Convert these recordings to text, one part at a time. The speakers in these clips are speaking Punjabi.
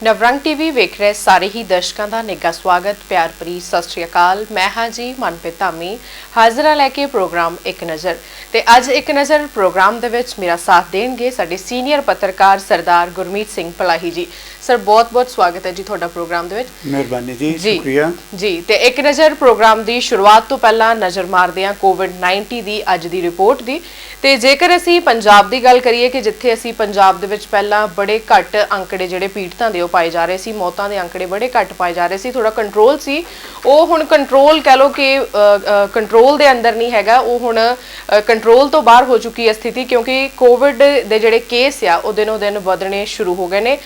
ਨਵਰੰਗ ਟੀਵੀ ਵੇਖ ਰਹੇ ਸਾਰੇ ਹੀ ਦਰਸ਼ਕਾਂ ਦਾ ਨਿੱਘਾ ਸਵਾਗਤ ਪਿਆਰ ਭਰੀ ਸਤਿ ਸ਼੍ਰੀ ਅਕਾਲ। ਮੈਂ ਹਾਂ ਜੀ ਮਨਪ੍ਰੀਤ ਧਾਮੀ ਹਾਜ਼ਰਾ ਲੈ ਕੇ ਪ੍ਰੋਗਰਾਮ ਇੱਕ ਨਜ਼ਰ ਤੇ ਅੱਜ ਇੱਕ ਨਜ਼ਰ ਪ੍ਰੋਗਰਾਮ ਦੇ ਵਿੱਚ ਮੇਰਾ ਸਾਥ ਦੇਣਗੇ ਸਾਡੇ ਸੀਨੀਅਰ ਪੱਤਰਕਾਰ ਸਰਦਾਰ ਗੁਰਮੀਤ ਸਿੰਘ ਪਲਾਹੀ ਜੀ। ਸਰ ਬਹੁਤ-ਬਹੁਤ ਸਵਾਗਤ ਹੈ ਜੀ ਤੁਹਾਡਾ ਪ੍ਰੋਗਰਾਮ ਦੇ ਵਿੱਚ। ਮਿਹਰਬਾਨੀ ਜੀ, ਸ਼ੁਕਰੀਆ ਜੀ। ਤੇ ਇੱਕ ਨਜ਼ਰ ਪ੍ਰੋਗਰਾਮ ਦੀ ਸ਼ੁਰੂਆਤ ਤੋਂ ਪਹਿਲਾਂ ਨਜ਼ਰ ਮਾਰਦੇ ਹਾਂ ਕੋਵਿਡ-19 ਦੀ ਅੱਜ ਦੀ ਰਿਪੋਰਟ ਦੀ। ਤੇ ਜੇਕਰ ਅਸੀਂ ਪੰਜਾਬ ਦੀ ਗੱਲ ਕਰੀਏ ਕਿ ਜਿੱਥੇ ਅਸੀਂ ਪੰਜਾਬ ਦੇ ਵਿੱਚ ਪਹਿਲਾਂ ਬੜੇ ਘੱਟ ਅੰਕੜੇ ਜਿਹੜੇ ਪੀੜਤਾਂ ਦੇ ਪਾਏ ਜਾ ਰਹੇ ਸੀ, ਮੌਤਾਂ ਦੇ ਅੰਕੜੇ ਬੜੇ ਘੱਟ ਪਾਏ ਜਾ ਰਹੇ ਸੀ, ਥੋੜਾ ਕੰਟਰੋਲ ਸੀ, ਉਹ ਹੁਣ ਕੰਟਰੋਲ ਕਹਿ ਲੋ ਕਿ ਕੰਟਰੋਲ ਦੇ ਅੰਦਰ ਨਹੀਂ ਹੈਗਾ, ਉਹ ਹੁਣ ਕੰਟਰੋਲ ਤੋਂ ਬਾਹਰ ਹੋ ਚੁੱਕੀ ਹੈ ਸਥਿਤੀ ਕਿਉਂਕਿ ਕੋਵਿਡ ਦੇ ਜਿਹੜੇ ਕੇਸ ਆ ਉਹ ਦਿਨੋਂ ਦਿਨ ਵਧਣੇ ਸ਼ੁਰੂ ਹੋ ਗਏ ਨੇ।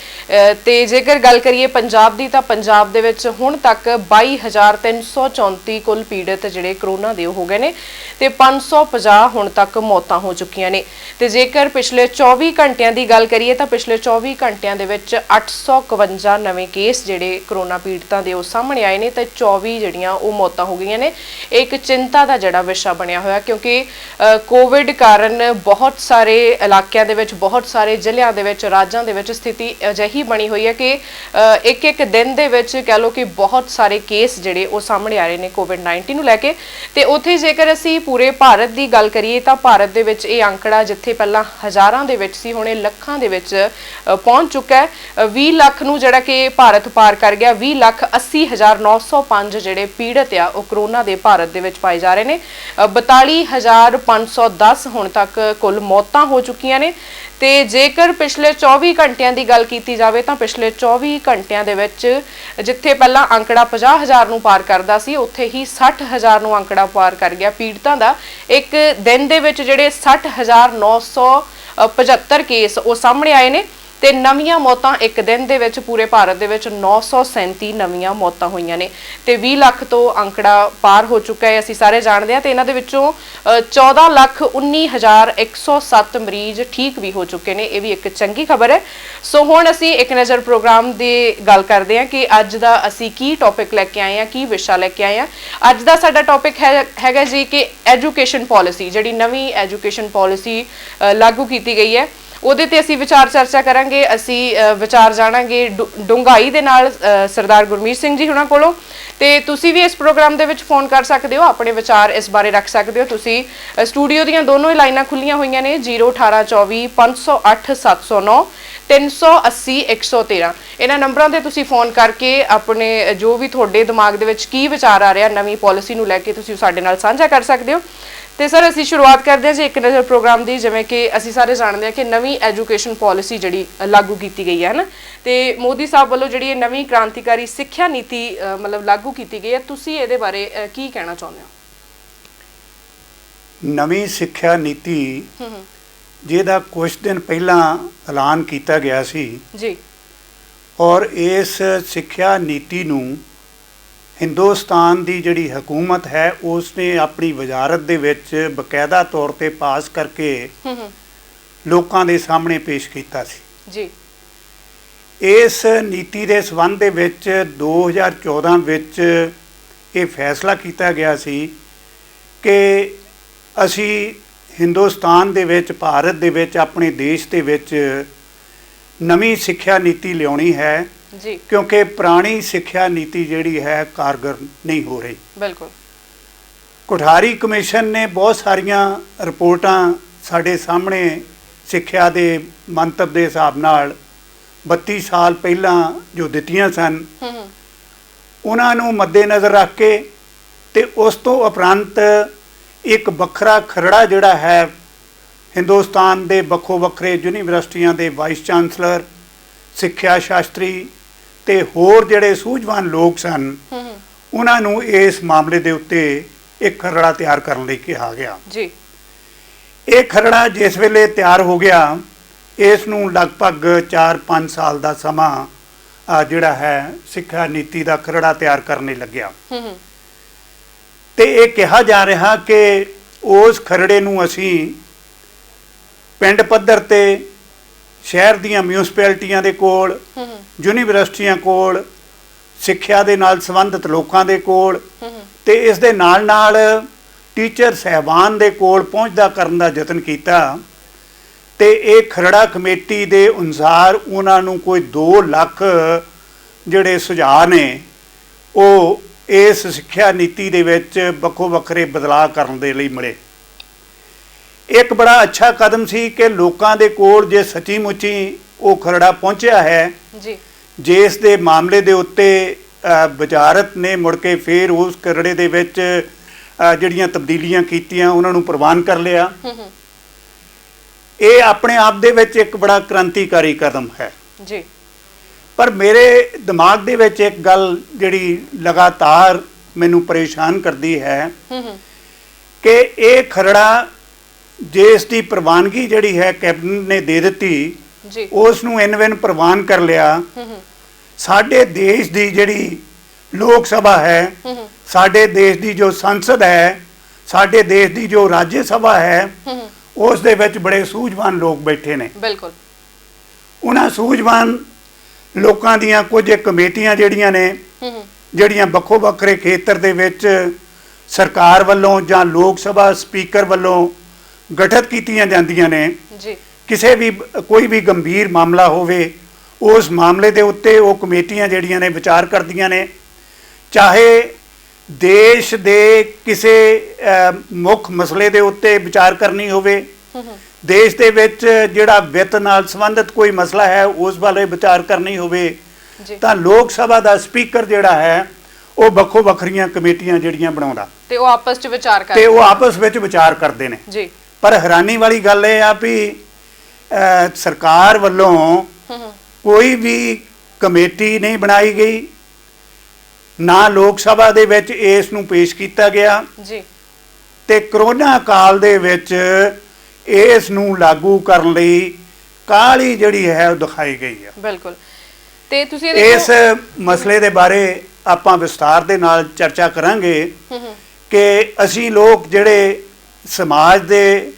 ਤੇ ਜੇਕਰ ਗੱਲ ਕਰੀਏ ਪੰਜਾਬ ਦੀ ਤਾਂ ਪੰਜਾਬ ਦੇ ਵਿੱਚ ਹੁਣ ਤੱਕ 22,334 ਕੁੱਲ ਪੀੜਤ ਜਿਹੜੇ ਕਰੋਨਾ ਦੇ ਹੋ ਗਏ ਨੇ ਤੇ 550 ਹੁਣ ਤੱਕ ਮੌਤਾਂ ਹੋ ਚੁੱਕੀਆਂ ਨੇ। ਤੇ ਜੇਕਰ ਪਿਛਲੇ 24 ਘੰਟਿਆਂ ਦੀ ਗੱਲ ਕਰੀਏ ਤਾਂ ਪਿਛਲੇ 24 ਘੰਟਿਆਂ ਦੇ ਵਿੱਚ 851 ਨਵੇਂ ਕੇਸ ਜਿਹੜੇ ਕਰੋਨਾ ਪੀੜਤਾਂ ਦੇ ਉਹ ਸਾਹਮਣੇ ਆਏ ਨੇ ਤੇ 24 ਜਿਹੜੀਆਂ ਉਹ ਮੌਤਾਂ ਹੋ ਗਈਆਂ ਨੇ। ਇੱਕ ਚਿੰਤਾ ਦਾ ਜਿਹੜਾ ਵਿਸ਼ਾ ਬਣਿਆ ਹੋਇਆ ਕਿਉਂਕਿ ਕੋਵਿਡ ਕਾਰਨ ਬਹੁਤ ਸਾਰੇ ਇਲਾਕਿਆਂ ਦੇ ਵਿੱਚ, ਬਹੁਤ ਸਾਰੇ ਜ਼ਿਲ੍ਹਿਆਂ ਦੇ ਵਿੱਚ, ਰਾਜਾਂ ਦੇ ਵਿੱਚ ਸਥਿਤੀ ਅਜਿਹੀ ਬਣੀ ਹੋਈ ਹੈ ਕਿ ਇੱਕ ਦਿਨ ਦੇ ਵਿੱਚ ਕਹਿ ਲਓ ਕਿ ਬਹੁਤ ਸਾਰੇ ਕੇਸ ਜਿਹੜੇ ਉਹ ਸਾਹਮਣੇ ਆ ਰਹੇ ਨੇ ਕੋਵਿਡ-19 ਨੂੰ ਲੈ ਕੇ। ਤੇ ਉੱਥੇ ਜੇਕਰ ਅਸੀਂ ਪੂਰੇ ਭਾਰਤ ਦੀ ਗੱਲ ਕਰੀਏ ਤਾਂ ਭਾਰਤ ਦੇ ਵਿੱਚ ਇਹ ਅੰਕੜਾ ਜਿੱਥੇ ਪਹਿਲਾਂ ਹਜ਼ਾਰਾਂ ਦੇ ਵਿੱਚ ਸੀ ਹੁਣ ਇਹ ਲੱਖਾਂ ਦੇ ਵਿੱਚ ਪਹੁੰਚ ਚੁੱਕਾ ਹੈ। 20 ਲੱਖ ਨੂੰ ਜਿਹੜਾ ਕਿ ਭਾਰਤ ਪਾਰ ਕਰ ਗਿਆ। 20,80,905 ਜਿਹੜੇ ਪੀੜਤ ਆ ਉਹ ਕਰੋਨਾ ਦੇ ਭਾਰਤ ਦੇ ਵਿੱਚ ਪਾਏ ਜਾ ਰਹੇ ਨੇ। 42,510 ਹੁਣ ਤੱਕ ਕੁੱਲ ਮੌਤਾਂ ਹੋ ਚੁੱਕੀਆਂ ਨੇ। ਤੇ ਜੇਕਰ ਪਿਛਲੇ 24 ਘੰਟਿਆਂ ਦੀ ਗੱਲ ਕੀਤੀ ਜਾਵੇ ਤਾਂ ਪਿਛਲੇ 24 ਘੰਟਿਆਂ ਦੇ ਵਿੱਚ ਜਿੱਥੇ ਪਹਿਲਾਂ ਅੰਕੜਾ 50,000 ਨੂੰ ਪਾਰ ਕਰਦਾ ਸੀ ਉੱਥੇ ਹੀ 60,000 ਨੂੰ ਅੰਕੜਾ ਪਾਰ ਕਰ ਗਿਆ ਪੀੜਤਾਂ ਦਾ। ਇੱਕ ਦਿਨ ਦੇ ਵਿੱਚ ਜਿਹੜੇ 60,975 ਕੇਸ ਉਹ ਸਾਹਮਣੇ ਆਏ ਨੇ ਤੇ ਨਵੀਆਂ ਮੌਤਾਂ ਇੱਕ ਦਿਨ ਦੇ ਵਿੱਚ ਪੂਰੇ ਭਾਰਤ ਦੇ ਵਿੱਚ 937 ਨਵੀਆਂ ਮੌਤਾਂ ਹੋਈਆਂ ਨੇ ਤੇ 20 ਲੱਖ ਤੋਂ ਅੰਕੜਾ ਪਾਰ ਹੋ ਚੁੱਕਾ ਹੈ ਅਸੀਂ ਸਾਰੇ ਜਾਣਦੇ ਹਾਂ। ਤੇ ਇਹਨਾਂ ਦੇ ਵਿੱਚੋਂ 14,19,107 ਮਰੀਜ਼ ਠੀਕ ਵੀ ਹੋ ਚੁੱਕੇ ਨੇ। ਇਹ ਵੀ ਇੱਕ ਚੰਗੀ ਖਬਰ ਹੈ। ਸੋ ਹੁਣ ਅਸੀਂ ਇੱਕ ਨਜ਼ਰ ਪ੍ਰੋਗਰਾਮ ਦੀ ਗੱਲ ਕਰਦੇ ਹਾਂ ਕਿ ਅੱਜ ਦਾ ਅਸੀਂ ਕੀ ਟੌਪਿਕ ਲੈ ਕੇ ਆਏ ਹਾਂ, ਕੀ ਵਿਸ਼ਾ ਲੈ ਕੇ ਆਏ ਹਾਂ। ਅੱਜ ਦਾ ਸਾਡਾ ਟੌਪਿਕ ਹੈਗਾ ਜੀ ਕਿ ਐਜੂਕੇਸ਼ਨ ਪਾਲਿਸੀ, ਜਿਹੜੀ ਨਵੀਂ ਐਜੂਕੇਸ਼ਨ ਪਾਲਿਸੀ ਲਾਗੂ ਕੀਤੀ ਗਈ ਹੈ ਉਹਦੇ ਤੇ ਅਸੀਂ ਵਿਚਾਰ ਚਰਚਾ ਕਰਾਂਗੇ। ਅਸੀਂ ਵਿਚਾਰ ਜਾਣਾਂਗੇ ਡੂੰਘਾਈ ਦੇ ਨਾਲ ਸਰਦਾਰ ਗੁਰਮੀਤ ਸਿੰਘ ਜੀ ਹੁਣਾਂ ਕੋਲੋਂ। ਤੇ ਤੁਸੀਂ ਵੀ ਇਸ ਪ੍ਰੋਗਰਾਮ ਦੇ ਵਿੱਚ ਫੋਨ ਕਰ ਸਕਦੇ ਹੋ, ਆਪਣੇ ਵਿਚਾਰ ਇਸ ਬਾਰੇ ਰੱਖ ਸਕਦੇ ਹੋ। ਤੁਸੀਂ ਸਟੂਡੀਓ ਦੀਆਂ ਦੋਨੋਂ ਹੀ ਲਾਈਨਾਂ ਖੁੱਲੀਆਂ ਹੋਈਆਂ ਨੇ 01824 508 709 380 113। ਇਹਨਾਂ ਨੰਬਰਾਂ ਤੇ ਤੁਸੀਂ ਫੋਨ ਕਰਕੇ ਆਪਣੇ ਜੋ ਵੀ ਤੁਹਾਡੇ ਦਿਮਾਗ ਦੇ ਵਿੱਚ ਕੀ ਵਿਚਾਰ ਆ ਰਿਹਾ ਨਵੀਂ ਪਾਲਿਸੀ ਨੂੰ ਲੈ ਕੇ ਤੁਸੀਂ ਸਾਡੇ ਨਾਲ ਸਾਂਝਾ ਕਰ ਸਕਦੇ ਹੋ। ਤੇ ਸਰ ਅਸੀਂ ਸ਼ੁਰੂਆਤ ਕਰਦੇ ਹਾਂ ਜੀ ਇੱਕ ਨਜ਼ਰ ਪ੍ਰੋਗਰਾਮ ਦੀ। ਜਿਵੇਂ ਕਿ ਅਸੀਂ ਸਾਰੇ ਜਾਣਦੇ ਹਾਂ ਕਿ ਨਵੀਂ ਐਜੂਕੇਸ਼ਨ ਪਾਲਿਸੀ ਜਿਹੜੀ ਲਾਗੂ ਕੀਤੀ ਗਈ ਹੈ ਨਾ, ਤੇ ਮੋਦੀ ਸਾਹਿਬ ਵੱਲੋਂ ਜਿਹੜੀ ਇਹ ਨਵੀਂ ਕ੍ਰਾਂਤੀਕਾਰੀ ਸਿੱਖਿਆ ਨੀਤੀ ਮਤਲਬ ਲਾਗੂ ਕੀਤੀ ਗਈ ਹੈ, ਤੁਸੀਂ ਇਹਦੇ ਬਾਰੇ ਕੀ ਕਹਿਣਾ ਚਾਹੁੰਦੇ ਹੋ? ਨਵੀਂ ਸਿੱਖਿਆ ਨੀਤੀ ਜਿਹਦਾ ਕੁਝ ਦਿਨ ਪਹਿਲਾਂ ਐਲਾਨ ਕੀਤਾ ਗਿਆ ਸੀ ਜੀ, ਔਰ ਇਸ ਸਿੱਖਿਆ ਨੀਤੀ ਨੂੰ ਹਿੰਦੁਸਤਾਨ ਦੀ ਜਿਹੜੀ ਹਕੂਮਤ ਹੈ ਉਸਨੇ ਆਪਣੀ ਵਜ਼ਾਰਤ ਦੇ ਵਿੱਚ ਬਕਾਇਦਾ ਤੌਰ ਤੇ ਪਾਸ ਕਰਕੇ ਲੋਕਾਂ ਦੇ ਸਾਹਮਣੇ ਪੇਸ਼ ਕੀਤਾ ਸੀ ਜੀ। ਇਸ ਨੀਤੀ ਦੇ ਸੰਬੰਧ ਦੇ ਵਿੱਚ 2014 ਵਿੱਚ ਇਹ ਫੈਸਲਾ ਕੀਤਾ ਗਿਆ ਸੀ ਕਿ ਅਸੀਂ ਹਿੰਦੁਸਤਾਨ ਦੇ ਵਿੱਚ, ਭਾਰਤ ਦੇ ਵਿੱਚ, ਆਪਣੇ ਦੇਸ਼ ਦੇ ਵਿੱਚ ਨਵੀਂ ਸਿੱਖਿਆ ਨੀਤੀ ਲਿਆਉਣੀ ਹੈ ਜੀ, ਕਿਉਂਕਿ ਪੁਰਾਣੀ ਸਿੱਖਿਆ ਨੀਤੀ ਜਿਹੜੀ ਹੈ ਕਾਰਗਰ ਨਹੀਂ ਹੋ ਰਹੀ। ਬਿਲਕੁਲ। ਕੋਠਾਰੀ ਕਮਿਸ਼ਨ ਨੇ ਬਹੁਤ ਸਾਰੀਆਂ ਰਿਪੋਰਟਾਂ ਸਾਡੇ ਸਾਹਮਣੇ ਸਿੱਖਿਆ ਦੇ ਮੰਤਵ ਦੇ ਹਿਸਾਬ ਨਾਲ 32 ਸਾਲ ਪਹਿਲਾਂ ਜੋ ਦਿੱਤੀਆਂ ਸਨ ਉਹਨਾਂ ਨੂੰ ਮੱਦੇਨਜ਼ਰ ਰੱਖ ਕੇ ਤੇ ਉਸ ਤੋਂ ਉਪਰੰਤ ਇੱਕ ਵੱਖਰਾ ਖਰੜਾ ਜਿਹੜਾ ਹੈ ਹਿੰਦੁਸਤਾਨ ਦੇ ਵੱਖੋ ਵੱਖਰੇ ਯੂਨੀਵਰਸਿਟੀਆਂ ਦੇ ਵਾਈਸ ਚਾਂਸਲਰ, ਸਿੱਖਿਆ ਸ਼ਾਸਤਰੀ ਤੇ ਹੋਰ ਜਿਹੜੇ ਸੂਝਵਾਨ ਲੋਕ ਸਨ ਉਹਨਾਂ ਨੂੰ ਇਸ ਮਾਮਲੇ ਦੇ ਉੱਤੇ ਇੱਕ ਖਰੜਾ ਤਿਆਰ ਕਰਨ ਲਈ ਕਿਹਾ ਗਿਆ ਜੀ। ਇਹ ਖਰੜਾ ਜਿਸ ਵੇਲੇ ਤਿਆਰ ਹੋ ਗਿਆ ਇਸ ਨੂੰ ਲਗਭਗ 4-5 ਸਾਲ ਦਾ ਸਮਾਂ ਜਿਹੜਾ ਹੈ ਸਿੱਖਿਆ ਨੀਤੀ ਦਾ ਖਰੜਾ ਤਿਆਰ ਕਰਨ ਲਈ ਲੱਗਿਆ ਤੇ ਇਹ ਕਿਹਾ ਜਾ ਰਿਹਾ ਕਿ ਉਸ ਖਰੜੇ ਨੂੰ ਅਸੀਂ ਪਿੰਡ ਪੱਧਰ ਤੇ ਸ਼ਹਿਰ ਦੀਆਂ ਮਿਊਨਿਸਪੈਲਿਟੀਆਂ ਦੇ ਕੋਲ, ਯੂਨੀਵਰਸਿਟੀਆਂ ਕੋਲ, ਸਿੱਖਿਆ ਦੇ ਨਾਲ ਸੰਬੰਧਿਤ ਲੋਕਾਂ ਦੇ ਕੋਲ ਤੇ ਇਸ ਦੇ ਨਾਲ ਨਾਲ ਟੀਚਰ ਸਹਿਬਾਨ ਦੇ ਕੋਲ ਪਹੁੰਚਦਾ ਕਰਨ ਦਾ ਯਤਨ ਕੀਤਾ ਤੇ ਇਹ ਖਰੜਾ ਕਮੇਟੀ ਦੇ ਅਨੁਸਾਰ ਉਹਨਾਂ ਨੂੰ ਕੋਈ 2 ਲੱਖ ਜਿਹੜੇ ਸੁਝਾਅ ਨੇ ਉਹ ਇਸ ਸਿੱਖਿਆ ਨੀਤੀ ਦੇ ਵਿੱਚ ਵੱਖੋ ਵੱਖਰੇ ਬਦਲਾਅ ਕਰਨ ਦੇ ਲਈ ਮਿਲੇ। ਇੱਕ ਬੜਾ ਅੱਛਾ ਕਦਮ ਸੀ ਕਿ ਲੋਕਾਂ ਦੇ ਕੋਲ ਜੇ ਸੱਚੀ ਮੁੱਚੀ ਉਹ ਖਰੜਾ ਪਹੁੰਚਿਆ ਹੈ ਜੀ, ਜਿਸ ਦੇ ਮਾਮਲੇ ਦੇ ਉੱਤੇ ਵਜ਼ਾਰਤ ਨੇ ਮੁੜ ਕੇ ਫਿਰ ਉਸ ਖਰੜੇ ਦੇ ਵਿੱਚ ਜਿਹੜੀਆਂ ਤਬਦੀਲੀਆਂ ਕੀਤੀਆਂ ਉਹਨਾਂ ਨੂੰ ਪ੍ਰਵਾਨ ਕਰ ਲਿਆ। ਇਹ ਆਪਣੇ ਆਪ ਦੇ ਵਿੱਚ ਇੱਕ ਬੜਾ ਕ੍ਰਾਂਤੀਕਾਰੀ ਕਦਮ ਹੈ ਜੀ। ਪਰ ਮੇਰੇ ਦਿਮਾਗ ਦੇ ਵਿੱਚ ਇੱਕ ਗੱਲ ਜਿਹੜੀ ਲਗਾਤਾਰ ਮੈਨੂੰ ਪਰੇਸ਼ਾਨ ਕਰਦੀ ਹੈ ਕਿ ਇਹ ਖਰੜਾ ਜਿਸ ਦੀ ਪ੍ਰਵਾਨਗੀ ਜਿਹੜੀ ਹੈ ਕੈਬਨਿਟ ਨੇ ਦੇ ਦਿੱਤੀ ਜੀ, ਉਸ ਨੂੰ ਇਨਵੈਨ ਪ੍ਰਵਾਨ ਕਰ ਲਿਆ। ਸਾਡੇ ਦੇਸ਼ ਦੀ ਜਿਹੜੀ ਲੋਕ ਸਭਾ ਹੈ, ਸਾਡੇ ਦੇਸ਼ ਦੀ ਜੋ ਸੰਸਦ ਹੈ, ਸਾਡੇ ਦੇਸ਼ ਦੀ ਜੋ ਰਾਜ ਸਭਾ ਹੈ, ਉਸ ਦੇ ਵਿੱਚ ਬੜੇ ਸੂਝਵਾਨ ਲੋਕ ਬੈਠੇ ਨੇ। ਬਿਲਕੁਲ। ਉਹਨਾਂ ਸੂਝਵਾਨ ਲੋਕਾਂ ਦੀਆਂ ਕੁਝ ਕਮੇਟੀਆਂ ਜਿਹੜੀਆਂ ਨੇ ਜਿਹੜੀਆਂ ਵੱਖੋ ਵੱਖਰੇ ਖੇਤਰ ਦੇ ਵਿੱਚ ਸਰਕਾਰ ਵੱਲੋਂ ਜਾਂ ਲੋਕ ਸਭਾ ਸਪੀਕਰ ਵੱਲੋਂ ਗਠਿਤ ਕੀਤੀਆਂ ਜਾਂਦੀਆਂ ਨੇ ਜੀ। ਕਿਸੇ ਵੀ ਕੋਈ ਵੀ ਗੰਭੀਰ ਮਾਮਲਾ ਹੋਵੇ ਉਸ ਮਾਮਲੇ ਦੇ ਉੱਤੇ ਉਹ ਕਮੇਟੀਆਂ ਜਿਹੜੀਆਂ ਨੇ ਵਿਚਾਰ ਕਰਦੀਆਂ ਨੇ। ਚਾਹੇ ਦੇਸ਼ ਦੇ ਕਿਸੇ ਮੁੱਖ ਮਸਲੇ ਦੇ ਉੱਤੇ ਵਿਚਾਰ ਕਰਨੀ ਹੋਵੇ, ਦੇਸ਼ ਦੇ ਵਿੱਚ ਜਿਹੜਾ ਵਿੱਤ ਨਾਲ ਸੰਬੰਧਿਤ ਕੋਈ ਮਸਲਾ ਹੈ ਉਸ ਬਾਰੇ ਵਿਚਾਰ ਕਰਨੀ ਹੋਵੇ, ਤਾਂ ਲੋਕ ਸਭਾ ਦਾ ਸਪੀਕਰ ਜਿਹੜਾ ਹੈ ਉਹ ਵੱਖੋ ਵੱਖਰੀਆਂ ਕਮੇਟੀਆਂ ਜਿਹੜੀਆਂ ਬਣਾਉਂਦਾ ਤੇ ਉਹ ਆਪਸ ਵਿੱਚ ਵਿਚਾਰ ਕਰਦੇ ਤੇ ਉਹ ਆਪਸ ਵਿੱਚ ਵਿਚਾਰ ਕਰਦੇ ਨੇ ਜੀ। ਪਰ ਹੈਰਾਨੀ ਵਾਲੀ ਗੱਲ ਇਹ ਆ ਵੀ ਸਰਕਾਰ ਵੱਲੋਂ ਕੋਈ ਵੀ ਕਮੇਟੀ ਨਹੀਂ ਬਣਾਈ ਗਈ, ਨਾ ਲੋਕ ਸਭਾ ਦੇ ਵਿੱਚ ਇਸ ਨੂੰ ਪੇਸ਼ ਕੀਤਾ ਗਿਆ ਜੀ। ਤੇ ਕਰੋਨਾ ਕਾਲ ਦੇ ਵਿੱਚ ਇਸ ਨੂੰ ਲਾਗੂ ਕਰਨ ਲਈ ਕਾਹਲੀ ਜਿਹੜੀ ਹੈ ਉਹ ਦਿਖਾਈ ਗਈ ਹੈ। ਬਿਲਕੁਲ। ਤੇ ਤੁਸੀਂ ਇਸ ਮਸਲੇ ਦੇ ਬਾਰੇ ਆਪਾਂ ਵਿਸਤਾਰ ਦੇ ਨਾਲ ਚਰਚਾ ਕਰਾਂਗੇ ਕਿ ਅਸੀਂ ਲੋਕ ਜਿਹੜੇ ਸਮਾਜ ਦੇ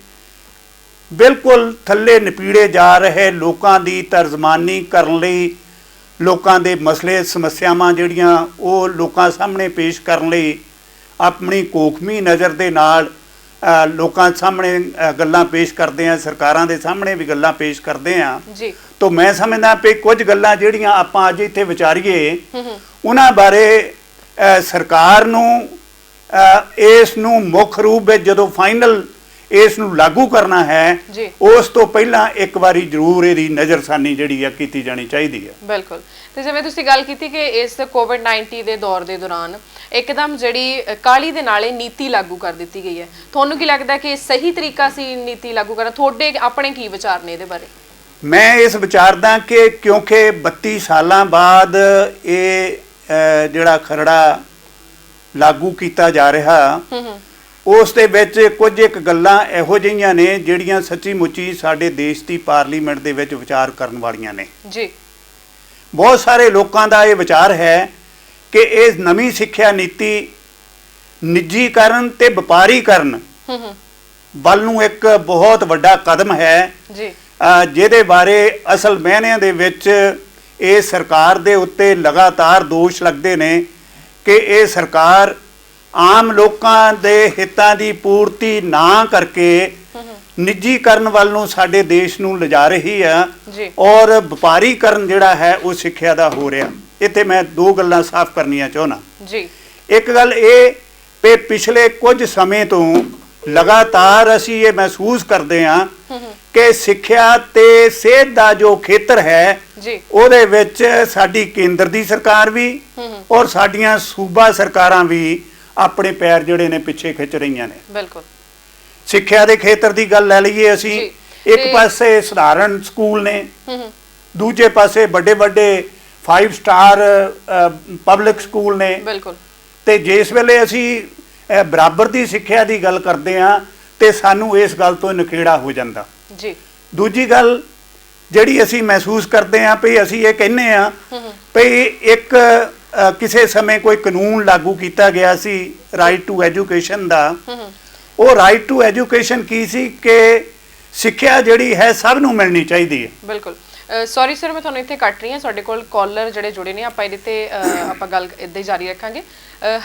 ਬਿਲਕੁਲ ਥੱਲੇ ਨਪੀੜੇ ਜਾ ਰਹੇ ਲੋਕਾਂ ਦੀ ਤਰਜਮਾਨੀ ਕਰਨ ਲਈ, ਲੋਕਾਂ ਦੇ ਮਸਲੇ ਸਮੱਸਿਆਵਾਂ ਜਿਹੜੀਆਂ ਉਹ ਲੋਕਾਂ ਸਾਹਮਣੇ ਪੇਸ਼ ਕਰਨ ਲਈ ਆਪਣੀ ਕੋਖਮੀ ਨਜ਼ਰ ਦੇ ਨਾਲ ਲੋਕਾਂ ਸਾਹਮਣੇ ਗੱਲਾਂ ਪੇਸ਼ ਕਰਦੇ ਆ, ਸਰਕਾਰਾਂ ਦੇ ਸਾਹਮਣੇ ਵੀ ਗੱਲਾਂ ਪੇਸ਼ ਕਰਦੇ ਆ ਜੀ। ਤਾਂ ਮੈਂ ਸਮਝਦਾ ਕਿ ਕੁਝ ਗੱਲਾਂ ਜਿਹੜੀਆਂ ਆਪਾਂ ਅੱਜ ਇੱਥੇ ਵਿਚਾਰੀਏ ਉਹਨਾਂ ਬਾਰੇ ਸਰਕਾਰ ਨੂੰ ਇਸ ਨੂੰ ਮੁੱਖ ਰੂਪ ਵਿੱਚ ਜਦੋਂ ਫਾਈਨਲ ਇਸ ਨੂੰ ਲਾਗੂ ਕਰਨਾ ਹੈ ਉਸ ਤੋਂ ਪਹਿਲਾਂ ਇੱਕ ਵਾਰੀ ਜ਼ਰੂਰ ਇਹਦੀ ਨਜ਼ਰਸਾਨੀ ਜਿਹੜੀ ਆ ਕੀਤੀ ਜਾਣੀ ਚਾਹੀਦੀ ਹੈ। ਬਿਲਕੁਲ। ਤੇ ਜਿਵੇਂ ਤੁਸੀਂ ਗੱਲ ਕੀਤੀ ਕਿ ਇਸ ਕੋਵਿਡ-19 ਦੇ ਦੌਰ ਦੇ ਦੌਰਾਨ ਇੱਕਦਮ ਜਿਹੜੀ ਕਾਲੀ ਦੇ ਨਾਲੇ ਨੀਤੀ ਲਾਗੂ ਕਰ ਦਿੱਤੀ ਗਈ ਹੈ, ਤੁਹਾਨੂੰ ਕੀ ਲੱਗਦਾ ਕਿ ਸਹੀ ਤਰੀਕਾ ਸੀ ਨੀਤੀ ਲਾਗੂ ਕਰਨਾ? ਤੁਹਾਡੇ ਆਪਣੇ ਕੀ ਵਿਚਾਰ ਨੇ ਇਹਦੇ ਬਾਰੇ? ਮੈਂ ਇਸ ਵਿਚਾਰਦਾ ਕਿ ਕਿਉਂਕਿ 32 ਸਾਲਾਂ ਬਾਅਦ ਇਹ ਜਿਹੜਾ ਖਰੜਾ ਲਾਗੂ ਕੀਤਾ ਜਾ ਰਿਹਾ ਉਸ ਦੇ ਵਿੱਚ ਕੁਝ ਇੱਕ ਗੱਲਾਂ ਇਹੋ ਜਿਹੀਆਂ ਨੇ ਜਿਹੜੀਆਂ ਸੱਚੀ ਮੁੱਚੀ ਸਾਡੇ ਦੇਸ਼ ਦੀ ਪਾਰਲੀਮੈਂਟ ਦੇ ਵਿੱਚ ਵਿਚਾਰ ਕਰਨ ਵਾਲੀਆਂ ਨੇ ਜੀ। ਬਹੁਤ ਸਾਰੇ ਲੋਕਾਂ ਦਾ ਇਹ ਵਿਚਾਰ ਹੈ ਕਿ ਇਹ ਨਵੀਂ ਸਿੱਖਿਆ ਨੀਤੀ ਨਿੱਜੀਕਰਨ ਤੇ ਵਪਾਰੀਕਰਨ ਵੱਲ ਨੂੰ ਇੱਕ ਬਹੁਤ ਵੱਡਾ ਕਦਮ ਹੈ ਜੀ, ਜਿਹਦੇ ਬਾਰੇ ਅਸਲ ਮਾਇਨਿਆਂ ਦੇ ਵਿੱਚ ਇਹ ਸਰਕਾਰ ਦੇ ਉੱਤੇ ਲਗਾਤਾਰ ਦੋਸ਼ ਲੱਗਦੇ ਨੇ ਕਿ ਇਹ ਸਰਕਾਰ ਆਮ ਲੋਕਾਂ ਦੇ ਹਿੱਤਾਂ ਦੀ ਪੂਰਤੀ ਨਾ ਕਰਕੇ ਨਿੱਜੀਕਰਨ ਵੱਲ ਨੂੰ ਸਾਡੇ ਦੇਸ਼ ਨੂੰ ਲਿਜਾ ਰਹੀ ਆ ਔਰ ਵਪਾਰੀਕਰਨ ਜਿਹੜਾ ਹੈ ਉਹ ਸਿੱਖਿਆ ਦਾ ਹੋ ਰਿਹਾ। ਇੱਥੇ ਮੈਂ ਦੋ ਗੱਲਾਂ ਸਾਫ਼ ਕਰਨੀਆਂ ਚਾਹੁੰਦਾ ਜੀ। ਇੱਕ ਗੱਲ ਇਹ ਕਿ ਪਿਛਲੇ ਕੁਝ ਸਮੇਂ ਤੋਂ ਲਗਾਤਾਰ ਅਸੀਂ ਇਹ ਮਹਿਸੂਸ ਕਰਦੇ ਹਾਂ ਕਿ ਸਿੱਖਿਆ ਤੇ ਸਿਹਤ ਦਾ ਜੋ ਖੇਤਰ ਹੈ ਉਹਦੇ ਵਿੱਚ ਸਾਡੀ ਕੇਂਦਰ ਦੀ ਸਰਕਾਰ ਵੀ ਔਰ ਸਾਡੀਆਂ ਸੂਬਾ ਸਰਕਾਰਾਂ ਵੀ ਆਪਣੇ ਪੈਰ ਜਿਹੜੇ ਨੇ ਪਿੱਛੇ ਖਿੱਚ ਰਹੀਆਂ ਨੇ। ਬਿਲਕੁਲ। ਸਿੱਖਿਆ ਦੇ ਖੇਤਰ ਦੀ ਗੱਲ ਲੈ ਲਈਏ ਅਸੀਂ, ਇੱਕ ਪਾਸੇ ਸਧਾਰਨ ਸਕੂਲ ਨੇ, ਦੂਜੇ ਪਾਸੇ ਵੱਡੇ ਵੱਡੇ 5 ਸਟਾਰ ਪਬਲਿਕ ਸਕੂਲ ਨੇ। ਬਿਲਕੁਲ। ਤੇ ਜਿਸ ਵੇਲੇ ਅਸੀਂ ਬਰਾਬਰ ਦੀ ਸਿੱਖਿਆ ਦੀ ਗੱਲ ਕਰਦੇ ਹਾਂ ਤੇ ਸਾਨੂੰ ਇਸ ਗੱਲ ਤੋਂ ਨਖੇੜਾ ਹੋ ਜਾਂਦਾ ਜੀ। ਦੂਜੀ ਗੱਲ ਜਿਹੜੀ ਅਸੀਂ ਮਹਿਸੂਸ ਕਰਦੇ ਹਾਂ ਵੀ ਅਸੀਂ ਇਹ ਕਹਿੰਦੇ ਹਾਂ ਵੀ ਇੱਕ ਕਿਸੇ ਸਮੇਂ ਕੋਈ ਕਾਨੂੰਨ ਲਾਗੂ ਕੀਤਾ ਗਿਆ ਸੀ ਰਾਈਟ ਟੂ ਐਜੂਕੇਸ਼ਨ ਦਾ। ਉਹ ਰਾਈਟ ਟੂ ਐਜੂਕੇਸ਼ਨ ਕੀ ਸੀ ਕਿ ਸਿੱਖਿਆ ਜਿਹੜੀ ਹੈ ਸਭ ਨੂੰ ਮਿਲਣੀ ਚਾਹੀਦੀ ਹੈ। ਬਿਲਕੁਲ। ਸੌਰੀ ਸਰ, ਮੈਂ ਤੁਹਾਨੂੰ ਇੱਥੇ ਕੱਟ ਰਹੀ ਹਾਂ, ਸਾਡੇ ਕੋਲ ਕਾਲਰ ਜਿਹੜੇ ਜੁੜੇ ਨੇ, ਆਪਾਂ ਇਹਦੇ ਤੇ ਆਪਾਂ ਗੱਲ ਇੱਦਾਂ ਹੀ ਜਾਰੀ ਰੱਖਾਂਗੇ।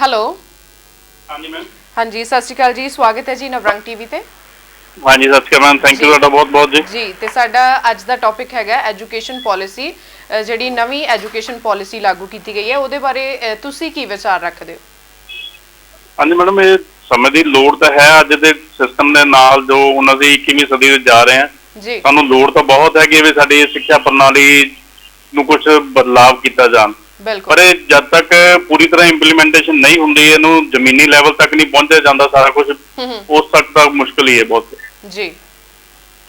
ਹੈਲੋ। ਹਾਂਜੀ ਮੈਮ। ਹਾਂਜੀ, ਸਤਿ ਸ਼੍ਰੀ ਅਕਾਲ ਜੀ, ਸਵਾਗਤ ਹੈ ਜੀ ਨਵਰੰਗ ਟੀਵੀ ਤੇ। ਹਾਂਜੀ ਸਤਿ ਸ਼੍ਰੀ ਅਕਾਲ ਮੈਮ, ਥੈਂਕ ਯੂ ਤੁਹਾਡਾ ਬਹੁਤ ਬਹੁਤ ਜੀ। ਜੀ ਤੇ ਸਾਡਾ ਅੱਜ ਦਾ ਟੌਪਿਕ ਹੈਗਾ ਐਜੂਕੇਸ਼ਨ ਪਾਲਿਸੀ, ਜਿਹੜੀ ਨਵੀਂ ਐਜੂਕੇਸ਼ਨ ਪਾਲਿਸੀ ਲਾਗੂ ਕੀਤੀ ਗਈ ਹੈ ਉਹਦੇ ਬਾਰੇ ਤੁਸੀਂ ਕੀ ਵਿਚਾਰ ਰੱਖਦੇ ਹੋ? ਹਾਂਜੀ ਮੈਡਮ, ਇਹ ਸਮੇਂ ਦੀ ਲੋੜ ਤਾਂ ਹੈ। ਅੱਜ ਦੇ ਸਿਸਟਮ ਦੇ ਨਾਲ ਜੋ ਹੁਣ ਅਸੀਂ 21ਵੀਂ ਸਦੀ ਵਿੱਚ ਜਾ ਰਹੇ ਹਾਂ, ਜੀ ਸਾਨੂੰ ਲੋੜ ਤਾਂ ਬਹੁਤ ਹੈਗੀ ਵੀ ਸਾਡੀ ਸਿੱਖਿਆ ਪ੍ਰਣਾਲੀ ਨੂੰ ਕੁਝ ਬਦਲਾਵ ਕੀਤਾ ਜਾਣ। ਬਿਲਕੁਲ। ਪਰ ਇਹ ਜਦ ਤੱਕ ਪੂਰੀ ਤਰ੍ਹਾਂ ਇੰਪਲੀਮੈਂਟੇਸ਼ਨ ਨਹੀਂ ਹੁੰਦੀ, ਇਹਨੂੰ ਜ਼ਮੀਨੀ ਲੈਵਲ ਤੱਕ ਨਹੀਂ ਪਹੁੰਚਿਆ ਜਾਂਦਾ ਸਾਰਾ ਕੁਝ, ਉਸ ਤੱਕ ਤਾਂ ਮੁਸ਼ਕਲ ਹੀ ਹੈ ਬਹੁਤ। ਜੀ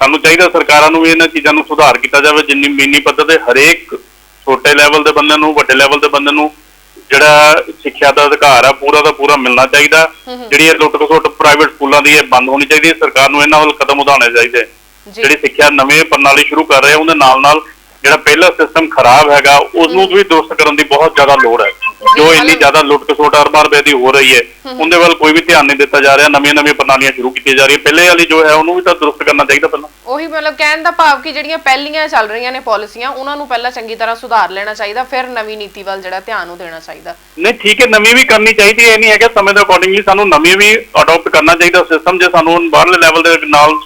ਸਾਨੂੰ ਚਾਹੀਦਾ ਸਰਕਾਰਾਂ ਨੂੰ ਵੀ ਇਹਨਾਂ ਚੀਜ਼ਾਂ ਨੂੰ ਸੁਧਾਰ ਕੀਤਾ ਜਾਵੇ, ਜਿੰਨੀ ਜ਼ਮੀਨੀ ਪੱਧਰ ਤੇ ਹਰੇਕ ਛੋਟੇ ਲੈਵਲ ਦੇ ਬੰਦੇ ਨੂੰ, ਵੱਡੇ ਲੈਵਲ ਦੇ ਬੰਦੇ ਨੂੰ ਜਿਹੜਾ ਸਿੱਖਿਆ ਦਾ ਅਧਿਕਾਰ ਆ ਪੂਰਾ ਦਾ ਪੂਰਾ ਮਿਲਣਾ ਚਾਹੀਦਾ। ਜਿਹੜੀ ਇਹ ਲੁੱਟ ਖਸੁੱਟ ਪ੍ਰਾਈਵੇਟ ਸਕੂਲਾਂ ਦੀ ਇਹ ਬੰਦ ਹੋਣੀ ਚਾਹੀਦੀ ਹੈ। ਸਰਕਾਰ ਨੂੰ ਇਹਨਾਂ ਵੱਲ ਕਦਮ ਉਠਾਉਣੇ ਚਾਹੀਦੇ। ਜਿਹੜੀ ਸਿੱਖਿਆ ਨਵੇਂ ਪ੍ਰਣਾਲੀ ਸ਼ੁਰੂ ਕਰ ਰਹੇ ਆ ਉਹਦੇ ਨਾਲ ਨਾਲ ਜਿਹੜਾ ਪਹਿਲਾ ਸਿਸਟਮ ਖਰਾਬ ਹੈਗਾ ਉਸ ਨੂੰ ਵੀ ਦੁਰਸਤ ਕਰਨ ਦੀ ਬਹੁਤ ਜ਼ਿਆਦਾ ਲੋੜ ਹੈ। ਜੋ ਇੰਨੀ ਜ਼ਿਆਦਾ ਲੁੱਟ ਖਸੁੱਟ ਅਰਬਾਂ ਰੁਪਏ ਦੀ ਹੋ ਰਹੀ ਹੈ ਉਹਦੇ ਵੱਲ ਕੋਈ ਵੀ ਧਿਆਨ ਨਹੀਂ ਦਿੱਤਾ ਜਾ ਰਿਹਾ। ਨਵੀਆਂ ਪ੍ਰਣਾਲੀਆਂ ਸ਼ੁਰੂ ਕੀਤੀਆਂ ਜਾ ਰਹੀਆਂ, ਪਹਿਲੇ ਵਾਲੀ ਜੋ ਹੈ ਉਹਨੂੰ ਵੀ ਤਾਂ ਦੁਰਸਤ ਕਰਨਾ ਚਾਹੀਦਾ ਪਹਿਲਾਂ। ਉਹੀ ਮਤਲਬ ਕਹਿਣ ਦਾ ਭਾਵ ਕਿ ਜਿਹੜੀਆਂ ਪਹਿਲੀਆਂ ਚੱਲ ਰਹੀਆਂ ਨੇ ਪਾਲਿਸੀਆਂ ਉਹਨਾਂ ਨੂੰ ਪਹਿਲਾਂ ਚੰਗੀ ਤਰ੍ਹਾਂ ਸੁਧਾਰ ਲੈਣਾ ਚਾਹੀਦਾ, ਫਿਰ ਨਵੀਂ ਨੀਤੀ ਵੱਲ ਜਿਹੜਾ ਧਿਆਨ ਉਹ ਦੇਣਾ ਚਾਹੀਦਾ। ਨਹੀਂ ਠੀਕ ਹੈ, ਨਵੀਂ ਵੀ ਕਰਨੀ ਚਾਹੀਦੀ ਹੈ, ਇਹ ਨਹੀਂ ਹੈਗਾ ਸਮੇਂ ਦੇ ਅਕੋਰਡਿੰਗਲੀ ਸਾਨੂੰ ਨਵੀਂ ਵੀ ਅਡਾਪਟ ਕਰਨਾ ਚਾਹੀਦਾ ਸਿਸਟਮ। ਜੇ ਸਾਨੂੰ ਬਾਹਰਲੇ ਲੈਵਲ ਦੇ ਨਾਲ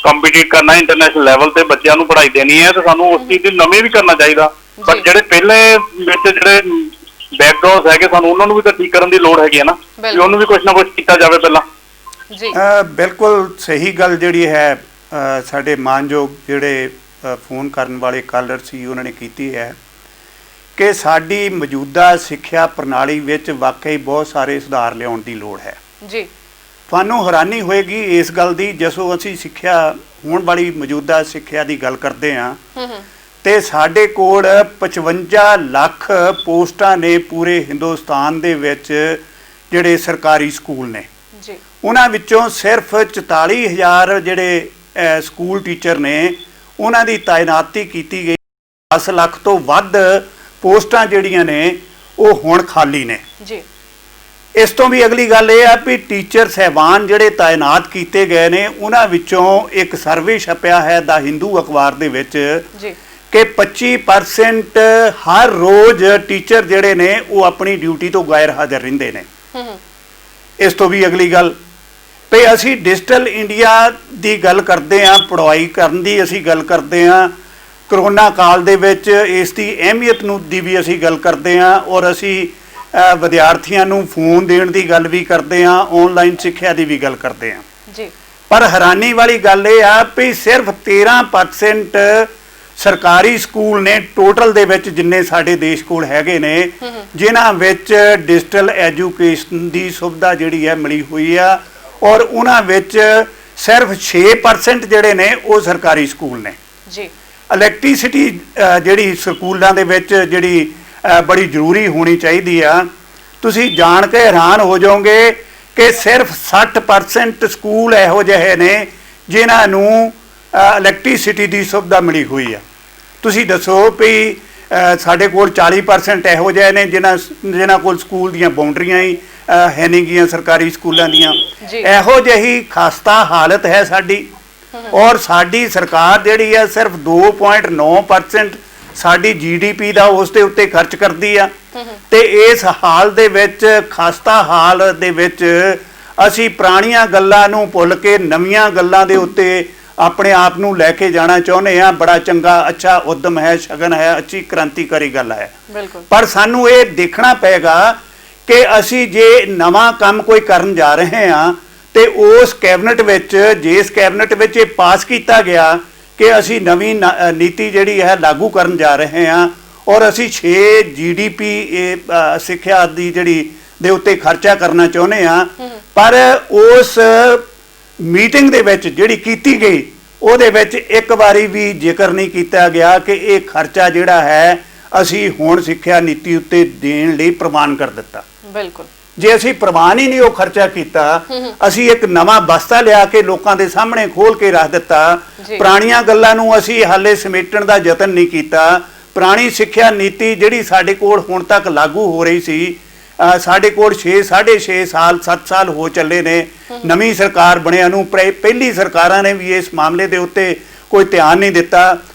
ਕੰਪੀਟੀਟ ਕਰਨਾ, ਇੰਟਰਨੈਸ਼ਨਲ ਲੈਵਲ ਤੇ ਬੱਚਿਆਂ ਨੂੰ ਪੜ੍ਹਾਈ ਦੇਣੀ ਹੈ, ਤਾਂ ਸਾਨੂੰ ਉਸ ਚੀਜ਼ ਦੀ ਨਵੇਂ ਵੀ ਕਰਨਾ ਚਾਹੀਦਾ। ਪਰ ਜਿਹੜੇ ਪਹਿਲੇ ਵਿੱਚ ਜਿਹੜੇ ਬੈਕਗ੍ਰਾਉਂਡ ਹੈਗੇ ਸਾਨੂੰ ਉਹਨਾਂ ਨੂੰ ਵੀ ਤਾਂ ਠੀਕ ਕਰਨ ਦੀ ਲੋੜ ਹੈਗੀ ਹੈ ਨਾ, ਕਿ ਉਹਨੂੰ ਵੀ ਕੁਝ ਨਾ ਕੁਝ ਕੀਤਾ ਜਾਵੇ ਪਹਿਲਾਂ। ਜੀ ਬਿਲਕੁਲ ਸਹੀ ਗੱਲ ਜਿਹੜੀ ਹੈ ਸਾਡੇ ਮਾਨਯੋਗ ਜਿਹੜੇ ਫੋਨ ਕਰਨ ਵਾਲੇ ਕਾਲਰ ਸੀ ਉਹਨਾਂ ਨੇ ਕੀਤੀ ਹੈ ਕਿ ਸਾਡੀ ਮੌਜੂਦਾ ਸਿੱਖਿਆ ਪ੍ਰਣਾਲੀ ਵਿੱਚ ਵਾਕਈ ਬਹੁਤ ਸਾਰੇ ਸੁਧਾਰ ਲਿਆਉਣ ਦੀ ਲੋੜ ਹੈ। ਜੀ ਤੁਹਾਨੂੰ ਹੈਰਾਨੀ ਹੋਏਗੀ ਇਸ ਗੱਲ ਦੀ, ਜਦੋਂ ਅਸੀਂ ਸਿੱਖਿਆ ਹੋਣ ਵਾਲੀ ਮੌਜੂਦਾ ਸਿੱਖਿਆ ਦੀ ਗੱਲ ਕਰਦੇ ਹਾਂ ਤੇ ਸਾਡੇ ਕੋਲ 55 ਲੱਖ ਪੋਸਟਾਂ ਨੇ ਪੂਰੇ ਹਿੰਦੁਸਤਾਨ ਦੇ ਵਿੱਚ ਜਿਹੜੇ ਸਰਕਾਰੀ ਸਕੂਲ ਨੇ। ਜੀ ਉਹਨਾਂ ਵਿੱਚੋਂ ਸਿਰਫ 44,000 ਜਿਹੜੇ ਸਕੂਲ ਟੀਚਰ ਨੇ ਉਹਨਾਂ ਦੀ ਤਾਇਨਾਤੀ ਕੀਤੀ ਗਈ। 10 ਲੱਖ ਤੋਂ ਵੱਧ ਪੋਸਟਾਂ ਜਿਹੜੀਆਂ ਨੇ ਉਹ ਹੁਣ ਖਾਲੀ ਨੇ। ਜੀ ਇਸ ਤੋਂ ਵੀ ਅਗਲੀ ਗੱਲ ਇਹ ਆ ਵੀ ਟੀਚਰ ਸਹਿਬਾਨ ਜਿਹੜੇ ਤਾਇਨਾਤ ਕੀਤੇ ਗਏ ਨੇ ਉਹਨਾਂ ਵਿੱਚੋਂ ਇੱਕ ਸਰਵੇ ਛਪਿਆ ਹੈ ਦਾ ਹਿੰਦੂ ਅਖਬਾਰ ਦੇ ਵਿੱਚ ਜੀ ਕਿ 25% ਹਰ ਰੋਜ਼ ਟੀਚਰ ਜਿਹੜੇ ਨੇ ਉਹ ਆਪਣੀ ਡਿਊਟੀ ਤੋਂ ਗੈਰ ਹਾਜ਼ਰ ਰਹਿੰਦੇ ਨੇ। ਇਸ ਤੋਂ ਵੀ ਅਗਲੀ ਗੱਲ ਵੀ ਅਸੀਂ ਡਿਜੀਟਲ ਇੰਡੀਆ ਦੀ ਗੱਲ ਕਰਦੇ ਹਾਂ, ਪੜ੍ਹਾਈ ਕਰਨ ਦੀ ਅਸੀਂ ਗੱਲ ਕਰਦੇ ਹਾਂ, ਕਰੋਨਾ ਕਾਲ ਦੇ ਵਿੱਚ ਇਸ ਦੀ ਅਹਿਮੀਅਤ ਨੂੰ ਦੀ ਵੀ ਅਸੀਂ ਗੱਲ ਕਰਦੇ ਹਾਂ, ਔਰ ਅਸੀਂ ਵਿਦਿਆਰਥੀਆਂ ਨੂੰ ਫੋਨ ਦੇਣ ਦੀ ਗੱਲ ਵੀ ਕਰਦੇ ਹਾਂ, ਆਨਲਾਈਨ ਸਿੱਖਿਆ ਦੀ ਵੀ ਗੱਲ ਕਰਦੇ ਹਾਂ। ਜੀ ਪਰ ਹੈਰਾਨੀ ਵਾਲੀ ਗੱਲ ਇਹ ਆ ਵੀ ਸਿਰਫ 13% ਸਰਕਾਰੀ ਸਕੂਲ ਨੇ ਟੋਟਲ ਦੇ ਵਿੱਚ ਜਿੰਨੇ ਸਾਡੇ ਦੇਸ਼ ਕੋਲ ਹੈਗੇ ਨੇ ਜਿਨ੍ਹਾਂ ਵਿੱਚ ਡਿਜੀਟਲ ਐਜੂਕੇਸ਼ਨ ਦੀ ਸੁਵਿਧਾ ਜਿਹੜੀ ਹੈ ਮਿਲੀ ਹੋਈ ਆ, ਔਰ ਉਹਨਾਂ ਵਿੱਚ ਸਿਰਫ 6% ਜਿਹੜੇ ਨੇ ਉਹ ਸਰਕਾਰੀ ਸਕੂਲ ਨੇ। ਜੀ ਇਲੈਕਟ੍ਰਿਸਿਟੀ ਜਿਹੜੀ ਸਕੂਲਾਂ ਦੇ ਵਿੱਚ ਜਿਹੜੀ ਬੜੀ ਜ਼ਰੂਰੀ ਹੋਣੀ ਚਾਹੀਦੀ ਆ, ਤੁਸੀਂ ਜਾਣ ਕੇ ਹੈਰਾਨ ਹੋ ਜਾਓਗੇ ਕਿ ਸਿਰਫ 60% ਸਕੂਲ ਇਹੋ ਜਿਹੇ ਨੇ ਜਿਨ੍ਹਾਂ ਨੂੰ ਇਲੈਕਟ੍ਰਿਸਿਟੀ ਦੀ ਸੁਵਿਧਾ ਮਿਲੀ ਹੋਈ ਆ। ਤੁਸੀਂ ਦੱਸੋ ਵੀ ਸਾਡੇ ਕੋਲ 40% ਇਹੋ ਜਿਹੇ ਨੇ ਜਿਨ੍ਹਾਂ ਕੋਲ ਸਕੂਲ ਦੀਆਂ ਬਾਉਂਡਰੀਆਂ ਹੀ ਹੈ ਨਹੀਂ ਗੀਆਂ ਸਰਕਾਰੀ ਸਕੂਲਾਂ ਦੀਆਂ। ਇਹੋ ਜਿਹੀ ਖਸਤਾ ਹਾਲਤ ਹੈ ਸਾਡੀ, ਔਰ ਸਾਡੀ ਸਰਕਾਰ ਜਿਹੜੀ ਹੈ ਸਿਰਫ 2.9% ਸਾਡੀ GDP ਦਾ ਉਸ ਦੇ ਉੱਤੇ ਖਰਚ ਕਰਦੀ ਆ। ਤੇ ਇਸ ਹਾਲ ਦੇ ਵਿੱਚ, ਖਸਤਾ ਹਾਲ ਦੇ ਵਿੱਚ ਅਸੀਂ ਪੁਰਾਣੀਆਂ ਗੱਲਾਂ ਨੂੰ ਭੁੱਲ ਕੇ ਨਵੀਆਂ ਗੱਲਾਂ ਦੇ ਉੱਤੇ ਆਪਣੇ ਆਪ ਨੂੰ ਲੈ ਕੇ ਜਾਣਾ ਚਾਹੁੰਦੇ ਆ। ਬੜਾ ਚੰਗਾ, ਅੱਛਾ ਉਦਮ ਹੈ, ਸ਼ਗਨ ਹੈ, ਅੱਛੀ ਕ੍ਰਾਂਤੀਕਾਰੀ ਗੱਲ ਹੈ। ਪਰ ਸਾਨੂੰ ਇਹ ਦੇਖਣਾ ਪਏਗਾ ਕਿ ਅਸੀਂ ਜੇ ਨਵਾਂ ਕੰਮ ਕੋਈ ਕਰਨ ਜਾ ਰਹੇ ਹਾਂ ਤੇ ਉਸ ਕੈਬਨਿਟ ਵਿੱਚ, ਜਿਸ ਕੈਬਨਿਟ ਵਿੱਚ ਇਹ ਪਾਸ ਕੀਤਾ ਗਿਆ ਕਿ ਅਸੀਂ ਨਵੀਂ ਨੀਤੀ ਜਿਹੜੀ ਹੈ ਲਾਗੂ ਕਰਨ ਜਾ ਰਹੇ ਹਾਂ ਔਰ ਅਸੀਂ 6 GDP ਸਿੱਖਿਆ ਦੀ ਜਿਹੜੀ ਦੇ ਉੱਤੇ ਖਰਚਾ ਕਰਨਾ ਚਾਹੁੰਦੇ ਹਾਂ, ਪਰ ਉਸ ਮੀਟਿੰਗ ਦੇ ਵਿੱਚ ਜਿਹੜੀ ਕੀਤੀ ਗਈ ਉਹਦੇ ਵਿੱਚ ਇੱਕ ਵਾਰੀ ਵੀ ਜ਼ਿਕਰ ਨਹੀਂ ਕੀਤਾ ਗਿਆ ਕਿ ਇਹ ਖਰਚਾ ਜਿਹੜਾ ਹੈ ਅਸੀਂ ਹੁਣ ਸਿੱਖਿਆ ਨੀਤੀ ਉੱਤੇ ਦੇਣ ਲਈ ਪ੍ਰਵਾਨ ਕਰ ਦਿੱਤਾ। ਬਿਲਕੁਲ, ਜੇ ਅਸੀਂ ਪ੍ਰਵਾਨ ਹੀ ਨਹੀਂ ਉਹ ਖਰਚਾ ਕੀਤਾ, ਅਸੀਂ ਇੱਕ ਨਵਾਂ ਬਸਤਾ ਲਿਆ ਕੇ ਲੋਕਾਂ ਦੇ ਸਾਹਮਣੇ ਖੋਲ ਕੇ ਰੱਖ ਦਿੱਤਾ, ਪੁਰਾਣੀਆਂ ਗੱਲਾਂ ਨੂੰ ਅਸੀਂ ਹਾਲੇ ਸਮੇਟਣ ਦਾ ਯਤਨ ਨਹੀਂ ਕੀਤਾ। ਪੁਰਾਣੀ ਸਿੱਖਿਆ ਨੀਤੀ ਜਿਹੜੀ ਸਾਡੇ ਕੋਲ ਹੁਣ ਤੱਕ ਲਾਗੂ ਹੋ ਰਹੀ ਸੀ, ਸਾਡੇ ਕੋਲ 6.5 ਸਾਲ 7 ਸਾਲ ਹੋ ਚੱਲੇ ਨੇ ਨਵੀਂ ਸਰਕਾਰ ਬਣਿਆ ਨੂੰ। ਪਹਿਲੀ ਸਰਕਾਰਾਂ ਨੇ ਵੀ ਇਸ ਮਾਮਲੇ ਦੇ ਉੱਤੇ ਕੋਈ ਧਿਆਨ ਨਹੀਂ ਦਿੱਤਾ।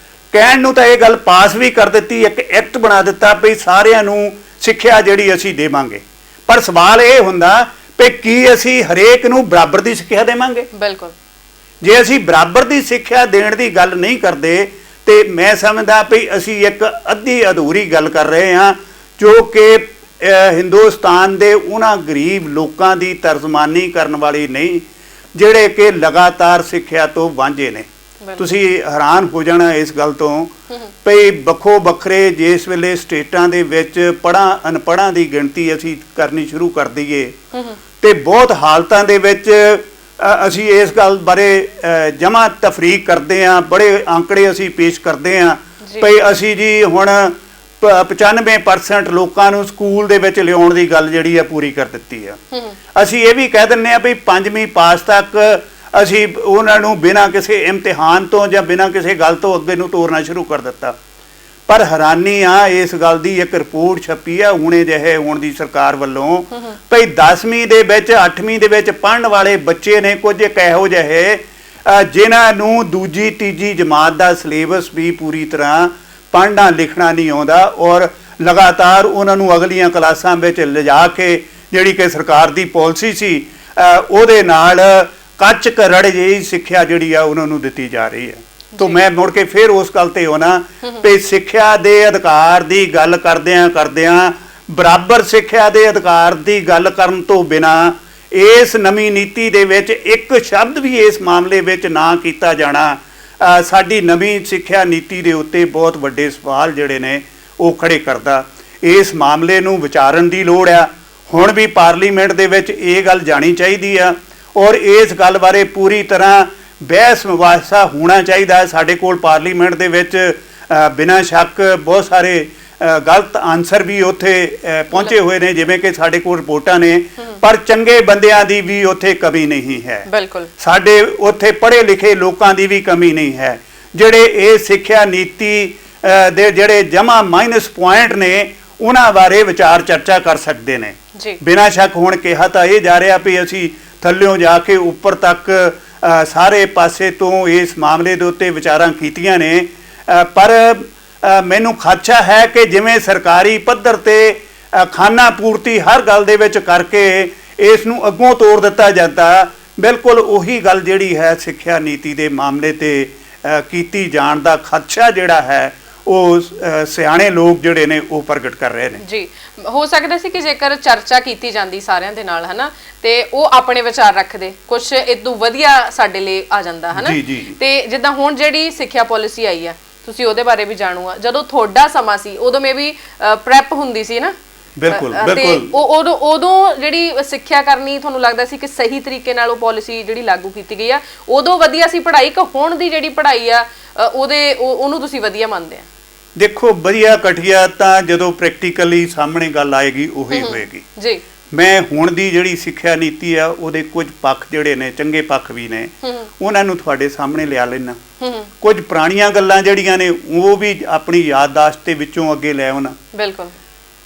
ਕਹਿਣ ਨੂੰ ਤਾਂ ਇਹ ਗੱਲ ਪਾਸ ਵੀ ਕਰ ਦਿੱਤੀ, ਇੱਕ ਐਕਟ ਬਣਾ ਦਿੱਤਾ ਵੀ ਸਾਰਿਆਂ ਨੂੰ ਸਿੱਖਿਆ ਜਿਹੜੀ ਅਸੀਂ ਦੇਵਾਂਗੇ, ਪਰ ਸਵਾਲ ਇਹ ਹੁੰਦਾ ਵੀ ਕੀ ਅਸੀਂ ਹਰੇਕ ਨੂੰ ਬਰਾਬਰ ਦੀ ਸਿੱਖਿਆ ਦੇਵਾਂਗੇ? ਬਿਲਕੁਲ, ਜੇ ਅਸੀਂ ਬਰਾਬਰ ਦੀ ਸਿੱਖਿਆ ਦੇਣ ਦੀ ਗੱਲ ਨਹੀਂ ਕਰਦੇ ਤੇ ਮੈਂ ਸਮਝਦਾ ਵੀ ਅਸੀਂ ਇੱਕ ਅੱਧੀ ਅਧੂਰੀ ਗੱਲ ਕਰ ਰਹੇ ਹਾਂ, ਜੋ ਕਿ ਹਿੰਦੁਸਤਾਨ ਦੇ ਉਹਨਾਂ ਗਰੀਬ ਲੋਕਾਂ ਦੀ ਤਰਜਮਾਨੀ ਕਰਨ ਵਾਲੀ ਨਹੀਂ ਜਿਹੜੇ ਕਿ ਲਗਾਤਾਰ ਸਿੱਖਿਆ ਤੋਂ ਵਾਂਝੇ ਨੇ। ਤੁਸੀਂ ਹੈਰਾਨ ਹੋ ਜਾਣਾ ਇਸ ਗੱਲ ਤੋਂ ਭਈ ਵੱਖੋ ਵੱਖਰੇ ਜਿਸ ਵੇਲੇ ਸਟੇਟਾਂ ਦੇ ਵਿੱਚ ਅਨਪੜ੍ਹਾਂ ਦੀ ਗਿਣਤੀ ਅਸੀਂ ਕਰਨੀ ਸ਼ੁਰੂ ਕਰ ਦਈਏ ਤੇ ਬਹੁਤ ਹਾਲਤਾਂ ਦੇ ਵਿੱਚ ਅਸੀਂ ਇਸ ਗੱਲ ਬਾਰੇ ਜਮਾ ਤਫਰੀਕ ਕਰਦੇ ਹਾਂ, ਬੜੇ ਅੰਕੜੇ ਅਸੀਂ ਪੇਸ਼ ਕਰਦੇ ਹਾਂ ਭਈ ਅਸੀਂ ਜੀ ਹੁਣ 95% ਲੋਕਾਂ ਨੂੰ ਸਕੂਲ ਦੇ ਵਿੱਚ ਲਿਆਉਣ ਦੀ ਗੱਲ ਜਿਹੜੀ ਆ ਪੂਰੀ ਕਰ ਦਿੱਤੀ ਆ। ਅਸੀਂ ਇਹ ਵੀ ਕਹਿ ਦਿੰਦੇ ਆ ਵੀ 5ਵੀਂ ਪਾਸ ਤੱਕ ਅਸੀਂ ਉਹਨਾਂ ਨੂੰ ਬਿਨਾਂ ਕਿਸੇ ਇਮਤਿਹਾਨ ਤੋਂ ਜਾਂ ਬਿਨਾਂ ਕਿਸੇ ਗੱਲ ਤੋਂ ਅੱਗੇ ਨੂੰ ਤੋਰਨਾ ਸ਼ੁਰੂ ਕਰ ਦਿੱਤਾ। ਪਰ ਹੈਰਾਨੀ ਆ ਇਸ ਗੱਲ ਦੀ, ਇੱਕ ਰਿਪੋਰਟ ਛਪੀ ਆ ਹੁਣੇ ਜਿਹੇ ਹੁਣ ਦੀ ਸਰਕਾਰ ਵੱਲੋਂ ਭਈ 10ਵੀਂ ਦੇ ਵਿੱਚ 8ਵੀਂ ਦੇ ਵਿੱਚ ਪੜ੍ਹਨ ਵਾਲੇ ਬੱਚੇ ਨੇ ਕੁਝ ਇੱਕ ਇਹੋ ਜਿਹੇ ਜਿਨ੍ਹਾਂ ਨੂੰ ਦੂਜੀ ਤੀਜੀ ਜਮਾਤ ਦਾ ਸਿਲੇਬਸ ਵੀ ਪੂਰੀ ਤਰ੍ਹਾਂ ਪੜ੍ਹਨਾ ਲਿਖਣਾ ਨਹੀਂ ਆਉਂਦਾ ਔਰ ਲਗਾਤਾਰ ਉਹਨਾਂ ਨੂੰ ਅਗਲੀਆਂ ਕਲਾਸਾਂ ਵਿੱਚ ਲਿਜਾ ਕੇ ਜਿਹੜੀ ਕਿ ਸਰਕਾਰ ਦੀ ਪਾਲਿਸੀ ਸੀ ਉਹਦੇ ਨਾਲ ਕੱਚ ਕਰੜ ਜਿਹੀ ਸਿੱਖਿਆ ਜਿਹੜੀ ਆ ਉਹਨਾਂ ਨੂੰ ਦਿੱਤੀ ਜਾ ਰਹੀ ਹੈ। ਤਾਂ ਮੈਂ ਮੁੜ ਕੇ ਫਿਰ ਉਸ ਗੱਲ ਤੇ ਹੋਣਾ ਵੀ ਸਿੱਖਿਆ ਦੇ ਅਧਿਕਾਰ ਦੀ ਗੱਲ ਕਰਦਿਆਂ ਬਰਾਬਰ ਸਿੱਖਿਆ ਦੇ ਅਧਿਕਾਰ ਦੀ ਗੱਲ ਕਰਨ ਤੋਂ ਬਿਨਾਂ ਇਸ ਨਵੀਂ ਨੀਤੀ ਦੇ ਵਿੱਚ ਇੱਕ ਸ਼ਬਦ ਵੀ ਇਸ ਮਾਮਲੇ ਵਿੱਚ ਨਾ ਕੀਤਾ ਜਾਣਾ ਸਾਡੀ ਨਵੀਂ ਸਿੱਖਿਆ ਨੀਤੀ ਦੇ ਉੱਤੇ ਬਹੁਤ ਵੱਡੇ ਸਵਾਲ ਜਿਹੜੇ ਨੇ ਉਹ ਖੜੇ ਕਰਦਾ। ਇਸ ਮਾਮਲੇ ਨੂੰ ਵਿਚਾਰਨ ਦੀ ਲੋੜ ਆ, ਹੁਣ ਵੀ ਪਾਰਲੀਮੈਂਟ ਦੇ ਵਿੱਚ ਇਹ ਗੱਲ ਜਾਣੀ ਚਾਹੀਦੀ ਆ ਔਰ ਇਸ ਗੱਲ ਬਾਰੇ ਪੂਰੀ ਤਰ੍ਹਾਂ ਬਹਿਸ ਮੁਬਾਹਸਾ ਹੋਣਾ ਚਾਹੀਦਾ। ਸਾਡੇ ਕੋਲ ਪਾਰਲੀਮੈਂਟ ਦੇ ਵਿੱਚ ਬਿਨਾਂ ਸ਼ੱਕ ਬਹੁਤ ਸਾਰੇ ਗਲਤ ਆਨਸਰ ਵੀ ਉੱਥੇ ਪਹੁੰਚੇ ਹੋਏ ਨੇ, ਜਿਵੇਂ ਕਿ ਸਾਡੇ ਕੋਲ ਰਿਪੋਰਟਾਂ ਨੇ, ਪਰ ਚੰਗੇ ਬੰਦਿਆਂ ਦੀ ਵੀ ਉੱਥੇ ਕਮੀ ਨਹੀਂ ਹੈ। ਬਿਲਕੁਲ ਸਾਡੇ ਉੱਥੇ ਪੜ੍ਹੇ ਲਿਖੇ ਲੋਕਾਂ ਦੀ ਵੀ ਕਮੀ ਨਹੀਂ ਹੈ ਜਿਹੜੇ ਇਹ ਸਿੱਖਿਆ ਨੀਤੀ ਦੇ ਜਿਹੜੇ ਜਮਾ ਮਾਈਨਸ ਪੁਆਇੰਟ ਨੇ ਉਹਨਾਂ ਬਾਰੇ ਵਿਚਾਰ ਚਰਚਾ ਕਰ ਸਕਦੇ ਨੇ। ਬਿਨਾਂ ਸ਼ੱਕ ਹੁਣ ਕਿਹਾ ਤਾਂ ਇਹ ਜਾ ਰਿਹਾ ਵੀ ਅਸੀਂ ਥੱਲਿਓਂ ਜਾ ਕੇ ਉੱਪਰ ਤੱਕ ਸਾਰੇ ਪਾਸੇ ਤੋਂ ਇਸ ਮਾਮਲੇ ਦੇ ਉੱਤੇ ਵਿਚਾਰਾਂ ਕੀਤੀਆਂ ਨੇ, ਪਰ ਮੈਨੂੰ ਖਦਸ਼ਾ ਹੈ ਕਿ ਜਿਵੇਂ ਸਰਕਾਰੀ ਪੱਧਰ ਤੇ ਖਾਨਾ ਪੂਰਤੀ ਹਰ ਗੱਲ ਦੇ ਵਿੱਚ ਕਰਕੇ ਇਸ ਨੂੰ ਅੱਗੋਂ ਤੋੜ ਦਿੱਤਾ ਜਾਂਦਾ, ਬਿਲਕੁਲ ਉਹੀ ਗੱਲ ਜਿਹੜੀ ਹੈ ਸਿੱਖਿਆ ਨੀਤੀ ਦੇ ਮਾਮਲੇ ਤੇ ਕੀਤੀ ਜਾਣ ਦਾ ਖਦਸ਼ਾ ਜਿਹੜਾ ਹੈ ਉਹ ਸਿਆਣੇ ਲੋਕ ਜਿਹੜੇ ਨੇ ਉਹ ਪ੍ਰਗਟ ਕਰ ਰਹੇ ਨੇ। ਜੀ ਹੋ ਸਕਦਾ ਸੀ ਕਿ ਜੇਕਰ ਚਰਚਾ ਕੀਤੀ ਜਾਂਦੀ ਸਾਰਿਆਂ ਦੇ ਨਾਲ ਹਨਾ ਤੇ ਉਹ ਆਪਣੇ ਵਿਚਾਰ ਰੱਖਦੇ, ਕੁਝ ਇਦੋਂ ਵਧੀਆ ਸਾਡੇ ਲਈ ਆ ਜਾਂਦਾ ਹਨਾ। ਤੇ ਜਿੱਦਾਂ ਹੁਣ ਜਿਹੜੀ ਸਿੱਖਿਆ ਪਾਲਿਸੀ ਆਈ ਆ ਤੁਸੀਂ ਉਹਦੇ ਬਾਰੇ ਵੀ ਜਾਣੂ ਆ, ਜਦੋਂ ਤੁਹਾਡਾ ਸਮਾਂ ਸੀ ਉਦੋਂ ਮੇ ਵੀ ਪ੍ਰੈਪ ਹੁੰਦੀ ਸੀ ਨਾ। ਬਿਲਕੁਲ ਉਦੋਂ ਜਿਹੜੀ ਸਿੱਖਿਆ ਕਰਨੀ ਤੁਹਾਨੂੰ ਲੱਗਦਾ ਸੀ ਕਿ ਸਹੀ ਤਰੀਕੇ ਨਾਲ ਉਹ ਪਾਲਿਸੀ ਜਿਹੜੀ ਲਾਗੂ ਕੀਤੀ ਗਈ ਆ ਉਦੋਂ ਵਧੀਆ ਸੀ ਪੜ੍ਹਾਈ, ਕਿ ਹੁਣ ਦੀ ਜਿਹੜੀ ਪੜ੍ਹਾਈ ਆ ਉਹਨੂੰ ਤੁਸੀਂ ਵਧੀਆ ਮੰਨਦੇ ਆ? ਦੇਖੋ ਵਧੀਆ ਘਟੀਆ ਤਾਂ ਜਦੋਂ ਪ੍ਰੈਕਟੀਕਲੀ ਸਾਹਮਣੇ ਗੱਲ ਆਏਗੀ ਉਹੀ ਹੋਏਗੀ ਜੀ। ਮੈਂ ਹੁਣ ਦੀ ਜਿਹੜੀ ਸਿੱਖਿਆ ਨੀਤੀ ਆ ਉਹਦੇ ਕੁਝ ਪੱਖ ਜਿਹੜੇ ਨੇ ਚੰਗੇ ਪੱਖ ਵੀ ਨੇ ਉਹਨਾਂ ਨੂੰ ਤੁਹਾਡੇ ਸਾਹਮਣੇ ਲਿਆ ਲੈਣਾ, ਕੁਝ ਪੁਰਾਣੀਆਂ ਗੱਲਾਂ ਜਿਹੜੀਆਂ ਨੇ ਉਹ ਵੀ ਆਪਣੀ ਯਾਦਦਾਸ਼ਤ ਦੇ ਵਿੱਚੋਂ ਅੱਗੇ ਲੈ ਆਉਣਾ। ਬਿਲਕੁਲ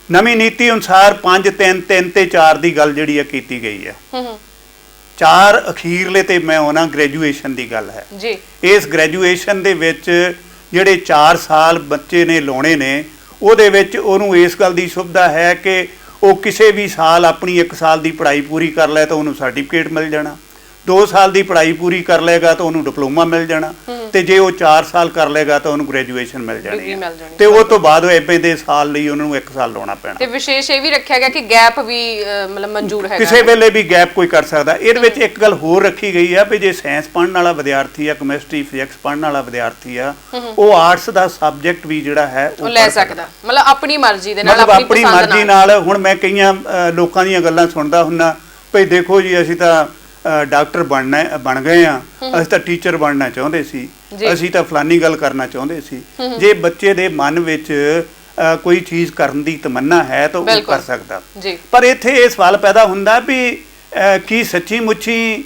ਨਵੀਂ ਨੀਤੀ ਅਨੁਸਾਰ 5 3 3 ਤੇ 4 ਦੀ ਗੱਲ ਜਿਹੜੀ ਆ ਕੀਤੀ ਗਈ ਹੈ। 4 ਅਖੀਰਲੇ ਤੇ ਮੈਂ ਉਹਨਾਂ ਗ੍ਰੈਜੂਏਸ਼ਨ ਦੀ ਗੱਲ ਹੈ ਜੀ। ਇਸ ਗ੍ਰੈਜੂਏਸ਼ਨ ਦੇ ਵਿੱਚ ਜਿਹੜੇ 4 ਸਾਲ ਬੱਚੇ ਨੇ ਲਾਉਣੇ ਨੇ ਉਹਦੇ ਵਿੱਚ ਉਹਨੂੰ ਇਸ ਗੱਲ ਦੀ ਸੁਵਿਧਾ ਹੈ ਕਿ ਉਹ ਕਿਸੇ ਵੀ ਸਾਲ ਆਪਣੀ 1 ਸਾਲ ਦੀ ਪੜ੍ਹਾਈ ਪੂਰੀ ਕਰ ਲੈ ਤਾਂ ਉਹਨੂੰ ਸਰਟੀਫਿਕੇਟ ਮਿਲ ਜਾਣਾ, 2 ਸਾਲ ਦੀ ਪੜ੍ਹਾਈ ਪੂਰੀ ਕਰ ਲਏਗਾ ਤਾਂ ਉਹਨੂੰ ਡਿਪਲੋਮਾ ਮਿਲ ਜਾਣਾ, ਤੇ ਜੇ ਉਹ 4 ਸਾਲ ਕਰ ਲਏਗਾ ਤਾਂ ਉਹਨੂੰ ਗ੍ਰੈਜੂਏਸ਼ਨ ਮਿਲ ਜਾਣੀ ਤੇ ਉਹ ਤੋਂ ਬਾਅਦ ਐਮਏ ਦੇ ਸਾਲ ਲਈ ਉਹਨਾਂ ਨੂੰ 1 ਸਾਲ ਲਾਉਣਾ ਪੈਣਾ। ਤੇ ਵਿਸ਼ੇਸ਼ ਇਹ ਵੀ ਰੱਖਿਆ ਗਿਆ ਕਿ ਗੈਪ ਵੀ ਮਤਲਬ ਮਨਜ਼ੂਰ ਹੈ, ਕਿਸੇ ਵੇਲੇ ਵੀ ਗੈਪ ਕੋਈ ਕਰ ਸਕਦਾ। ਇਹਦੇ ਵਿੱਚ ਇੱਕ ਗੱਲ ਹੋਰ ਰੱਖੀ ਗਈ ਆ ਵੀ ਜੇ ਸਾਇੰਸ ਪੜ੍ਹਨ ਵਾਲਾ ਵਿਦਿਆਰਥੀ ਆ, ਕੈਮਿਸਟਰੀ ਫਿਜ਼ਿਕਸ ਪੜ੍ਹਨ ਵਾਲਾ ਵਿਦਿਆਰਥੀ ਆ, ਉਹ ਆਰਟਸ ਦਾ ਸਬਜੈਕਟ ਵੀ ਜਿਹੜਾ ਹੈ ਉਹ ਲੈ ਸਕਦਾ, ਮਤਲਬ ਆਪਣੀ ਮਰਜ਼ੀ ਦੇ ਨਾਲ, ਆਪਣੀ ਮਰਜ਼ੀ ਨਾਲ। ਹੁਣ ਮੈਂ ਕਈਆਂ ਲੋਕਾਂ ਦੀਆਂ ਗੱਲਾਂ ਸੁਣਦਾ ਹੁੰਦਾ ਭਈ ਦੇਖੋ ਜੀ ਅਸੀਂ ਤਾਂ ਡਾਕਟਰ ਬਣ ਗਏ ਆ, ਅਸੀਂ ਤਾਂ ਟੀਚਰ ਬਣਨਾ ਚਾਹੁੰਦੇ ਸੀ, ਅਸੀਂ ਤਾਂ ਫਲਾਨੀ ਗੱਲ ਕਰਨਾ ਚਾਹੁੰਦੇ ਸੀ। ਜੇ ਬੱਚੇ ਦੇ ਮਨ ਵਿੱਚ ਕੋਈ ਚੀਜ਼ ਕਰਨ ਦੀ ਤਮੰਨਾ ਹੈ ਤਾਂ ਉਹ ਕਰ ਸਕਦਾ, ਪਰ ਇੱਥੇ ਇਹ ਸਵਾਲ ਪੈਦਾ ਹੁੰਦਾ ਵੀ ਕੀ ਸੱਚੀ ਮੁੱਚੀ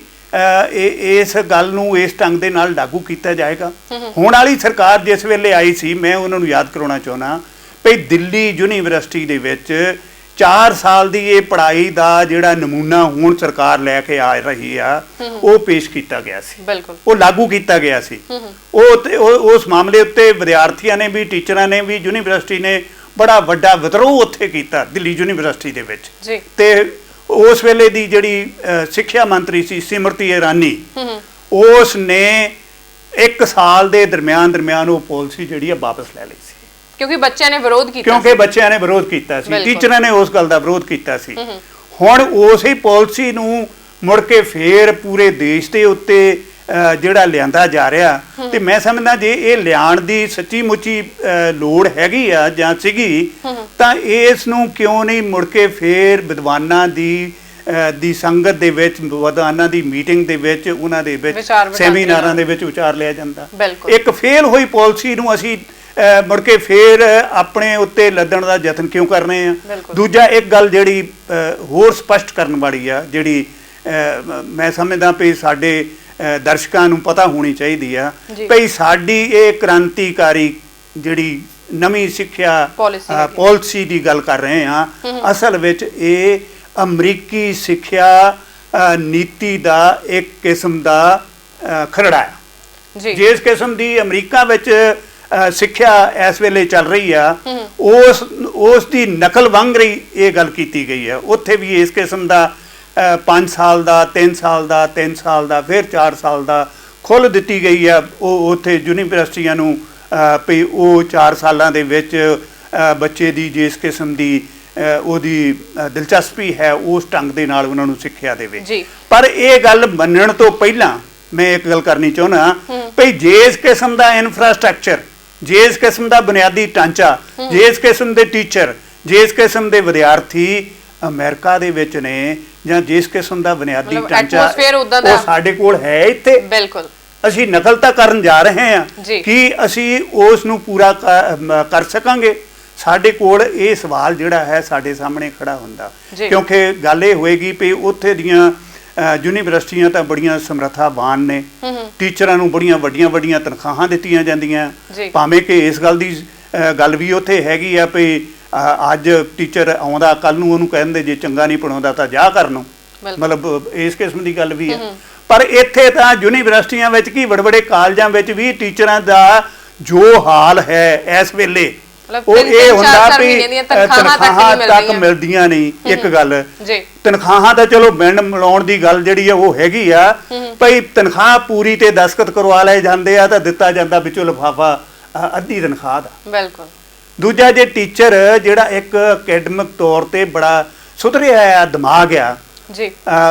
ਇਸ ਗੱਲ ਨੂੰ ਇਸ ਢੰਗ ਦੇ ਨਾਲ ਲਾਗੂ ਕੀਤਾ ਜਾਏਗਾ? ਹੁਣ ਵਾਲੀ ਸਰਕਾਰ ਜਿਸ ਵੇਲੇ ਆਈ ਸੀ, ਮੈਂ ਉਹਨਾਂ ਨੂੰ ਯਾਦ ਕਰਾਉਣਾ ਚਾਹੁੰਦਾ ਵੀ ਦਿੱਲੀ ਯੂਨੀਵਰਸਿਟੀ ਦੇ ਵਿੱਚ 4 ਸਾਲ ਦੀ ਇਹ ਪੜ੍ਹਾਈ ਦਾ ਜਿਹੜਾ ਨਮੂਨਾ ਹੁਣ ਸਰਕਾਰ ਲੈ ਕੇ ਆ ਰਹੀ ਆ ਉਹ ਪੇਸ਼ ਕੀਤਾ ਗਿਆ ਸੀ, ਉਹ ਲਾਗੂ ਕੀਤਾ ਗਿਆ ਸੀ। ਉਸ ਮਾਮਲੇ ਉੱਤੇ ਵਿਦਿਆਰਥੀਆਂ ਨੇ ਵੀ, ਟੀਚਰਾਂ ਨੇ ਵੀ, ਯੂਨੀਵਰਸਿਟੀ ਨੇ ਬੜਾ ਵੱਡਾ ਵਿਦਰੋਹ ਉੱਥੇ ਕੀਤਾ ਦਿੱਲੀ ਯੂਨੀਵਰਸਿਟੀ ਦੇ ਵਿੱਚ। ਤੇ ਉਸ ਵੇਲੇ ਦੀ ਜਿਹੜੀ ਸਿੱਖਿਆ ਮੰਤਰੀ ਸੀ ਸਿਮਰਤੀ ਇਰਾਨੀ, ਉਸ ਨੇ 1 ਸਾਲ ਦੇ ਦਰਮਿਆਨ ਉਹ ਪਾਲਿਸੀ ਜਿਹੜੀ ਆ ਵਾਪਸ ਲੈ ਲਈ ਸੀ, ਕਿਉਂਕਿ ਬੱਚਿਆਂ ਨੇ ਵਿਰੋਧ ਕੀਤਾ ਕਿਉਂਕਿ ਬੱਚਿਆਂ ਨੇ ਵਿਰੋਧ ਕੀਤਾ ਸੀ, ਟੀਚਰਾਂ ਨੇ ਉਸ ਗੱਲ ਦਾ ਵਿਰੋਧ ਕੀਤਾ ਸੀ। ਹੁਣ ਉਸੇ ਪਾਲਿਸੀ ਨੂੰ ਮੁੜ ਕੇ ਫੇਰ ਪੂਰੇ ਦੇਸ਼ ਦੇ ਉੱਤੇ ਜਿਹੜਾ ਲਿਆਂਦਾ ਜਾ ਰਿਹਾ, ਤੇ ਮੈਂ ਸਮਝਦਾ ਜੇ ਇਹ ਲਿਆਉਣ ਦੀ ਸੱਚੀ ਮੁੱਚੀ ਲੋੜ ਹੈਗੀ ਆ ਜਾਂ ਸੀਗੀ, ਤਾਂ ਇਸ ਨੂੰ ਕਿਉਂ ਨਹੀਂ ਮੁੜ ਕੇ ਫੇਰ ਵਿਦਵਾਨਾਂ ਦੀ ਸੰਗਤ ਦੇ ਵਿੱਚ, ਵਿਦਵਾਨਾਂ ਦੀ ਮੀਟਿੰਗ ਦੇ ਵਿੱਚ, ਉਹਨਾਂ ਦੇ ਵਿੱਚ ਸੈਮੀਨਾਰਾਂ ਦੇ ਵਿੱਚ ਵਿਚਾਰ ਲਿਆ ਜਾਂਦਾ। ਇੱਕ ਫੇਲ ਹੋਈ ਪਾਲਿਸੀ ਨੂੰ ਅਸੀਂ ਮੁੜ ਕੇ ਫੇਰ ਆਪਣੇ ਉੱਤੇ ਲੱਦਣ ਦਾ ਯਤਨ ਕਿਉਂ ਕਰ ਰਹੇ ਆ। ਦੂਜਾ ਇੱਕ ਗੱਲ ਜਿਹੜੀ ਹੋਰ ਸਪਸ਼ਟ ਕਰਨ ਵਾਲੀ ਆ, ਜਿਹੜੀ ਮੈਂ ਸਮਝਦਾ ਵੀ ਸਾਡੇ ਦਰਸ਼ਕਾਂ ਨੂੰ ਪਤਾ ਹੋਣੀ ਚਾਹੀਦੀ ਆ, ਭਈ ਸਾਡੀ ਇਹ ਕ੍ਰਾਂਤੀਕਾਰੀ ਜਿਹੜੀ ਨਵੀਂ ਸਿੱਖਿਆ ਪਾਲਿਸੀ ਦੀ ਗੱਲ ਕਰ ਰਹੇ ਆ, ਅਸਲ ਵਿੱਚ ਇਹ ਅਮਰੀਕੀ ਸਿੱਖਿਆ ਨੀਤੀ ਦਾ ਇੱਕ ਕਿਸਮ ਦਾ ਖਰੜਾ ਹੈ। ਜਿਸ ਕਿਸਮ ਦੀ ਅਮਰੀਕਾ ਵਿੱਚ ਸਿੱਖਿਆ ਇਸ ਵੇਲੇ ਚੱਲ ਰਹੀ ਆ, ਉਸ ਦੀ ਨਕਲ ਵਾਂਗ ਰਹੀ ਇਹ ਗੱਲ ਕੀਤੀ ਗਈ ਆ। ਉੱਥੇ ਵੀ ਇਸ ਕਿਸਮ ਦਾ 5 ਸਾਲ ਦਾ, 3 ਸਾਲ ਦਾ, 3 ਸਾਲ ਦਾ, ਫਿਰ 4 ਸਾਲ ਦਾ ਖੁੱਲ੍ਹ ਦਿੱਤੀ ਗਈ ਆ ਉਹ ਉੱਥੇ ਯੂਨੀਵਰਸਿਟੀਆਂ ਨੂੰ, ਵੀ ਉਹ 4 ਸਾਲਾਂ ਦੇ ਵਿੱਚ ਬੱਚੇ ਦੀ ਜਿਸ ਕਿਸਮ ਦੀ ਉਹਦੀ ਦਿਲਚਸਪੀ ਹੈ ਉਸ ਢੰਗ ਦੇ ਨਾਲ ਉਹਨਾਂ ਨੂੰ ਸਿੱਖਿਆ ਦੇਵੇ। ਪਰ ਇਹ ਗੱਲ ਮੰਨਣ ਤੋਂ ਪਹਿਲਾਂ ਮੈਂ ਇੱਕ ਗੱਲ ਕਰਨੀ ਚਾਹੁੰਦਾ, ਭਈ ਜਿਸ ਕਿਸਮ ਦਾ ਇਨਫਰਾਸਟ੍ਰਕਚਰ, ਜਿਸ ਕਿਸਮ ਦਾ ਬੁਨਿਆਦੀ ਢਾਂਚਾ, ਜਿਸ ਕਿਸਮ ਦੇ ਟੀਚਰ, ਜਿਸ ਕਿਸਮ ਦੇ ਵਿਦਿਆਰਥੀ ਅਮਰੀਕਾ ਦੇ ਵਿੱਚ ਨੇ, ਜਾਂ ਜਿਸ ਕਿਸਮ ਦਾ ਬੁਨਿਆਦੀ ਢਾਂਚਾ ਉਹ ਸਾਡੇ ਕੋਲ ਹੈ ਇੱਥੇ, ਬਿਲਕੁਲ ਅਸੀਂ ਨਕਲ ਤਾਂ ਕਰਨ ਜਾ ਰਹੇ ਹਾਂ ਕਿ ਅਸੀਂ ਉਸ ਨੂੰ ਪੂਰਾ ਕਰ ਸਕਾਂਗੇ। ਸਾਡੇ ਕੋਲ ਇਹ ਸਵਾਲ ਜਿਹੜਾ ਹੈ ਸਾਡੇ ਸਾਹਮਣੇ ਖੜਾ ਹੁੰਦਾ, ਕਿਉਂਕਿ ਗੱਲ ਇਹ ਹੋਏਗੀ ਵੀ ਉੱਥੇ ਦੀਆਂ ਯੂਨੀਵਰਸਿਟੀਆਂ ਤਾਂ ਬੜੀਆਂ ਸਮਰੱਥਾਵਾਨ ਨੇ, ਟੀਚਰਾਂ ਨੂੰ ਬੜੀਆਂ ਵੱਡੀਆਂ ਤਨਖਾਹਾਂ ਦਿੱਤੀਆਂ ਜਾਂਦੀਆਂ, ਭਾਵੇਂ ਕਿ ਇਸ ਗੱਲ ਦੀ ਗੱਲ ਵੀ ਉੱਥੇ ਹੈਗੀ ਆ ਵੀ ਅੱਜ ਟੀਚਰ ਆਉਂਦਾ, ਕੱਲ ਨੂੰ ਉਹਨੂੰ ਕਹਿੰਦੇ ਜੇ ਚੰਗਾ ਨਹੀਂ ਪੜਾਉਂਦਾ ਤਾਂ ਜਾ ਕਰਨ ਨੂੰ, ਮਤਲਬ ਇਸ ਕਿਸਮ ਦੀ ਗੱਲ ਵੀ ਹੈ। ਪਰ ਇੱਥੇ ਤਾਂ ਯੂਨੀਵਰਸਿਟੀਆਂ ਵਿੱਚ ਕੀ ਵੱਡੇ ਕਾਲਜਾਂ ਵਿੱਚ ਵੀ ਟੀਚਰਾਂ ਦਾ ਜੋ ਹਾਲ ਹੈ ਇਸ ਵੇਲੇ, ਉਹ ਇਹ ਹੁੰਦਾ ਵੀ ਤਨਖਾਹਾਂ ਤੱਕ ਮਿਲਦੀਆਂ ਨਹੀਂ। ਇੱਕ ਗੱਲ ਤਨਖਾਹਾਂ ਦਾ ਚਲੋ ਬਿੰਡ ਮਿਲਾਉਣ ਦੀ ਗੱਲ ਜਿਹੜੀ ਆ ਉਹ ਹੈਗੀ ਆ, ਭਈ ਤਨਖਾਹ ਪੂਰੀ ਤੇ ਦਸਤਖਤ ਕਰਵਾ ਲਏ ਜਾਂਦੇ ਆ ਤਾਂ ਦਿੱਤਾ ਜਾਂਦਾ ਵਿੱਚੋਂ ਲਿਫਾਫਾ ਅੱਧੀ ਤਨਖਾਹ ਦਾ। ਬਿਲਕੁਲ। ਦੂਜਾ ਜੇ ਟੀਚਰ ਜਿਹੜਾ ਇੱਕ ਅਕੈਡਮਿਕ ਤੌਰ ਤੇ ਬੜਾ ਸੁਧਰਿਆ ਆ ਦਿਮਾਗ ਆ,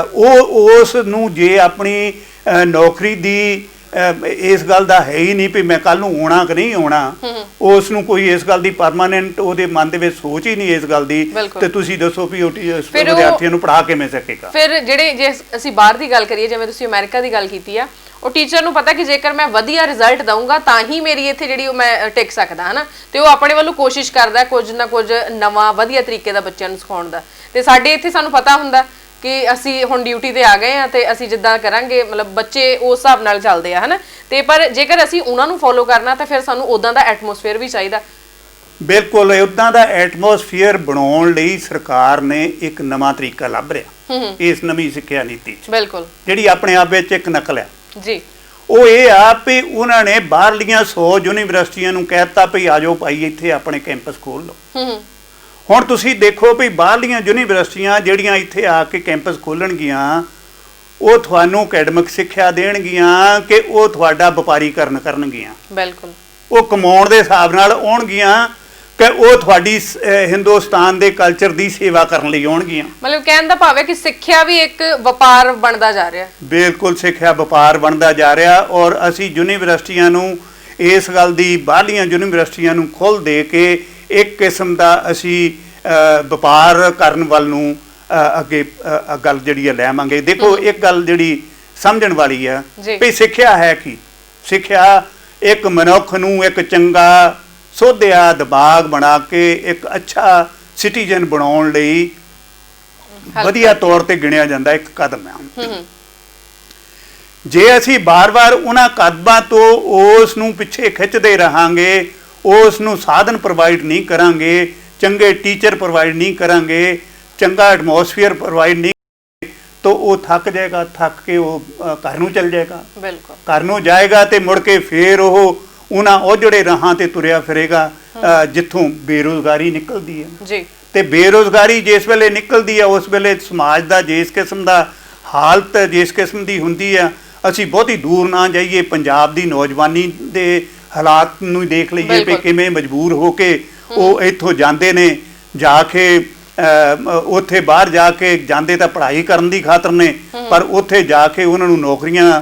ਉਹ ਉਸ ਨੂੰ ਜੇ ਆਪਣੀ ਨੌਕਰੀ ਦੀ ਇਸ ਗੱਲ ਦਾ ਹੈ ਹੀ ਨਹੀਂ ਵੀ ਮੈਂ ਕੱਲ ਨੂੰ ਆਉਣਾ ਕਿ ਨਹੀਂ ਆਉਣਾ, ਉਸ ਨੂੰ ਕੋਈ ਇਸ ਗੱਲ ਦੀ ਪਰਮਾਨੈਂਟ ਉਹਦੇ ਮਨ ਦੇ ਵਿੱਚ ਸੋਚ ਹੀ ਨਹੀਂ ਇਸ ਗੱਲ ਦੀ, ਤੇ ਤੁਸੀਂ ਦੱਸੋ ਵੀ ਉਹ ਵਿਦਿਆਰਥੀਆਂ ਨੂੰ ਪੜ੍ਹਾ ਕਿਵੇਂ ਸਕੇਗਾ। ਫਿਰ ਜਿਹੜੇ ਜੇ ਅਸੀਂ ਬਾਹਰ ਦੀ ਗੱਲ ਕਰੀਏ, ਜਿਵੇਂ ਤੁਸੀਂ ਅਮਰੀਕਾ ਦੀ ਗੱਲ ਕੀਤੀ ਆ, ਉਹ ਟੀਚਰ ਨੂੰ ਪਤਾ ਕਿ ਜੇਕਰ ਮੈਂ ਵਧੀਆ ਰਿਜ਼ਲਟ ਦਊਂਗਾ ਤਾਂ ਹੀ ਮੇਰੀ ਇੱਥੇ ਜਿਹੜੀ ਉਹ ਮੈਂ ਟਿਕ ਸਕਦਾ, ਹਨਾ, ਤੇ ਉਹ ਆਪਣੇ ਵੱਲੋਂ ਕੋਸ਼ਿਸ਼ ਕਰਦਾ ਕੁਝ ਨਾ ਕੁਝ ਨਵਾਂ ਵਧੀਆ ਤਰੀਕੇ ਦਾ ਬੱਚਿਆਂ ਨੂੰ ਸਿਖਾਉਣ ਦਾ। ਤੇ ਸਾਡੇ ਇੱਥੇ ਸਾਨੂੰ ਪਤਾ ਹੁੰਦਾ ਕਿ ਅਸੀਂ ਹੁਣ ਡਿਊਟੀ ਤੇ ਆ ਗਏ ਆ ਤੇ ਅਸੀਂ ਜਿੱਦਾਂ ਕਰਾਂਗੇ, ਮਤਲਬ ਬੱਚੇ ਉਸ ਹਿਸਾਬ ਨਾਲ ਚੱਲਦੇ ਆ, ਹਨਾ, ਤੇ ਪਰ ਜੇਕਰ ਅਸੀਂ ਉਹਨਾਂ ਨੂੰ ਫੋਲੋ ਕਰਨਾ ਤਾਂ ਫਿਰ ਸਾਨੂੰ ਉਦਾਂ ਦਾ ਐਟਮੋਸਫੇਅਰ ਵੀ ਚਾਹੀਦਾ। ਬਿਲਕੁਲ, ਉਦਾਂ ਦਾ ਐਟਮੋਸਫੇਅਰ ਬਣਾਉਣ ਲਈ ਸਰਕਾਰ ਨੇ ਇੱਕ ਨਵਾਂ ਤਰੀਕਾ ਲੱਭ ਰਿਹਾ ਇਸ ਨਵੀਂ ਸਿੱਖਿਆ ਨੀਤੀ 'ਚ, ਬਿਲਕੁਲ, ਜਿਹੜੀ ਆਪਣੇ ਆਪ ਵਿੱਚ ਇੱਕ ਨਕਲ ਹੈ ਜੀ। ਉਹ ਇਹ ਆ ਵੀ ਉਹਨਾਂ ਨੇ ਬਾਹਰਲੀਆਂ 100 ਯੂਨੀਵਰਸਿਟੀਆਂ ਨੂੰ ਕਹਿ ਦਿੱਤਾ ਵੀ ਆ ਜਾਓ ਭਾਈ ਇੱਥੇ ਆਪਣੇ ਕੈਂਪਸ ਖੋਲ੍ਹ ਲਓ। ਹੁਣ ਤੁਸੀਂ ਦੇਖੋ ਵੀ ਬਾਹਰਲੀਆਂ ਯੂਨੀਵਰਸਿਟੀਆਂ ਜਿਹੜੀਆਂ ਇੱਥੇ ਆ ਕੇ ਕੈਂਪਸ ਖੋਲ੍ਹਣਗੀਆਂ, ਉਹ ਤੁਹਾਨੂੰ ਅਕੈਡਮਿਕ ਸਿੱਖਿਆ ਦੇਣਗੀਆਂ ਕਿ ਉਹ ਤੁਹਾਡਾ ਵਪਾਰੀਕਰਨ ਕਰਨਗੀਆਂ। ਬਿਲਕੁਲ। ਉਹ ਕਮਾਉਣ ਦੇ ਹਿਸਾਬ ਨਾਲ ਆਉਣਗੀਆਂ ਕਿ ਉਹ ਤੁਹਾਡੀ ਹਿੰਦੁਸਤਾਨ ਦੇ ਕਲਚਰ ਦੀ ਸੇਵਾ ਕਰਨ ਲਈ ਆਉਣਗੀਆਂ। ਮਤਲਬ ਕਹਿਣ ਦਾ ਭਾਵ ਹੈ ਕਿ ਸਿੱਖਿਆ ਵੀ ਇੱਕ ਵਪਾਰ ਬਣਦਾ ਜਾ ਰਿਹਾ। ਬਿਲਕੁਲ, ਸਿੱਖਿਆ ਵਪਾਰ ਬਣਦਾ ਜਾ ਰਿਹਾ, ਔਰ ਅਸੀਂ ਯੂਨੀਵਰਸਿਟੀਆਂ ਨੂੰ ਇਸ ਗੱਲ ਦੀ, ਬਾਹਰਲੀਆਂ ਯੂਨੀਵਰਸਿਟੀਆਂ ਨੂੰ ਖੁੱਲ੍ਹ ਦੇ ਕੇ ਇੱਕ ਕਿਸਮ ਦਾ ਅਸੀਂ ਵਪਾਰ ਕਰਨ ਵੱਲ ਨੂੰ ਅੱਗੇ ਗੱਲ ਜਿਹੜੀ ਆ ਲੈਵਾਂਗੇ। ਦੇਖੋ, ਇੱਕ ਗੱਲ ਜਿਹੜੀ ਸਮਝਣ ਵਾਲੀ ਆ ਵੀ ਸਿੱਖਿਆ ਹੈ ਕੀ? ਸਿੱਖਿਆ ਇੱਕ ਮਨੁੱਖ ਨੂੰ ਇੱਕ ਚੰਗਾ ਸੋਧਿਆ ਦਿਮਾਗ ਬਣਾ ਕੇ ਇੱਕ ਅੱਛਾ ਸਿਟੀਜ਼ਨ ਬਣਾਉਣ ਲਈ ਵਧੀਆ ਤੌਰ ਤੇ ਗਿਣਿਆ ਜਾਂਦਾ ਇੱਕ ਕਦਮ ਹੈ। ਜੇ ਅਸੀਂ ਬਾਰ-ਬਾਰ ਉਹਨਾਂ ਕਦਮਾਂ ਤੋਂ ਉਸ ਨੂੰ ਪਿੱਛੇ ਖਿੱਚਦੇ ਰਹਾਂਗੇ, ਉਸ ਨੂੰ ਸਾਧਨ ਪ੍ਰੋਵਾਈਡ ਨਹੀਂ ਕਰਾਂਗੇ, ਚੰਗੇ ਟੀਚਰ ਪ੍ਰੋਵਾਈਡ ਨਹੀਂ ਕਰਾਂਗੇ, ਚੰਗਾ ਐਟਮੋਸਫੀਅਰ ਪ੍ਰੋਵਾਈਡ ਨਹੀਂ, ਤਾਂ ਉਹ ਥੱਕ ਜਾਏਗਾ, ਥੱਕ ਕੇ ਉਹ ਘਰ ਨੂੰ ਚਲ ਜਾਏਗਾ। ਬਿਲਕੁਲ। ਘਰ ਨੂੰ ਜਾਏਗਾ ਤੇ ਮੁੜ ਕੇ ਫੇਰ ਉਹ ਉਹਨਾਂ ਉਹ ਜਿਹੜੇ ਰਾਹਾਂ ਤੇ ਤੁਰਿਆ ਫਿਰੇਗਾ ਜਿੱਥੋਂ ਬੇਰੁਜ਼ਗਾਰੀ ਨਿਕਲਦੀ ਹੈ ਜੀ। ਤੇ ਬੇਰੁਜ਼ਗਾਰੀ ਜਿਸ ਵੇਲੇ ਨਿਕਲਦੀ ਹੈ ਉਸ ਵੇਲੇ ਸਮਾਜ ਦਾ ਜਿਸ ਕਿਸਮ ਦਾ ਹਾਲਤ ਜਿਸ ਕਿਸਮ ਦੀ ਹੁੰਦੀ ਆ, ਅਸੀਂ ਬਹੁਤੀ ਦੂਰ ਨਾ ਜਾਈਏ, ਪੰਜਾਬ ਦੀ ਨੌਜਵਾਨੀ ਦੇ ਹਾਲਾਤ ਨੂੰ ਹੀ ਦੇਖ ਲਈਏ ਵੀ ਕਿਵੇਂ ਮਜਬੂਰ ਹੋ ਕੇ ਉਹ ਇੱਥੋਂ ਜਾਂਦੇ ਨੇ, ਜਾ ਕੇ ਉੱਥੇ ਬਾਹਰ ਜਾ ਕੇ ਜਾਂਦੇ ਤਾਂ ਪੜ੍ਹਾਈ ਕਰਨ ਦੀ ਖਾਤਰ ਨੇ, ਪਰ ਉੱਥੇ ਜਾ ਕੇ ਉਹਨਾਂ ਨੂੰ ਨੌਕਰੀਆਂ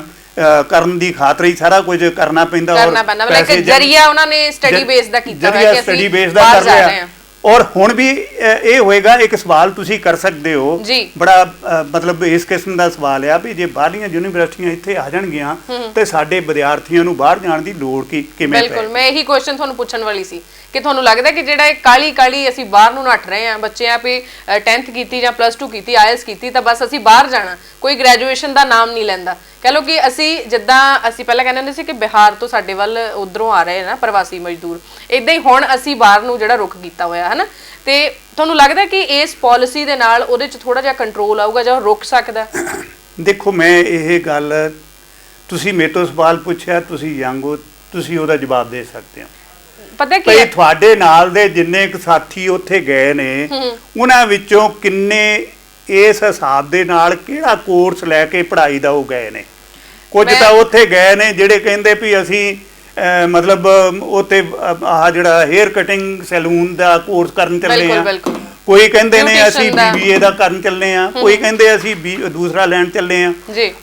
ਕਰਨ ਦੀ ਖਾਤਰ ਹੀ ਸਾਰਾ ਕੁਝ ਕਰਨਾ ਪੈਂਦਾ। ਔਰ ਜਰੀਆ ਉਹਨਾਂ ਨੇ ਸਟੱਡੀ ਬੇਸ ਦਾ ਕੀਤਾ ਹੋਇਆ ਕਿ ਸਟੱਡੀ ਬੇਸ ਦਾ ਕਰ ਲਿਆ। ਔਰ ਹੁਣ ਵੀ ਇਹ ਹੋਏਗਾ, ਇੱਕ ਸਵਾਲ ਤੁਸੀਂ ਕਰ ਸਕਦੇ ਹੋ, ਬੜਾ ਮਤਲਬ ਇਸ ਕਿਸਮ ਦਾ ਸਵਾਲ ਆ ਵੀ ਜੇ ਬਾਹਰਲੀਆਂ ਯੂਨੀਵਰਸਿਟੀਆਂ ਇੱਥੇ ਆ ਜਾਣਗੀਆਂ ਤੇ ਸਾਡੇ ਵਿਦਿਆਰਥੀਆਂ ਨੂੰ ਬਾਹਰ ਜਾਣ ਦੀ ਲੋੜ ਕਿਵੇਂ ਪਏ? ਬਿਲਕੁਲ, ਮੈਂ ਇਹੀ ਕੁਐਸਚਨ ਤੁਹਾਨੂੰ ਪੁੱਛਣ ਵਾਲੀ ਸੀ ਕਿ ਤੁਹਾਨੂੰ ਲੱਗਦਾ ਕਿ ਜਿਹੜਾ ਇਹ ਕਾਲੀ ਅਸੀਂ ਬਾਹਰ ਨੂੰ ਨੱਠ ਰਹੇ ਹਾਂ, ਬੱਚੇ ਆ ਵੀ 10th ਕੀਤੀ ਜਾਂ +2 ਕੀਤੀ, ਆਇਲਸ ਕੀਤੀ ਤਾਂ ਬਸ ਅਸੀਂ ਬਾਹਰ ਜਾਣਾ, ਕੋਈ ਗ੍ਰੈਜੂਏਸ਼ਨ ਦਾ ਨਾਮ ਨਹੀਂ ਲੈਂਦਾ। ਕਹ ਲਓ ਕਿ ਅਸੀਂ ਜਿੱਦਾਂ ਅਸੀਂ ਪਹਿਲਾਂ ਕਹਿੰਦੇ ਹੁੰਦੇ ਸੀ ਕਿ ਬਿਹਾਰ ਤੋਂ ਸਾਡੇ ਵੱਲ ਉਧਰੋਂ ਆ ਰਹੇ ਨਾ ਪ੍ਰਵਾਸੀ ਮਜ਼ਦੂਰ, ਇਦਾਂ ਹੀ ਹੁਣ ਅਸੀਂ ਬਾਹਰ ਨੂੰ ਜਿਹੜਾ ਰੁਖ ਕੀਤਾ ਹੋਇਆ ਹੈ ਨਾ, ਤੇ ਤੁਹਾਨੂੰ ਲੱਗਦਾ ਕਿ ਇਸ ਪਾਲਿਸੀ ਦੇ ਨਾਲ ਉਹਦੇ 'ਚ ਥੋੜਾ ਜਿਹਾ ਕੰਟਰੋਲ ਆਊਗਾ ਜਾਂ ਰੁਕ ਸਕਦਾ? ਦੇਖੋ, ਮੈਂ ਇਹ ਗੱਲ, ਤੁਸੀਂ ਮੇਰੇ ਤੋਂ ਸਵਾਲ ਪੁੱਛਿਆ, ਤੁਸੀਂ ਯੰਗ ਹੋ, ਤੁਸੀਂ ਉਹਦਾ ਜਵਾਬ ਦੇ ਸਕਦੇ ਹੋ। ਪਤਾ ਕੀ ਹੈ, ਤੁਹਾਡੇ ਨਾਲ ਦੇ ਜਿੰਨੇ ਕੁ ਸਾਥੀ ਉੱਥੇ ਗਏ ਨੇ ਉਹਨਾਂ ਵਿੱਚੋਂ ਕਿੰਨੇ ਇਸ ਹਿਸਾਬ ਦੇ ਨਾਲ ਕਿਹੜਾ ਕੋਰਸ ਲੈ ਕੇ ਪੜ੍ਹਾਈ ਦਾ ਉਹ ਗਏ ਨੇ? ਕੁਝ ਤਾਂ ਉੱਥੇ ਗਏ ਨੇ ਜਿਹੜੇ ਕਹਿੰਦੇ ਵੀ ਅਸੀਂ ਮਤਲਬ ਉੱਥੇ ਆਹ ਜਿਹੜਾ ਹੇਅਰ ਕਟਿੰਗ ਸੈਲੂਨ ਦਾ ਕੋਰਸ ਕਰਨ ਚੱਲੇ ਆ, ਕੋਈ ਕਹਿੰਦੇ ਨੇ ਅਸੀਂ BBA ਦਾ ਕਰਨ ਚੱਲੇ ਆ, ਕੋਈ ਕਹਿੰਦੇ ਅਸੀਂ ਦੂਸਰਾ ਲੈਣ ਚੱਲੇ ਆ।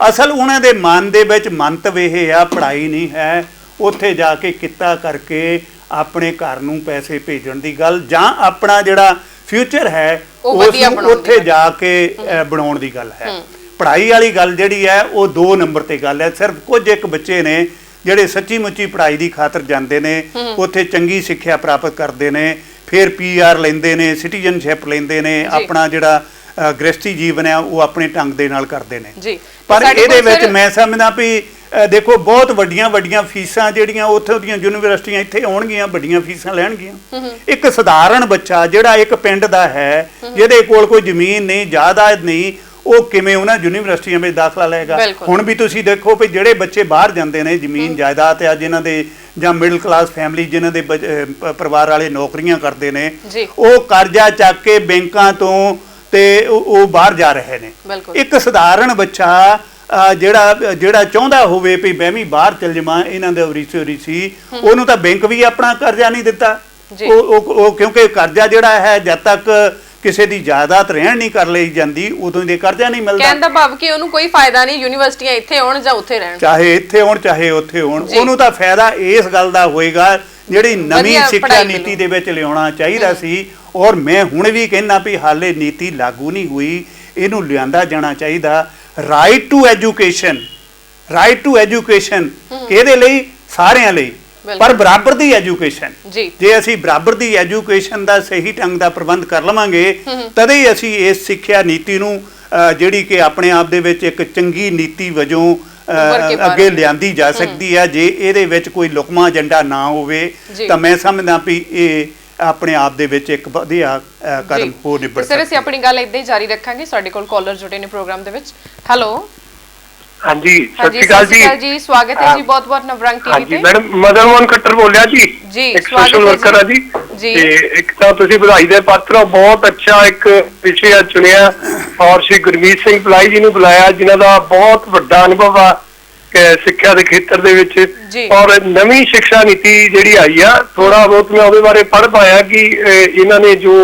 ਅਸਲ ਉਹਨਾਂ ਦੇ ਮਨ ਦੇ ਵਿੱਚ ਮੰਤਵ ਇਹ ਆ, ਪੜ੍ਹਾਈ ਨਹੀਂ ਹੈ, ਉੱਥੇ ਜਾ ਕੇ ਕਿੱਤਾ ਕਰਕੇ ਆਪਣੇ ਘਰ ਨੂੰ ਪੈਸੇ ਭੇਜਣ ਦੀ ਗੱਲ, ਜਾਂ ਆਪਣਾ ਜਿਹੜਾ ਫਿਊਚਰ ਹੈ ਉਸ ਨੂੰ ਉੱਥੇ ਜਾ ਕੇ ਬਣਾਉਣ ਦੀ ਗੱਲ ਹੈ। ਪੜ੍ਹਾਈ ਵਾਲੀ ਗੱਲ ਜਿਹੜੀ ਹੈ ਉਹ 2 ਨੰਬਰ ਤੇ ਗੱਲ ਹੈ। ਸਿਰਫ ਕੁਝ ਇੱਕ ਬੱਚੇ ਨੇ ਜਿਹੜੇ ਸੱਚੀ ਮੁੱਚੀ ਪੜ੍ਹਾਈ ਦੀ ਖਾਤਰ ਜਾਂਦੇ ਨੇ, ਉੱਥੇ ਚੰਗੀ ਸਿੱਖਿਆ ਪ੍ਰਾਪਤ ਕਰਦੇ ਨੇ, ਫਿਰ PR ਲੈਂਦੇ ਨੇ, ਸਿਟੀਜ਼ਨਸ਼ਿਪ ਲੈਂਦੇ ਨੇ, ਆਪਣਾ ਜਿਹੜਾ ਗ੍ਰਸਤੀ ਜੀਵਨ ਹੈ ਉਹ ਆਪਣੇ ਢੰਗ ਦੇ ਨਾਲ ਕਰਦੇ ਨੇ। ਪਰ ਇਹਦੇ ਵਿੱਚ ਮੈਂ ਸਮਝਦਾ ਵੀ ਦੇਖੋ, ਬਹੁਤ ਵੱਡੀਆਂ ਫੀਸਾਂ ਜਿਹੜੀਆਂ ਉੱਥੋਂ ਦੀਆਂ ਯੂਨੀਵਰਸਿਟੀਆਂ ਇੱਥੇ ਆਉਣਗੀਆਂ, ਵੱਡੀਆਂ ਫੀਸਾਂ ਲੈਣਗੀਆਂ। ਇੱਕ ਸਧਾਰਨ ਬੱਚਾ ਜਿਹੜਾ ਇੱਕ ਪਿੰਡ ਦਾ ਹੈ, ਜਿਹਦੇ ਕੋਲ ਕੋਈ ਜ਼ਮੀਨ ਨਹੀਂ, ਜਾਇਦਾਦ ਨਹੀਂ, ਉਹ ਕਿਵੇਂ ਉਹਨਾਂ ਯੂਨੀਵਰਸਿਟੀਆਂ ਵਿੱਚ ਦਾਖਲਾ ਲਏਗਾ? ਹੁਣ ਵੀ ਤੁਸੀਂ ਦੇਖੋ ਵੀ ਜਿਹੜੇ ਬੱਚੇ ਬਾਹਰ ਜਾਂਦੇ ਨੇ, ਜ਼ਮੀਨ ਜਾਇਦਾਦ ਆ ਜਿਨ੍ਹਾਂ ਦੇ, ਜਾਂ ਮਿਡਲ ਕਲਾਸ ਫੈਮਿਲੀ ਜਿਨ੍ਹਾਂ ਦੇ ਪਰਿਵਾਰ ਵਾਲੇ ਨੌਕਰੀਆਂ ਕਰਦੇ ਨੇ, ਉਹ ਕਰਜ਼ਾ ਚੱਕ ਕੇ ਬੈਂਕਾਂ ਤੋਂ ਤੇ ਉਹ ਬਾਹਰ ਜਾ ਰਹੇ ਨੇ। ਇੱਕ ਸਧਾਰਨ ਬੱਚਾ ਜਿਹੜਾ ਚਾਹੁੰਦਾ ਹੋਵੇ ਵੀ ਮੈਂ ਵੀ ਬਾਹਰ ਚਲ ਜਾਵਾਂ, ਇਹਨਾਂ ਦੇ ਉਰੀਸੀ, ਉਹਨੂੰ ਤਾਂ ਬੈਂਕ ਵੀ ਆਪਣਾ ਕਰਜ਼ਾ ਨਹੀਂ ਦਿੱਤਾ। ਉਹ ਕਿਉਂਕਿ ਕਰਜ਼ਾ ਜਿਹੜਾ ਹੈ ਜਦ ਤੱਕ ਕਿਸੇ ਦੀ ਜਾਇਦਾਦ ਰਹਿਣ ਨਹੀਂ ਕਰ ਲਈ ਜਾਂਦੀ ਉਦੋਂ ਦੇ ਕਰਜ਼ਾ ਨਹੀਂ ਮਿਲਦਾ। ਕਹਿੰਦਾ ਭਾਵ ਕਿ ਉਹਨੂੰ ਕੋਈ ਫਾਇਦਾ ਨਹੀਂ, ਯੂਨੀਵਰਸਿਟੀਆਂ ਇੱਥੇ ਆਉਣ ਜਾਂ ਉੱਥੇ ਰਹਿਣ, ਚਾਹੇ ਇੱਥੇ ਹੋਣ ਚਾਹੇ ਉੱਥੇ ਹੋਣ, ਉਹਨੂੰ ਤਾਂ ਫਾਇਦਾ ਇਸ ਗੱਲ ਦਾ ਹੋਏਗਾ ਜਿਹੜੀ ਨਵੀਂ ਸਿੱਖਿਆ ਨੀਤੀ ਦੇ ਵਿੱਚ ਲਿਆਉਣਾ ਚਾਹੀਦਾ ਸੀ। ਔਰ ਮੈਂ ਹੁਣ ਵੀ ਕਹਿੰਦਾ ਵੀ ਹਾਲੇ ਨੀਤੀ ਲਾਗੂ ਨਹੀਂ ਹੋਈ, ਇਹਨੂੰ ਲਿਆਂਦਾ ਜਾਣਾ ਚਾਹੀਦਾ। ਰਾਈਟ ਟੂ ਐਜੂਕੇਸ਼ਨ, ਕਿਹਦੇ ਲਈ? ਸਾਰਿਆਂ ਲਈ, ਪਰ ਬਰਾਬਰ ਦੀ ਐਜੂਕੇਸ਼ਨ। ਜੇ ਅਸੀਂ ਬਰਾਬਰ ਦੀ ਐਜੂਕੇਸ਼ਨ ਦਾ ਸਹੀ ਢੰਗ ਦਾ ਪ੍ਰਬੰਧ ਕਰ ਲਵਾਂਗੇ ਤਦੇ ਹੀ ਅਸੀਂ ਇਸ ਸਿੱਖਿਆ ਨੀਤੀ ਨੂੰ ਜਿਹੜੀ ਕਿ ਆਪਣੇ ਆਪ ਦੇ ਵਿੱਚ ਇੱਕ ਚੰਗੀ ਨੀਤੀ ਵਜੋਂ ਅੱਗੇ ਲਿਆਂਦੀ ਜਾ ਸਕਦੀ ਹੈ। ਜੇ ਇਹਦੇ ਵਿੱਚ ਕੋਈ ਲੁਕਮਾ ਏਜੰਡਾ ਨਾ ਹੋਵੇ ਤਾਂ ਮੈਂ ਸਮਝਦਾ ਵੀ ਇਹ ਆਪਣੇ ਆਪ ਦੇ ਵਿੱਚ ਇੱਕ ਵਧੀਆ ਕਦਮ ਹੋ ਨਿਬੜ ਸਕਦਾ। ਸਰ, ਅਸੀਂ ਆਪਣੀ ਗੱਲ ਇੱਦਾਂ ਹੀ ਜਾਰੀ ਰੱਖਾਂਗੇ। ਸਾਡੇ ਕੋਲ ਕਾਲਰ ਜੁੜੇ ਨੇ ਪ੍ਰੋਗਰਾਮ ਦੇ ਵਿੱਚ। ਹੈਲੋ, ਹਾਂਜੀ, ਸਤਿ ਸ਼੍ਰੀ ਅਕਾਲ ਜੀ। ਸਵਾਗਤ ਹੈ ਜੀ ਬਹੁਤ ਬਹੁਤ ਨਵਰੰਗ ਟੀਵੀ ਤੇ। ਮੈਡਮ ਮਦਨ ਮੋਹਨ ਖੱਟਰ ਬੋਲਿਆ ਜੀ, ਇੱਕ ਸੋਸ਼ਲ ਵਰਕਰ ਆ ਜੀ। ਤੇ ਇੱਕ ਤਾਂ ਤੁਸੀਂ ਵਧਾਈ ਦੇ ਪਾਤਰ ਹੋ, ਬਹੁਤ ਅੱਛਾ ਇੱਕ ਵਿਸ਼ਾ ਚੁਣਿਆ ਔਰ ਸ਼੍ਰੀ ਗੁਰਮੀਤ ਸਿੰਘ ਪਲਾਈ ਜੀ ਨੂੰ ਬੁਲਾਇਆ ਜਿਨ੍ਹਾਂ ਦਾ ਬਹੁਤ ਵੱਡਾ ਅਨੁਭਵ ਆ ਸਿੱਖਿਆ ਦੇ ਖੇਤਰ ਦੇ ਵਿੱਚ। ਔਰ ਨਵੀਂ ਸਿੱਖਿਆ ਨੀਤੀ ਜਿਹੜੀ ਆਈ ਆ, ਥੋੜਾ ਬਹੁਤ ਮੈਂ ਉਹਦੇ ਬਾਰੇ ਪੜ੍ਹ ਪਾਇਆ ਕਿ ਇਹਨਾਂ ਨੇ ਜੋ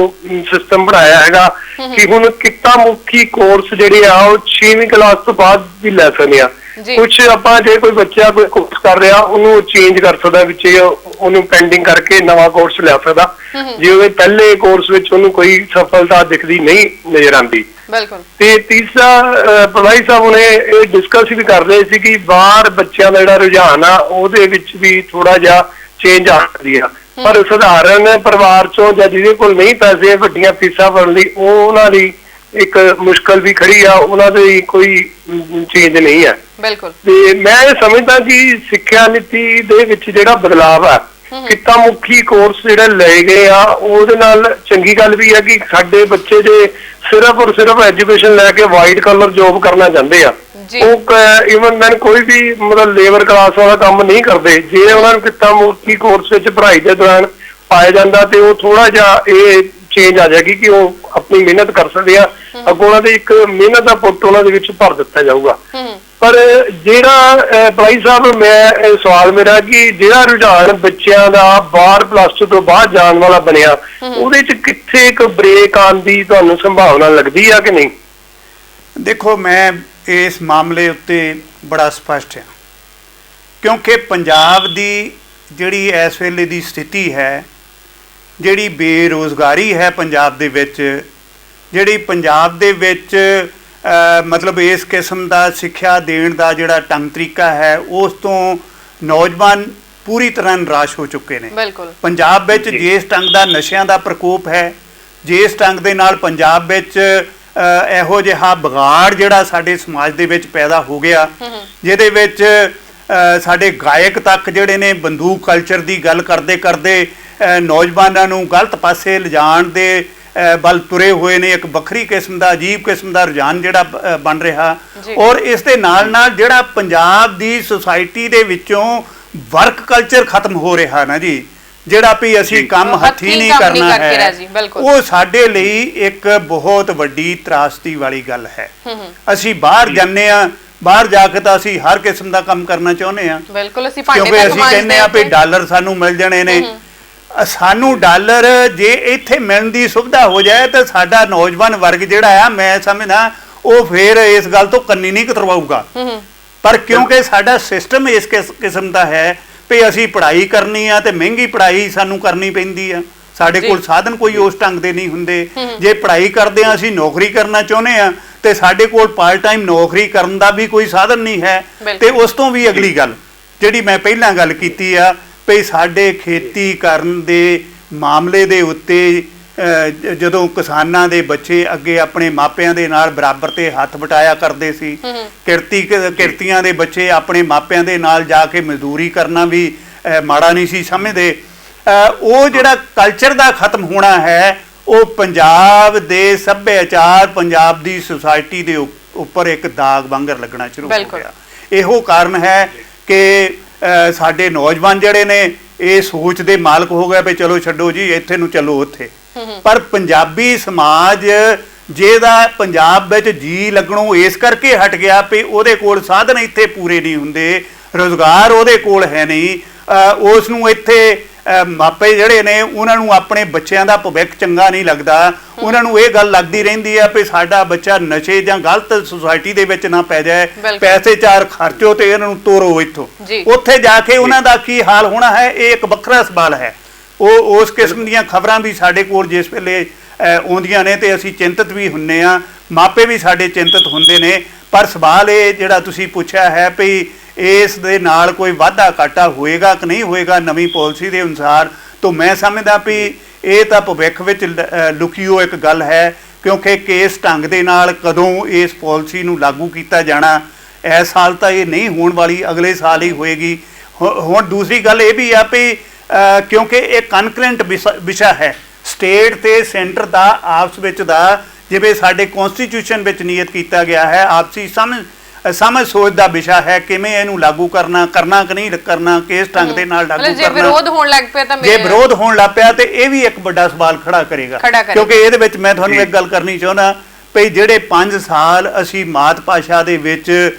ਸਿਸਟਮ ਬਣਾਇਆ ਹੈਗਾ ਕਿ ਹੁਣ ਕਿੱਤਾ ਮੁਖੀ ਕੋਰਸ ਜਿਹੜੇ ਆ ਉਹ 6ਵੀਂ ਕਲਾਸ ਤੋਂ ਬਾਅਦ ਵੀ ਲੈ ਸਕਦੇ ਆ। ਕੁਛ ਆਪਾਂ ਜੇ ਕੋਈ ਬੱਚਾ ਕੋਈ ਕੋਰਸ ਕਰ ਰਿਹਾ ਉਹਨੂੰ ਚੇਂਜ ਕਰ ਸਕਦਾ, ਵਿੱਚ ਉਹਨੂੰ ਪੈਂਡਿੰਗ ਕਰਕੇ ਨਵਾਂ ਕੋਰਸ ਲੈ ਸਕਦਾ ਜੇ ਉਹਦੇ ਪਹਿਲੇ ਕੋਰਸ ਵਿੱਚ ਉਹਨੂੰ ਕੋਈ ਸਫਲਤਾ ਦਿਖਦੀ ਨਹੀਂ ਨਜ਼ਰ ਆਉਂਦੀ। ਤੇ ਤੀਸਰਾ ਪਲਾਈ ਸਾਹਿਬ ਉਹਨੇ ਇਹ ਡਿਸਕਸ ਵੀ ਕਰ ਰਹੇ ਸੀ ਕਿ ਬਾਹਰ ਬੱਚਿਆਂ ਦਾ ਜਿਹੜਾ ਰੁਝਾਨ ਆ ਉਹਦੇ ਵਿੱਚ ਵੀ ਥੋੜਾ ਜਿਹਾ ਚੇਂਜ ਆ ਸਕਦੀ ਆ, ਪਰ ਸਧਾਰਨ ਪਰਿਵਾਰ ਚੋਂ ਜਾਂ ਜਿਹਦੇ ਕੋਲ ਨਹੀਂ ਪੈਸੇ ਵੱਡੀਆਂ ਫੀਸਾਂ ਭਰਨ ਲਈ ਉਹਨਾਂ ਲਈ ਇੱਕ ਮੁਸ਼ਕਲ ਵੀ ਖੜੀ ਆ, ਉਹਨਾਂ ਦੀ ਕੋਈ ਚੇਂਜ ਨਹੀਂ ਹੈ। ਤੇ ਮੈਂ ਇਹ ਸਮਝਦਾ ਕਿ ਸਿੱਖਿਆ ਨੀਤੀ ਦੇ ਵਿੱਚ ਜਿਹੜਾ ਬਦਲਾਵ ਆ, ਕਿੱਤਾ ਮੁਖੀ ਕੋਰਸ ਜਿਹੜੇ ਲਏ ਗਏ ਆ, ਉਹਦੇ ਨਾਲ ਚੰਗੀ ਗੱਲ ਵੀ ਹੈ ਕਿ ਸਾਡੇ ਬੱਚੇ ਜੇ ਸਿਰਫ ਔਰ ਸਿਰਫ ਐਜੂਕੇਸ਼ਨ ਲੈ ਕੇ ਵਾਈਟ ਕਲਰ ਜੋਬ ਕਰਨਾ ਚਾਹੁੰਦੇ ਆ, ਉਹ ਈਵਨ ਮੈਨ ਕੋਈ ਵੀ ਮਤਲਬ ਲੇਬਰ ਕਲਾਸ ਵਾਲਾ ਕੰਮ ਨਹੀਂ ਕਰਦੇ। ਜੇ ਉਹਨਾਂ ਨੂੰ ਕਿੱਤਾ ਮੁਖੀ ਕੋਰਸ ਵਿੱਚ ਪੜ੍ਹਾਈ ਦੇ ਦੌਰਾਨ ਪਾਇਆ ਜਾਂਦਾ ਤੇ ਉਹ ਥੋੜਾ ਜਿਹਾ ਇਹ ਚੇਂਜ ਆ ਜਾਏਗੀ ਕਿ ਉਹ ਆਪਣੀ ਮਿਹਨਤ ਕਰ ਸਕਦੇ ਆ, ਅੱਗੋਂ ਉਹਨਾਂ ਦੇ ਇੱਕ ਮਿਹਨਤ ਦਾ ਪੁੱਟ ਉਹਨਾਂ ਦੇ ਵਿੱਚ ਭਰ ਦਿੱਤਾ ਜਾਊਗਾ। ਪਰ ਜਿਹੜਾ ਭਾਈ ਸਾਹਿਬ ਮੈਂ ਸਵਾਲ ਮੇਰਾ ਕਿ ਜਿਹੜਾ ਰੁਝਾਨ ਬੱਚਿਆਂ ਦਾ ਬਾਹਰ +2 ਤੋਂ ਬਾਅਦ ਜਾਣ ਵਾਲਾ ਬਣਿਆ, ਉਹਦੇ 'ਚ ਕਿੱਥੇ ਇੱਕ ਬ੍ਰੇਕ ਆਉਣ ਦੀ ਤੁਹਾਨੂੰ ਸੰਭਾਵਨਾ ਲੱਗਦੀ ਆ ਕਿ ਨਹੀਂ? ਦੇਖੋ, ਮੈਂ ਇਸ ਮਾਮਲੇ ਉੱਤੇ ਬੜਾ ਸਪਸ਼ਟ ਹਾਂ, ਕਿਉਂਕਿ ਪੰਜਾਬ ਦੀ ਜਿਹੜੀ ਇਸ ਵੇਲੇ ਦੀ ਸਥਿਤੀ ਹੈ, ਜਿਹੜੀ ਬੇਰੁਜ਼ਗਾਰੀ ਹੈ ਪੰਜਾਬ ਦੇ ਵਿੱਚ, ਜਿਹੜੀ ਪੰਜਾਬ ਦੇ ਵਿੱਚ ਮਤਲਬ ਇਸ ਕਿਸਮ ਦਾ ਸਿੱਖਿਆ ਦੇਣ ਦਾ ਜਿਹੜਾ ਢੰਗ ਤਰੀਕਾ ਹੈ, ਉਸ ਤੋਂ ਨੌਜਵਾਨ ਪੂਰੀ ਤਰ੍ਹਾਂ ਨਿਰਾਸ਼ ਹੋ ਚੁੱਕੇ ਨੇ। ਬਿਲਕੁਲ। ਪੰਜਾਬ ਵਿੱਚ ਜਿਸ ਢੰਗ ਦਾ ਨਸ਼ਿਆਂ ਦਾ ਪ੍ਰਕੋਪ ਹੈ, ਜਿਸ ਢੰਗ ਦੇ ਨਾਲ ਪੰਜਾਬ ਵਿੱਚ ਇਹੋ ਜਿਹਾ ਵਿਗਾੜ ਜਿਹੜਾ ਸਾਡੇ ਸਮਾਜ ਦੇ ਵਿੱਚ ਪੈਦਾ ਹੋ ਗਿਆ, ਜਿਹਦੇ ਵਿੱਚ ਸਾਡੇ ਗਾਇਕ ਤੱਕ ਜਿਹੜੇ ਨੇ ਬੰਦੂਕ ਕਲਚਰ ਦੀ ਗੱਲ ਕਰਦੇ ਕਰਦੇ ਨੌਜਵਾਨਾਂ ਨੂੰ ਗਲਤ ਪਾਸੇ ਲਿਜਾਣ ਦੇ ਵੱਲ ਤੁਰੇ ਹੋਏ ਨੇ। ਇੱਕ ਵੱਖਰੀ ਕਿਸਮ ਦਾ ਅਜੀਬ ਕਿਸਮ ਦਾ ਰੁਝਾਨ ਜਿਹੜਾ ਬਣ ਰਿਹਾ, ਔਰ ਇਸ ਦੇ ਨਾਲ ਨਾਲ ਜਿਹੜਾ ਪੰਜਾਬ ਦੀ ਸੁਸਾਇਟੀ ਦੇ ਵਿੱਚੋਂ ਵਰਕ ਕਲਚਰ ਖਤਮ ਹੋ ਰਿਹਾ ਨਾ ਜੀ, ਜਿਹੜਾ ਵੀ ਅਸੀਂ ਕੰਮ ਹੱਥੀਂ ਨਹੀਂ ਕਰਨਾ ਹੈ, ਉਹ ਸਾਡੇ ਲਈ ਇੱਕ ਬਹੁਤ ਵੱਡੀ ਤਰਾਸਦੀ ਵਾਲੀ ਗੱਲ ਹੈ। ਅਸੀਂ ਬਾਹਰ ਜਾਂਦੇ ਆ, ਬਾਹਰ ਜਾ ਕੇ ਤਾਂ ਅਸੀਂ ਹਰ ਕਿਸਮ ਦਾ ਕੰਮ ਕਰਨਾ ਚਾਹੁੰਦੇ ਆ, ਬਿਲਕੁਲ, ਅਸੀਂ ਕਿਉਂਕਿ ਅਸੀਂ ਕਹਿੰਦੇ ਆ ਵੀ ਡਾਲਰ ਸਾਨੂੰ ਮਿਲ ਜਾਣੇ ਨੇ। ਸਾਨੂੰ ਡਾਲਰ ਜੇ ਇੱਥੇ ਮਿਲਣ ਦੀ ਸੁਵਿਧਾ ਹੋ ਜਾਏ ਤਾਂ ਸਾਡਾ ਨੌਜਵਾਨ ਵਰਗ ਜਿਹੜਾ ਆ, ਮੈਂ ਸਮਝਦਾ ਉਹ ਫੇਰ ਇਸ ਗੱਲ ਤੋਂ ਕੰਨੀ ਨਹੀਂ ਕਤਰਵਾਊਗਾ। ਪਰ ਕਿਉਂਕਿ ਸਾਡਾ ਸਿਸਟਮ ਇਸ ਕਿਸਮ ਦਾ ਹੈ ਵੀ ਅਸੀਂ ਪੜ੍ਹਾਈ ਕਰਨੀ ਆ ਤੇ ਮਹਿੰਗੀ ਪੜ੍ਹਾਈ ਸਾਨੂੰ ਕਰਨੀ ਪੈਂਦੀ ਆ, ਸਾਡੇ ਕੋਲ ਸਾਧਨ ਕੋਈ ਉਸ ਢੰਗ ਦੇ ਨਹੀਂ ਹੁੰਦੇ। ਜੇ ਪੜ੍ਹਾਈ ਕਰਦੇ ਆ, ਅਸੀਂ ਨੌਕਰੀ ਕਰਨਾ ਚਾਹੁੰਦੇ ਆ ਤੇ ਸਾਡੇ ਕੋਲ ਪਾਰਟ ਟਾਈਮ ਨੌਕਰੀ ਕਰਨ ਦਾ ਵੀ ਕੋਈ ਸਾਧਨ ਨਹੀਂ ਹੈ। ਤੇ ਉਸ ਤੋਂ ਵੀ ਅਗਲੀ ਗੱਲ ਜਿਹੜੀ ਮੈਂ ਪਹਿਲਾਂ ਗੱਲ ਕੀਤੀ ਆ ਵੀ ਸਾਡੇ ਖੇਤੀ ਕਰਨ ਦੇ ਮਾਮਲੇ ਦੇ ਉੱਤੇ ਜਦੋਂ ਕਿਸਾਨਾਂ ਦੇ ਬੱਚੇ ਅੱਗੇ ਆਪਣੇ ਮਾਪਿਆਂ ਦੇ ਨਾਲ ਬਰਾਬਰ ਤੇ ਹੱਥ ਵਟਾਇਆ ਕਰਦੇ ਸੀ, ਕਿਰਤੀਆਂ ਦੇ ਬੱਚੇ ਆਪਣੇ ਮਾਪਿਆਂ ਦੇ ਨਾਲ ਜਾ ਕੇ ਮਜ਼ਦੂਰੀ ਕਰਨਾ ਵੀ ਮਾੜਾ ਨਹੀਂ ਸੀ ਸਮਝਦੇ। ਉਹ ਜਿਹੜਾ ਕਲਚਰ ਦਾ ਖਤਮ ਹੋਣਾ ਹੈ, ਉਹ ਪੰਜਾਬ ਦੇ ਸੱਭਿਆਚਾਰ, ਪੰਜਾਬ ਦੀ ਸੁਸਾਇਟੀ ਦੇ ਉੱਪਰ ਇੱਕ ਦਾਗ ਵਾਂਗਰ ਲੱਗਣਾ ਸ਼ੁਰੂ ਹੋ ਗਿਆ। ਇਹੋ ਕਾਰਨ ਹੈ ਕਿ ਸਾਡੇ ਨੌਜਵਾਨ ਜਿਹੜੇ ਨੇ ਇਹ ਸੋਚ ਦੇ ਮਾਲਕ ਹੋ ਗਏ ਵੀ ਚਲੋ ਛੱਡੋ ਜੀ, ਇੱਥੇ ਨੂੰ ਚਲੋ ਉੱਥੇ। ਪਰ ਪੰਜਾਬੀ ਸਮਾਜ ਜਿਹਦਾ ਪੰਜਾਬ ਵਿੱਚ ਜੀ ਲੱਗਣੋਂ ਇਸ ਕਰਕੇ ਹਟ ਗਿਆ ਵੀ ਉਹਦੇ ਕੋਲ ਸਾਧਨ ਇੱਥੇ ਪੂਰੇ ਨਹੀਂ ਹੁੰਦੇ, ਰੁਜ਼ਗਾਰ ਉਹਦੇ ਕੋਲ ਹੈ ਨਹੀਂ, ਉਸ ਨੂੰ ਇੱਥੇ ਮਾਪੇ ਜਿਹੜੇ ਨੇ ਉਹਨਾਂ ਨੂੰ ਆਪਣੇ ਬੱਚਿਆਂ ਦਾ ਭਵਿੱਖ ਚੰਗਾ ਨਹੀਂ ਲੱਗਦਾ। ਉਹਨਾਂ ਨੂੰ ਇਹ ਗੱਲ ਲੱਗਦੀ ਰਹਿੰਦੀ ਆ ਵੀ ਸਾਡਾ ਬੱਚਾ ਨਸ਼ੇ ਜਾਂ ਗਲਤ ਸੁਸਾਇਟੀ ਦੇ ਵਿੱਚ ਨਾ ਪੈ ਜਾਏ, ਪੈਸੇ ਚਾਰ ਖਰਚੋ ਤੇ ਇਹਨਾਂ ਨੂੰ ਤੋਰੋ ਇੱਥੋਂ। ਉੱਥੇ ਜਾ ਕੇ ਉਹਨਾਂ ਦਾ ਕੀ ਹਾਲ ਹੋਣਾ ਹੈ, ਇਹ ਇੱਕ ਵੱਖਰਾ ਸਵਾਲ ਹੈ। ਉਹ ਉਸ ਕਿਸਮ ਦੀਆਂ ਖਬਰਾਂ ਵੀ ਸਾਡੇ ਕੋਲ ਜਿਸ ਵੇਲੇ ਆਉਂਦੀਆਂ ਨੇ ਤੇ ਅਸੀਂ ਚਿੰਤਤ ਵੀ ਹੁੰਨੇ ਆ, ਮਾਪੇ ਵੀ ਸਾਡੇ ਚਿੰਤਤ ਹੁੰਦੇ ਨੇ। ਪਰ ਸਵਾਲ ਇਹ ਜਿਹੜਾ ਤੁਸੀਂ ਪੁੱਛਿਆ ਹੈ ਵੀ ਇਸ ਦੇ ਨਾਲ ਕੋਈ ਵਾਧਾ ਘਾਟਾ ਹੋਏਗਾ ਕਿ ਨਹੀਂ ਹੋਏਗਾ ਨਵੀਂ ਪਾਲਿਸੀ ਦੇ ਅਨੁਸਾਰ, ਤਾਂ ਮੈਂ ਸਮਝਦਾ ਵੀ ਇਹ ਤਾਂ ਭਵਿੱਖ ਵਿੱਚ ਲੁਕੀ ਹੋਈ ਇੱਕ ਗੱਲ ਹੈ, ਕਿਉਂਕਿ ਕਿਸ ਢੰਗ ਦੇ ਨਾਲ ਕਦੋਂ ਇਸ ਪਾਲਿਸੀ ਨੂੰ ਲਾਗੂ ਕੀਤਾ ਜਾਣਾ, ਇਸ ਸਾਲ ਤਾਂ ਇਹ ਨਹੀਂ ਹੋਣ ਵਾਲੀ, ਅਗਲੇ ਸਾਲ ਹੀ ਹੋਏਗੀ। ਹੁਣ ਦੂਸਰੀ ਗੱਲ ਇਹ ਵੀ ਆ ਵੀ ਕਿਉਂਕਿ ਇਹ ਕਨਕਰੈਂਟ ਵਿਸ਼ਾ ਹੈ, ਸਟੇਟ ਤੇ ਸੈਂਟਰ ਦਾ ਆਪਸ ਵਿੱਚ ਦਾ, ਜਿਵੇਂ ਸਾਡੇ ਕਨਸਟੀਟਿਊਸ਼ਨ ਵਿੱਚ ਨਿਯਤ ਕੀਤਾ ਗਿਆ ਹੈ, ਆਪਸੀ ਸਮਝ ਸੋਚ ਦਾ ਵਿਸ਼ਾ ਹੈ। ਕਿਵੇਂ ਇਹਨੂੰ ਲਾਗੂ ਕਰਨਾ ਕਿ ਨਹੀਂ ਕਰਨਾ, ਕਿਸ ਢੰਗ ਦੇ ਨਾਲ ਲਾਗੂ ਕਰਨਾ। ਜੇ ਵਿਰੋਧ ਹੋਣ ਲੱਗ ਪਿਆ ਤੇ ਇਹ ਵੀ ਇੱਕ ਵੱਡਾ ਸਵਾਲ ਖੜਾ ਕਰੇਗਾ, ਕਿਉਂਕਿ ਇਹਦੇ ਵਿੱਚ ਮੈਂ ਤੁਹਾਨੂੰ ਇੱਕ ਗੱਲ ਕਰਨੀ ਚਾਹੁੰਦਾ ਵੀ ਜਿਹੜੇ 5 ਸਾਲ ਅਸੀਂ ਮਾਤ ਭਾਸ਼ਾ ਦੇ ਵਿੱਚ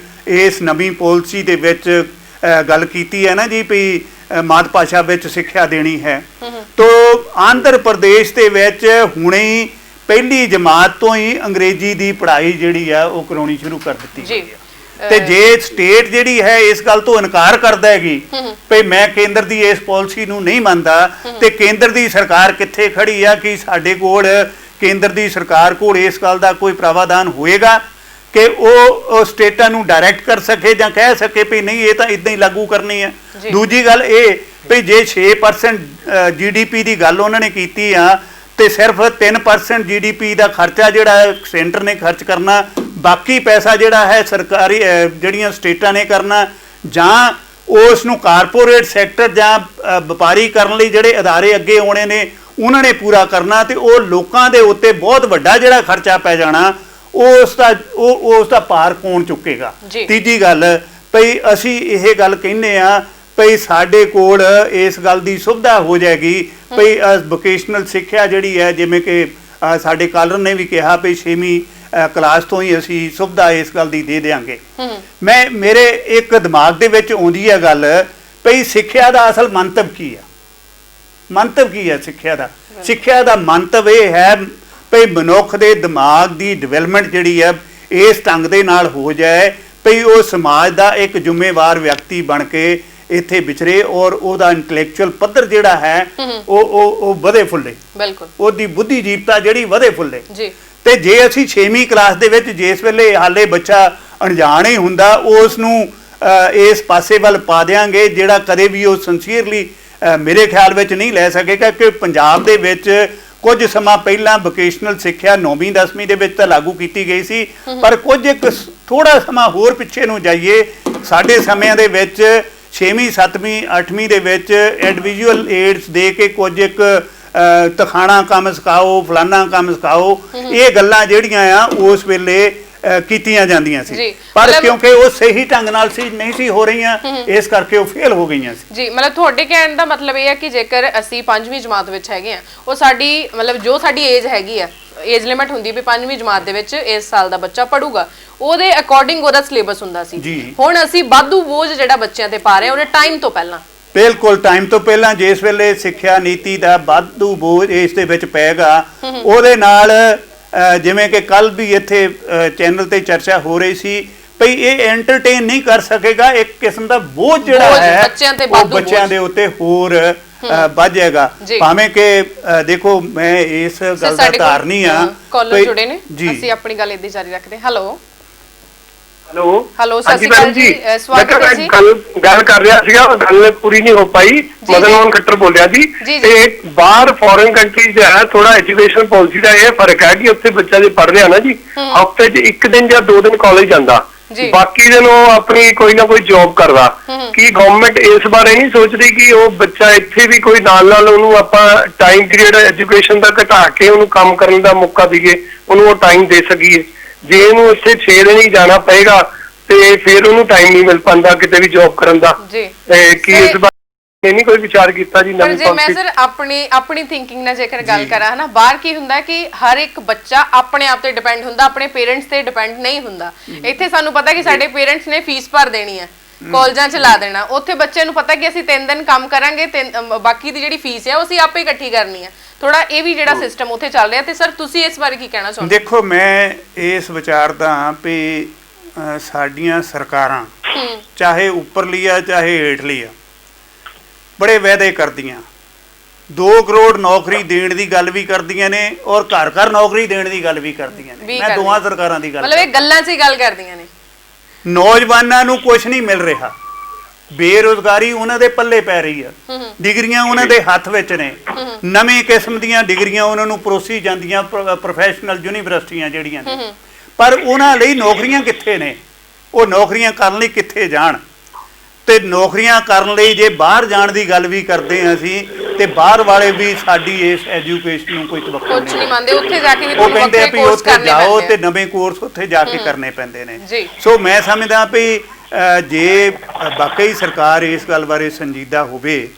ਇਸ ਨਵੀਂ ਪਾਲਿਸੀ ਦੇ ਵਿੱਚ ਗੱਲ ਕੀਤੀ ਹੈ ਨਾ ਜੀ ਵੀ ਮਾਤ ਭਾਸ਼ਾ ਵਿੱਚ ਸਿੱਖਿਆ ਦੇਣੀ ਹੈ, ਤਾਂ ਆਂਧਰ ਪ੍ਰਦੇਸ਼ ਦੇ ਵਿੱਚ ਹੁਣੇ ਹੀ ਪਹਿਲੀ ਜਮਾਤ ਤੋਂ ਹੀ ਅੰਗਰੇਜ਼ੀ ਦੀ ਪੜ੍ਹਾਈ ਜਿਹੜੀ ਆ ਉਹ ਕਰਾਉਣੀ ਸ਼ੁਰੂ ਕਰ ਦਿੱਤੀ ਗਈ ਹੈ। ਤੇ ਜੇ ਸਟੇਟ ਜਿਹੜੀ ਹੈ ਇਸ ਗੱਲ ਤੋਂ ਇਨਕਾਰ ਕਰਦਾ ਹੈਗੀ ਵੀ ਮੈਂ ਕੇਂਦਰ ਦੀ ਇਸ ਪਾਲਿਸੀ ਨੂੰ ਨਹੀਂ ਮੰਨਦਾ, ਤੇ ਕੇਂਦਰ ਦੀ ਸਰਕਾਰ ਕਿੱਥੇ ਖੜੀ ਆ ਕਿ ਸਾਡੇ ਕੋਲ ਕੇਂਦਰ ਦੀ ਸਰਕਾਰ ਕੋਲ ਇਸ ਗੱਲ ਦਾ ਕੋਈ ਪ੍ਰਾਵਧਾਨ ਹੋਏਗਾ ਕਿ ਉਹ ਸਟੇਟਾਂ ਨੂੰ ਡਾਇਰੈਕਟ ਕਰ ਸਕੇ ਜਾਂ ਕਹਿ ਸਕੇ ਵੀ ਨਹੀਂ ਇਹ ਤਾਂ ਇਦਾਂ ਹੀ ਲਾਗੂ ਕਰਨੀ ਹੈ। ਦੂਜੀ ਗੱਲ ਇਹ ਵੀ ਜੇ 6% GDP ਦੀ ਗੱਲ ਉਹਨਾਂ ਨੇ ਕੀਤੀ ਆ ਤੇ ਸਿਰਫ 3% GDP ਦਾ ਖਰਚਾ ਜਿਹੜਾ ਸੈਂਟਰ ਨੇ ਖਰਚ ਕਰਨਾ, ਬਾਕੀ ਪੈਸਾ ਜਿਹੜਾ ਹੈ ਸਰਕਾਰੀ ਜਿਹੜੀਆਂ ਸਟੇਟਾਂ ਨੇ ਕਰਨਾ, ਜਾਂ ਉਸ ਨੂੰ ਕਾਰਪੋਰੇਟ ਸੈਕਟਰ ਜਾਂ ਵਪਾਰੀ ਕਰਨ ਲਈ ਜਿਹੜੇ ਅਦਾਰੇ ਅੱਗੇ ਆਉਣੇ ਨੇ ਉਹਨਾਂ ਨੇ ਪੂਰਾ ਕਰਨਾ, ਤੇ ਉਹ ਲੋਕਾਂ ਦੇ ਉੱਤੇ ਬਹੁਤ ਵੱਡਾ ਜਿਹੜਾ ਖਰਚਾ ਪੈ ਜਾਣਾ ਉਸ ਦਾ ਭਾਰ ਕੌਣ ਚੁੱਕੇਗਾ। ਤੀਜੀ ਗੱਲ ਭਈ ਅਸੀਂ ਇਹ ਗੱਲ ਕਹਿੰਦੇ ਆ ਭਈ ਸਾਡੇ ਕੋਲ ਇਸ ਗੱਲ ਦੀ ਸੁਵਿਧਾ ਹੋ ਜਾਏਗੀ ਭਈ ਵੋਕੇਸ਼ਨਲ ਸਿੱਖਿਆ ਜਿਹੜੀ ਹੈ, ਜਿਵੇਂ ਕਿ ਸਾਡੇ ਕਾਲਰ ਨੇ ਵੀ ਕਿਹਾ ਵੀ 6ਵੀਂ ਕਲਾਸ ਤੋਂ ਹੀ ਅਸੀਂ ਸੁਵਿਧਾ ਇਸ ਗੱਲ ਦੀ ਦੇ ਦਿਆਂਗੇ। ਮੇਰੇ ਇੱਕ ਦਿਮਾਗ ਦੇ ਵਿੱਚ ਆਉਂਦੀ ਹੈ ਗੱਲ ਭਈ ਸਿੱਖਿਆ ਦਾ ਅਸਲ ਮੰਤਵ ਕੀ ਆ? ਮੰਤਵ ਕੀ ਹੈ ਸਿੱਖਿਆ ਦਾ? ਸਿੱਖਿਆ ਦਾ ਮੰਤਵ ਇਹ ਹੈ ਭਈ ਮਨੁੱਖ ਦੇ ਦਿਮਾਗ ਦੀ ਡਿਵੈਲਪਮੈਂਟ ਜਿਹੜੀ ਹੈ ਇਸ ਢੰਗ ਦੇ ਨਾਲ ਹੋ ਜਾਏ ਭਈ ਉਹ ਸਮਾਜ ਦਾ ਇੱਕ ਜ਼ਿੰਮੇਵਾਰ ਵਿਅਕਤੀ ਬਣ ਕੇ ਇੱਥੇ ਵਿਚਰੇ ਔਰ ਉਹਦਾ ਇੰਟੈਲੈਕਚੁਅਲ ਪੱਧਰ ਜਿਹੜਾ ਹੈ ਉਹ ਵਧੇ ਫੁੱਲੇ। ਬਿਲਕੁਲ ਉਹਦੀ ਬੁੱਧੀਜੀਵਤਾ ਜਿਹੜੀ ਵਧੇ ਫੁੱਲੇ ਜੀ। ਤੇ ਜੇ ਅਸੀਂ 6ਵੀਂ ਕਲਾਸ ਦੇ ਵਿੱਚ ਜਿਸ ਵੇਲੇ ਹਾਲੇ ਬੱਚਾ ਅਣਜਾਣ ਹੀ ਹੁੰਦਾ ਉਸ ਨੂੰ ਇਸ ਪਾਸੇ ਵੱਲ ਪਾ ਦਿਆਂਗੇ ਜਿਹੜਾ ਕਦੇ ਵੀ ਉਹ ਸਿੰਸੀਅਰਲੀ ਮੇਰੇ ਖਿਆਲ ਵਿੱਚ ਨਹੀਂ ਲੈ ਸਕੇਗਾ ਕਿ ਪੰਜਾਬ ਦੇ ਵਿੱਚ ਕੁਝ ਸਮਾਂ ਪਹਿਲਾਂ ਵੋਕੇਸ਼ਨਲ ਸਿੱਖਿਆ 9ਵੀਂ 10ਵੀਂ ਦੇ ਵਿੱਚ ਤਾਂ ਲਾਗੂ ਕੀਤੀ ਗਈ ਸੀ ਪਰ ਕੁਝ ਇੱਕ ਥੋੜਾ ਸਮਾਂ ਹੋਰ ਪਿੱਛੇ ਨੂੰ ਜਾਈਏ ਸਾਡੇ ਸਮਿਆਂ ਦੇ ਵਿੱਚ 6ਵੀਂ 7ਵੀਂ 8ਵੀਂ ਦੇ ਵਿੱਚ ਇੰਡੀਵਿਜੂਅਲ ਏਡਸ ਦੇ ਕੇ ਕੁਝ ਇੱਕ ਤਖਾਣਾ ਕੰਮ ਸਿਖਾਓ ਫਲਾਨਾ ਕੰਮ ਸਿਖਾਓ ਇਹ ਗੱਲਾਂ ਜਿਹੜੀਆਂ ਆ ਉਸ ਵੇਲੇ ਕੀਤੀਆਂ ਜਾਂਦੀਆਂ ਸੀ ਪਰ ਕਿਉਂਕਿ ਉਹ ਸਹੀ ਢੰਗ ਨਾਲ ਨਹੀਂ ਸੀ ਹੋ ਰਹੀਆਂ ਇਸ ਕਰਕੇ ਉਹ ਫੇਲ ਹੋ ਗਈਆਂ ਸੀ ਜੀ। ਮਤਲਬ ਤੁਹਾਡੇ ਕਹਿਣ ਦਾ ਮਤਲਬ ਇਹ ਹੈ ਕਿ ਜੇਕਰ ਅਸੀਂ 5ਵੀਂ ਜਮਾਤ ਵਿੱਚ ਹੈਗੇ ਆ ਉਹ ਸਾਡੀ ਮਤਲਬ ਜੋ ਸਾਡੀ ਏਜ ਹੈਗੀ ਆ ਏਜ ਲਿਮਿਟ ਹੁੰਦੀ ਵੀ 5ਵੀਂ ਜਮਾਤ ਦੇ ਵਿੱਚ ਇਸ ਸਾਲ ਦਾ ਬੱਚਾ ਪੜੂਗਾ ਉਹਦੇ ਅਕੋਰਡਿੰਗ ਉਹਦਾ ਸਿਲੇਬਸ ਹੁੰਦਾ ਸੀ। ਹੁਣ ਅਸੀਂ ਵਾਧੂ ਬੋਝ ਜਿਹੜਾ ਬੱਚਿਆਂ ਤੇ ਪਾ ਰਹੇ ਉਹਦੇ ਟਾਈਮ ਤੋਂ ਪਹਿਲਾਂ ਬਿਲਕੁਲ ਟਾਈਮ ਤੋਂ ਪਹਿਲਾਂ ਜਿਸ ਵੇਲੇ ਸਿੱਖਿਆ ਨੀਤੀ ਦਾ ਵਾਧੂ ਬੋਝ ਇਸ ਦੇ ਵਿੱਚ ਪਏਗਾ ਉਹਦੇ ਨਾਲ ਜਿਵੇਂ ਕਿ ਕੱਲ ਵੀ ਇੱਥੇ ਚੈਨਲ ਤੇ ਚਰਚਾ ਹੋ ਰਹੀ ਸੀ ਭਈ ਇਹ ਐਂਟਰਟੇਨ ਨਹੀਂ ਕਰ ਸਕੇਗਾ ਇੱਕ ਕਿਸਮ ਦਾ ਬੋਝ ਜਿਹੜਾ ਹੈ ਉਹ ਬੱਚਿਆਂ ਦੇ ਉੱਤੇ ਹੋਰ ਵੱਧ ਜਾਏਗਾ ਭਾਵੇਂ ਕਿ ਦੇਖੋ ਮੈਂ ਇਸ ਗੱਲ ਦਾ ਧਾਰਨੀ ਆ ਕਾਲਰ ਜੁੜੇ ਨੇ ਅਸੀਂ ਆਪਣੀ ਗੱਲ ਇੱਦਾਂ ਜਾਰੀ ਰੱਖਦੇ। ਹੈਲੋ ਸਤਿ ਸ਼੍ਰੀ ਅਕਾਲ ਜੀ ਸਵਾਗਤ ਹੈ ਜੀ। ਗੱਲ ਕਰ ਰਿਹਾ ਸੀਗਾ ਗੱਲ ਪੂਰੀ ਨਹੀਂ ਹੋ ਪਾਈ ਮਦਨ ਮੋਹਨ ਖੱਟਰ ਬੋਲਿਆ ਜੀ ਤੇ ਬਾਹਰ ਫੋਰਨ ਕੰਟਰੀਜ਼ ਦਾ ਹੈ ਥੋੜਾ ਐਜੂਕੇਸ਼ਨ ਪਾਲਿਸੀ ਦਾ ਇਹ ਫਰਕ ਹੈ ਕਿ ਉੱਥੇ ਬੱਚਾ ਜੇ ਪੜ੍ਹ ਰਿਹਾ ਨਾ ਜੀ ਹਫ਼ਤੇ 'ਚ 1 ਦਿਨ ਜਾਂ 2 ਦਿਨ ਕਾਲਜ ਜਾਂਦਾ ਬਾਕੀ ਦਿਨ ਉਹ ਆਪਣੀ ਕੋਈ ਨਾ ਕੋਈ ਜੌਬ ਕਰਦਾ। ਕੀ ਗਵਰਨਮੈਂਟ ਇਸ ਬਾਰੇ ਨਹੀਂ ਸੋਚਦੀ ਕਿ ਉਹ ਬੱਚਾ ਇੱਥੇ ਵੀ ਕੋਈ ਨਾਲ ਉਹਨੂੰ ਆਪਾਂ ਟਾਈਮ ਪੀਰੀਅਡ ਐਜੂਕੇਸ਼ਨ ਦਾ ਘਟਾ ਕੇ ਉਹਨੂੰ ਕੰਮ ਕਰਨ ਦਾ ਮੌਕਾ ਦਈਏ ਉਹਨੂੰ ਉਹ ਟਾਈਮ ਦੇ ਸਕੀਏ? ਜੇ ਇਹਨੂੰ ਇੱਥੇ 6 ਦਿਨ ਹੀ ਜਾਣਾ ਪਏਗਾ ਤੇ ਫਿਰ ਉਹਨੂੰ ਟਾਈਮ ਨਹੀਂ ਮਿਲ ਪਾਉਂਦਾ ਕਿਤੇ ਵੀ ਜੌਬ ਕਰਨ ਦਾ। ਕੀ ਇਸ ਬਾਰੇ ਨਹੀਂ ਕੋਈ ਵਿਚਾਰ ਕੀਤਾ ਜੀ? ਨਵੀਂ ਪਾਲਿਸੀ ਮੈਂ ਸਰ ਆਪਣੀ ਥਿੰਕਿੰਗ ਨਾਲ ਜੇਕਰ ਗੱਲ ਕਰਾਂ ਹਨਾ ਬਾਹਰ ਕੀ ਹੁੰਦਾ ਕਿ ਹਰ ਇੱਕ ਬੱਚਾ ਆਪਣੇ ਆਪ ਤੇ ਡਿਪੈਂਡ ਹੁੰਦਾ ਆਪਣੇ ਪੇਰੈਂਟਸ ਤੇ ਡਿਪੈਂਡ ਨਹੀਂ ਹੁੰਦਾ। ਇੱਥੇ ਸਾਨੂੰ ਪਤਾ ਕਿ ਸਾਡੇ ਪੇਰੈਂਟਸ ਨੇ ਫੀਸ ਭਰ ਦੇਣੀ ਹੈ ਕਾਲਜਾਂ 'ਚ ਲਾ ਦੇਣਾ ਉੱਥੇ ਬੱਚੇ ਨੂੰ ਪਤਾ ਕਿ ਅਸੀਂ 3 ਦਿਨ ਕੰਮ ਕਰਾਂਗੇ ਬਾਕੀ ਦੀ ਜਿਹੜੀ ਫੀਸ ਹੈ ਉਹ ਅਸੀਂ ਆਪੇ ਇਕੱਠੀ ਕਰਨੀ ਹੈ। ਥੋੜਾ ਇਹ ਵੀ ਜਿਹੜਾ ਸਿਸਟਮ ਉੱਥੇ ਚੱਲ ਰਿਹਾ ਤੇ ਸਰ ਤੁਸੀਂ ਇਸ ਬਾਰੇ ਕੀ ਕਹਿਣਾ ਚਾਹੁੰਦੇ? ਦੇਖੋ ਮੈਂ ਇਸ ਵਿਚਾਰਦਾ ਵੀ ਸਾਡੀਆਂ ਸਰਕਾਰਾਂ ਚਾਹੇ ਉੱਪਰਲੀ ਆ ਚਾਹੇ ਹੇਠਲੀ ਆ ਬੜੇ ਵਾਅਦੇ ਕਰਦੀਆਂ 2 ਕਰੋੜ ਨੌਕਰੀ ਦੇਣ ਦੀ ਗੱਲ ਵੀ ਕਰਦੀਆਂ ਨੇ ਔਰ ਘਰ ਘਰ ਨੌਕਰੀ ਦੇਣ ਦੀ ਗੱਲ ਵੀ ਕਰਦੀਆਂ ਨੇ। ਮੈਂ ਦੋਵਾਂ ਸਰਕਾਰਾਂ ਦੀ ਗੱਲ ਮਤਲਬ ਇਹ ਗੱਲਾਂ 'ਚ ਹੀ ਗੱਲ ਕਰਦੀਆਂ ਨੇ। ਨੌਜਵਾਨਾਂ ਨੂੰ ਕੁਝ ਨਹੀਂ ਮਿਲ ਰਿਹਾ ਬੇਰੁਜ਼ਗਾਰੀ ਉਹਨਾਂ ਦੇ ਪੱਲੇ ਪੈ ਰਹੀ ਆ ਡਿਗਰੀਆਂ ਉਹਨਾਂ ਦੇ ਹੱਥ ਵਿੱਚ ਨੇ ਨਵੀਂ ਕਿਸਮ ਦੀਆਂ ਡਿਗਰੀਆਂ ਉਹਨਾਂ ਨੂੰ ਪਰੋਸੀ ਜਾਂਦੀਆਂ ਪ੍ਰੋਫੈਸ਼ਨਲ ਯੂਨੀਵਰਸਿਟੀਆਂ ਜਿਹੜੀਆਂ ਨੇ ਪਰ ਉਹਨਾਂ ਲਈ ਨੌਕਰੀਆਂ ਕਿੱਥੇ ਨੇ? ਉਹ ਨੌਕਰੀਆਂ ਕਰਨ ਲਈ ਕਿੱਥੇ ਜਾਣ? ਤੇ ਨੌਕਰੀਆਂ ਕਰਨ ਲਈ ਜੇ ਬਾਹਰ ਜਾਣ ਦੀ ਗੱਲ ਵੀ ਕਰਦੇ ਹਾਂ ਅਸੀਂ ਤੇ ਬਾਹਰ ਵਾਲੇ ਵੀ ਸਾਡੀ ਇਸ ਐਜੂਕੇਸ਼ਨ ਨੂੰ ਕੋਈ ਤਵੱਕੋ ਨਹੀਂ ਮੰਨਦੇ। ਉੱਥੇ ਜਾ ਕੇ ਵੀ ਉਹ ਕਹਿੰਦੇ ਵੀ ਉੱਥੇ ਜਾਓ ਤੇ ਨਵੇਂ ਕੋਰਸ ਉੱਥੇ ਜਾ ਕੇ ਕਰਨੇ ਪੈਂਦੇ ਨੇ। ਸੋ ਮੈਂ ਸਮਝਦਾ ਵੀ ਜੇ ਵਾਕਈ ਸਰਕਾਰ ਇਸ ਗੱਲ ਬਾਰੇ ਸੰਜੀਦਾ ਹੋਵੇ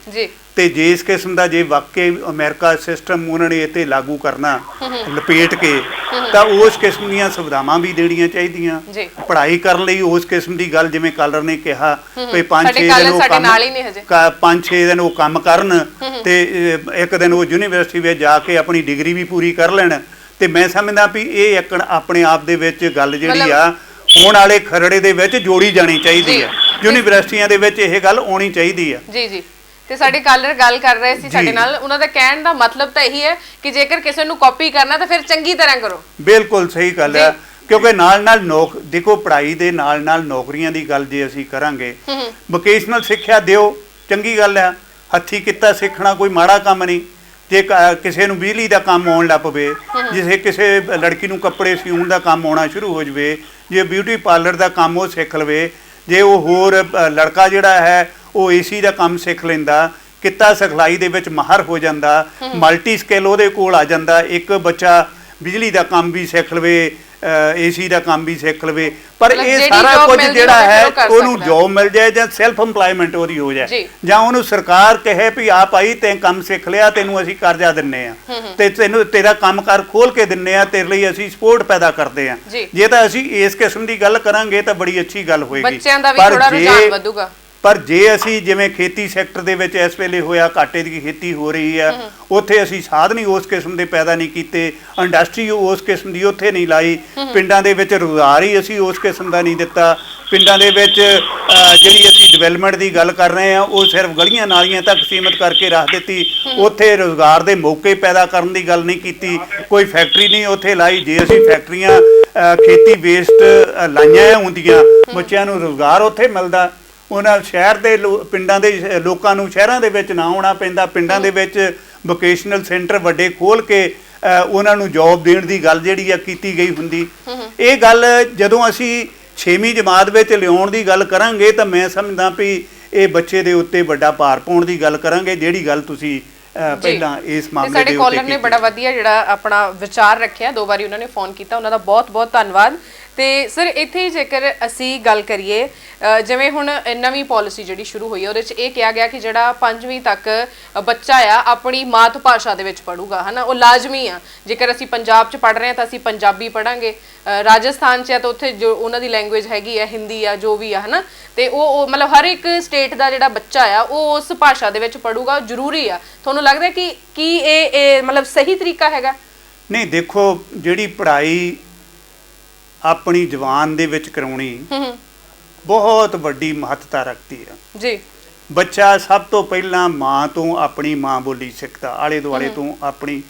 ਤੇ ਜੇ ਇਸ ਕਿਸਮ ਦਾ ਜੇ ਵਾਕਈ ਅਮਰੀਕਾ ਸਿਸਟਮ ਉਹਨਾਂ ਨੇ ਇੱਥੇ ਲਾਗੂ ਕਰਨਾ ਲਪੇਟ ਕੇ ਤਾਂ ਉਸ ਕਿਸਮ ਦੀਆਂ ਸੁਵਿਧਾਵਾਂ ਵੀ ਦੇਣੀਆਂ ਚਾਹੀਦੀਆਂ ਪੜ੍ਹਾਈ ਕਰਨ ਲਈ ਉਸ ਕਿਸਮ ਦੀ ਗੱਲ ਜਿਵੇਂ ਕਾਲਰ ਨੇ ਕਿਹਾ ਵੀ 5-6 ਦਿਨ ਉਹ ਕੰਮ 5-6 ਦਿਨ ਉਹ ਕੰਮ ਕਰਨ ਤੇ 1 ਦਿਨ ਉਹ ਯੂਨੀਵਰਸਿਟੀ ਵਿੱਚ ਜਾ ਕੇ ਆਪਣੀ ਡਿਗਰੀ ਵੀ ਪੂਰੀ ਕਰ ਲੈਣ ਤੇ ਮੈਂ ਸਮਝਦਾ ਵੀ ਇਹ ਇੱਕ ਆਪਣੇ ਆਪ ਦੇ ਵਿੱਚ ਗੱਲ ਜਿਹੜੀ ਆ ਹੋਣ ਵਾਲੇ ਖਰੜੇ ਦੇ ਵਿੱਚ ਜੋੜੀ ਜਾਣੀ ਚਾਹੀਦੀ ਹੈ ਯੂਨੀਵਰਸਿਟੀਆਂ ਦੇ ਵਿੱਚ ਇਹ ਗੱਲ ਆਉਣੀ ਚਾਹੀਦੀ ਆ। ਜੀ ਤੇ ਸਾਡੇ ਕਾਲਰ ਗੱਲ ਕਰ ਰਹੇ ਸੀ ਸਾਡੇ ਨਾਲ ਉਹਨਾਂ ਦਾ ਕਹਿਣ ਦਾ ਮਤਲਬ ਤਾਂ ਇਹੀ ਹੈ ਕਿ ਜੇਕਰ ਕਿਸੇ ਨੂੰ ਕਾਪੀ ਕਰਨਾ ਤਾਂ ਫਿਰ ਚੰਗੀ ਤਰ੍ਹਾਂ ਕਰੋ। ਬਿਲਕੁਲ ਸਹੀ ਗੱਲ ਹੈ ਕਿਉਂਕਿ ਨਾਲ ਦੇਖੋ ਪੜ੍ਹਾਈ ਦੇ ਨਾਲ ਨੌਕਰੀਆਂ ਦੀ ਗੱਲ ਜੇ ਅਸੀਂ ਕਰਾਂਗੇ ਵੋਕੇਸ਼ਨਲ ਸਿੱਖਿਆ ਦਿਓ ਚੰਗੀ ਗੱਲ ਹੈ ਹੱਥੀਂ ਕਿੱਤਾ ਸਿੱਖਣਾ ਕੋਈ ਮਾੜਾ ਕੰਮ ਨਹੀਂ। ਜੇ ਕਿਸੇ ਨੂੰ ਬਿਜਲੀ ਦਾ ਕੰਮ ਆਉਣ ਲੱਗ ਪਵੇ ਜੇ ਕਿਸੇ ਲੜਕੀ ਨੂੰ ਕੱਪੜੇ ਸਿਉਣ ਦਾ ਕੰਮ ਆਉਣਾ ਸ਼ੁਰੂ ਹੋ ਜਾਵੇ ਜੇ ਬਿਊਟੀ ਪਾਰਲਰ ਦਾ ਕੰਮ ਉਹ ਸਿੱਖ ਲਵੇ ਜੇ ਉਹ ਹੋਰ ਲੜਕਾ ਜਿਹੜਾ ਹੈ ਉਹ ਏਸੀ ਦਾ ਕੰਮ ਸਿੱਖ ਲੈਂਦਾ ਕਿੱਤਾ ਸਿਖਲਾਈ ਦੇ ਵਿੱਚ ਮਾਹਰ ਹੋ ਜਾਂਦਾ ਮਲਟੀ ਸਕਿੱਲ ਉਹਦੇ ਕੋਲ ਆ ਜਾਂਦਾ ਇੱਕ ਬੱਚਾ ਬਿਜਲੀ ਦਾ ਕੰਮ ਵੀ ਸਿੱਖ ਲਵੇ, ਏਸੀ ਦਾ ਕੰਮ ਵੀ ਸਿੱਖ ਲਵੇ, ਪਰ ਮਤਲਬ ਇਹ ਜਿਹੜੀ ਸਾਰਾ job ਕੁਝ ਮਿਲਦੀ ਜਿਹੜਾ ਹੋਵੇ ਹੈ ਫਿਰ ਉਹ ਕਰ ਉਹਨੂੰ ਸਕਦਾ। ਜੋਬ ਮਿਲ ਜਾਏ ਜਾਂ ਸੈਲਫ ਇੰਪਲਾਇਮੈਂਟ ਉਹਦੀ ਹੋ ਜਾਏ, ਜੀ। ਜਾਂ ਉਹਨੂੰ ਸਰਕਾਰ ਕਹੇ ਵੀ ਆ ਭਾਈ ਤੈਂ ਕੰਮ ਸਿੱਖ ਲਿਆ, ਤੈਨੂੰ ਅਸੀਂ ਕਰਜ਼ਾ ਦਿੰਨੇ ਆ ਤੇ ਤੈਨੂੰ ਤੇਰਾ ਕੰਮਕਾਰ ਖੋਲ ਕੇ ਦਿੰਨੇ ਆ, ਤੇਰੇ ਲਈ ਅਸੀਂ ਸਪੋਰਟ ਪੈਦਾ ਕਰਦੇ ਆ। ਜੀ। ਜੇ ਤਾਂ ਅਸੀਂ ਇਸ ਕਿਸਮ ਦੀ ਗੱਲ ਕਰਾਂਗੇ ਤਾਂ ਬੜੀ ਅੱਛੀ ਗੱਲ ਹੋਏਗੀ। ਬੱਚਿਆਂ ਦਾ ਵੀ ਪਰ ਥੋੜਾ ਜੇ- ਰੁਝਾਨ ਵਧੂਗਾ। ਪਰ ਜੇ ਅਸੀਂ ਜਿਵੇਂ ਖੇਤੀ ਸੈਕਟਰ ਦੇ ਵਿੱਚ ਇਸ ਵੇਲੇ ਹੋਇਆ, ਘਾਟੇ ਦੀ ਖੇਤੀ ਹੋ ਰਹੀ ਆ, ਉੱਥੇ ਅਸੀਂ ਸਾਧਨ ਹੀ ਉਸ ਕਿਸਮ ਦੇ ਪੈਦਾ ਨਹੀਂ ਕੀਤੇ, ਇੰਡਸਟਰੀ ਉਸ ਕਿਸਮ ਦੀ ਉੱਥੇ ਨਹੀਂ ਲਾਈ, ਪਿੰਡਾਂ ਦੇ ਵਿੱਚ ਰੁਜ਼ਗਾਰ ਹੀ ਅਸੀਂ ਉਸ ਕਿਸਮ ਦਾ ਨਹੀਂ ਦਿੱਤਾ। ਪਿੰਡਾਂ ਦੇ ਵਿੱਚ ਜਿਹੜੀ ਅਸੀਂ ਡਿਵੈਲਪਮੈਂਟ ਦੀ ਗੱਲ ਕਰ ਰਹੇ ਹਾਂ ਉਹ ਸਿਰਫ ਗਲੀਆਂ ਨਾਲੀਆਂ ਤੱਕ ਸੀਮਿਤ ਕਰਕੇ ਰੱਖ ਦਿੱਤੀ, ਉੱਥੇ ਰੁਜ਼ਗਾਰ ਦੇ ਮੌਕੇ ਪੈਦਾ ਕਰਨ ਦੀ ਗੱਲ ਨਹੀਂ ਕੀਤੀ, ਕੋਈ ਫੈਕਟਰੀ ਨਹੀਂ ਉੱਥੇ ਲਾਈ। ਜੇ ਅਸੀਂ ਫੈਕਟਰੀਆਂ ਖੇਤੀ ਵੇਸਟ ਲਾਈਆਂ ਹੁੰਦੀਆਂ, ਬੱਚਿਆਂ ਨੂੰ ਰੁਜ਼ਗਾਰ ਉੱਥੇ ਮਿਲਦਾ, ਉਹਨਾਂ ਸ਼ਹਿਰ ਦੇ ਪਿੰਡਾਂ ਦੇ ਲੋਕਾਂ ਨੂੰ ਸ਼ਹਿਰਾਂ ਦੇ ਵਿੱਚ ਨਾ ਆਉਣਾ ਪੈਂਦਾ, ਪਿੰਡਾਂ ਦੇ ਵਿੱਚ ਵੋਕੇਸ਼ਨਲ ਸੈਂਟਰ ਵੱਡੇ ਖੋਲ੍ਹ ਕੇ ਉਹਨਾਂ ਨੂੰ ਜੌਬ ਦੇਣ ਦੀ ਗੱਲ ਜਿਹੜੀ ਆ ਕੀਤੀ ਗਈ ਹੁੰਦੀ। ਇਹ ਗੱਲ ਜਦੋਂ ਅਸੀਂ 6ਵੀਂ ਜਮਾਤ ਵਿੱਚ ਲਿਆਉਣ ਦੀ ਗੱਲ ਕਰਾਂਗੇ ਤਾਂ ਮੈਂ ਸਮਝਦਾ ਵੀ ਇਹ ਬੱਚੇ ਦੇ ਉੱਤੇ ਵੱਡਾ ਭਾਰ ਪਾਉਣ ਦੀ ਗੱਲ ਕਰਾਂਗੇ, ਜਿਹੜੀ ਗੱਲ ਤੁਸੀਂ ਪਹਿਲਾਂ ਇਸ ਮਾਮਲੇ ਦੇ ਉੱਤੇ ਸਾਡੇ ਕਾਲਰ ਨੇ ਬੜਾ ਵਧੀਆ ਜਿਹੜਾ ਆਪਣਾ ਵਿਚਾਰ ਰੱਖਿਆ, 2 ਵਾਰੀ ਉਹਨਾਂ ਨੇ ਫੋਨ ਕੀਤਾ, ਉਹਨਾਂ ਦਾ ਬਹੁਤ ਬਹੁਤ ਧੰਨਵਾਦ। ਤੇ ਸਰ ਇੱਥੇ ਜੇਕਰ ਅਸੀਂ ਗੱਲ ਕਰੀਏ, ਜਿਵੇਂ ਹੁਣ ਨਵੀਂ ਪਾਲਿਸੀ ਜਿਹੜੀ ਸ਼ੁਰੂ ਹੋਈ ਹੈ ਉਹਦੇ 'ਚ ਇਹ ਕਿਹਾ ਗਿਆ ਕਿ ਜਿਹੜਾ 5ਵੀਂ ਤੱਕ ਬੱਚਾ ਆ ਆਪਣੀ ਮਾਤ ਭਾਸ਼ਾ ਦੇ ਵਿੱਚ ਪੜੂਗਾ, ਹਨਾ, ਉਹ ਲਾਜ਼ਮੀ ਆ। ਜੇਕਰ ਅਸੀਂ ਪੰਜਾਬ 'ਚ ਪੜ੍ਹ ਰਹੇ ਹਾਂ ਤਾਂ ਅਸੀਂ ਪੰਜਾਬੀ ਪੜਾਂਗੇ, ਰਾਜਸਥਾਨ 'ਚ ਆ ਤਾਂ ਉੱਥੇ ਜੋ ਉਹਨਾਂ ਦੀ ਲੈਂਗੁਏਜ ਹੈਗੀ ਆ ਹਿੰਦੀ ਆ, ਜੋ ਵੀ ਆ, ਹਨਾ, ਤੇ ਉਹ ਮਤਲਬ ਹਰ ਇੱਕ ਸਟੇਟ ਦਾ ਜਿਹੜਾ ਬੱਚਾ ਆ ਉਹ ਉਸ ਭਾਸ਼ਾ ਦੇ ਵਿੱਚ ਪੜੂਗਾ, ਜ਼ਰੂਰੀ ਆ। ਤੁਹਾਨੂੰ ਲੱਗਦਾ ਕਿ ਇਹ ਮਤਲਬ ਸਹੀ ਤਰੀਕਾ ਹੈਗਾ? ਨਹੀਂ, ਦੇਖੋ, ਜਿਹੜੀ ਪੜ੍ਹਾਈ ਆਪਣੀ ਜ਼ਬਾਨ ਦੇ ਵਿੱਚ ਕਰਾਉਣੀ ਬਹੁਤ ਵੱਡੀ ਮਹੱਤਤਾ ਰੱਖਦੀ ਹੈ ਜੀ। ਬੱਚਾ ਸਭ ਤੋਂ ਪਹਿਲਾਂ ਮਾਂ ਤੋਂ ਆਪਣੀ ਮਾਂ ਬੋਲੀ ਸਿੱਖਦਾ, ਆਲੇ ਦੁਆਲੇ ਤੋਂ ਆਪਣੀ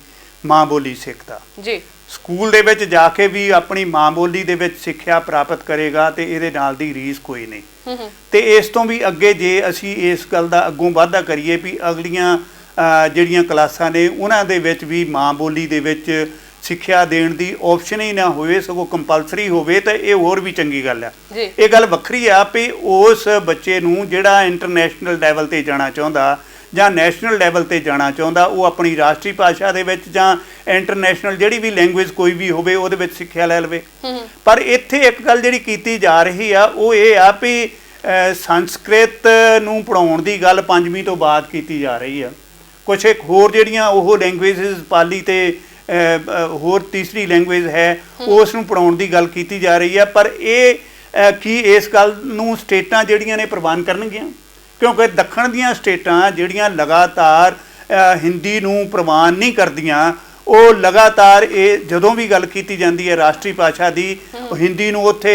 ਮਾਂ ਬੋਲੀ ਸਿੱਖਦਾ ਜੀ। ਸਕੂਲ ਦੇ ਵਿੱਚ ਜਾ ਕੇ ਵੀ ਆਪਣੀ ਮਾਂ ਬੋਲੀ ਦੇ ਵਿੱਚ ਸਿੱਖਿਆ ਪ੍ਰਾਪਤ ਕਰੇਗਾ ਤੇ ਇਹਦੇ ਨਾਲ ਦੀ ਰੀਸ ਕੋਈ ਨਹੀਂ। ਤੇ ਇਸ ਤੋਂ ਵੀ ਅੱਗੇ ਜੇ ਅਸੀਂ ਇਸ ਗੱਲ ਦਾ ਅੱਗੋਂ ਵਾਧਾ ਕਰੀਏ ਵੀ ਅਗਲੀਆਂ ਜਿਹੜੀਆਂ ਕਲਾਸਾਂ ਨੇ ਉਹਨਾਂ ਦੇ ਵਿੱਚ ਵੀ ਮਾਂ ਬੋਲੀ ਦੇ ਵਿੱਚ ਸਿੱਖਿਆ ਦੇਣ ਦੀ ਆਪਸ਼ਨ ਹੀ ਨਾ ਹੋਵੇ, ਸਗੋਂ ਕੰਪਲਸਰੀ ਹੋਵੇ, ਤਾਂ ਇਹ ਹੋਰ ਵੀ ਚੰਗੀ ਗੱਲ ਆ। ਇਹ ਗੱਲ ਵੱਖਰੀ ਆ ਵੀ ਉਸ ਬੱਚੇ ਨੂੰ ਜਿਹੜਾ ਇੰਟਰਨੈਸ਼ਨਲ ਲੈਵਲ ਤੇ ਜਾਣਾ ਚਾਹੁੰਦਾ ਜਾਂ ਨੈਸ਼ਨਲ ਲੈਵਲ ਤੇ ਜਾਣਾ ਚਾਹੁੰਦਾ, ਉਹ ਆਪਣੀ ਰਾਸ਼ਟਰੀ ਭਾਸ਼ਾ ਦੇ ਵਿੱਚ ਜਾਂ ਇੰਟਰਨੈਸ਼ਨਲ ਜਿਹੜੀ ਵੀ ਲੈਂਗੁਏਜ ਕੋਈ ਵੀ ਹੋਵੇ ਉਹਦੇ ਵਿੱਚ ਸਿੱਖਿਆ ਲੈ ਲਵੇ। ਪਰ ਇੱਥੇ ਇੱਕ ਗੱਲ ਜਿਹੜੀ ਕੀਤੀ ਜਾ ਰਹੀ ਆ ਉਹ ਇਹ ਆ ਵੀ ਸੰਸਕ੍ਰਿਤ ਨੂੰ ਪੜ੍ਹਾਉਣ ਦੀ ਗੱਲ 5ਵੀਂ ਤੋਂ ਬਾਅਦ ਕੀਤੀ ਜਾ ਰਹੀ ਆ। ਕੁਛ ਇੱਕ ਹੋਰ ਜਿਹੜੀਆਂ ਉਹ ਲੈਂਗੁਏਜਸ ਪਾਲੀ ਤੇ ਹੋਰ ਤੀਸਰੀ ਲੈਂਗੁਏਜ ਹੈ ਉਸ ਨੂੰ ਪੜ੍ਹਾਉਣ ਦੀ ਗੱਲ ਕੀਤੀ ਜਾ ਰਹੀ ਹੈ। ਪਰ ਇਹ ਕੀ ਇਸ ਗੱਲ ਨੂੰ ਸਟੇਟਾਂ ਜਿਹੜੀਆਂ ਨੇ ਪ੍ਰਵਾਨ ਕਰਨਗੀਆਂ? ਕਿਉਂਕਿ ਦੱਖਣ ਦੀਆਂ ਸਟੇਟਾਂ ਜਿਹੜੀਆਂ ਲਗਾਤਾਰ ਹਿੰਦੀ ਨੂੰ ਪ੍ਰਵਾਨ ਨਹੀਂ ਕਰਦੀਆਂ, ਉਹ ਲਗਾਤਾਰ ਇਹ ਜਦੋਂ ਵੀ ਗੱਲ ਕੀਤੀ ਜਾਂਦੀ ਹੈ ਰਾਸ਼ਟਰੀ ਭਾਸ਼ਾ ਦੀ, ਹਿੰਦੀ ਨੂੰ ਉੱਥੇ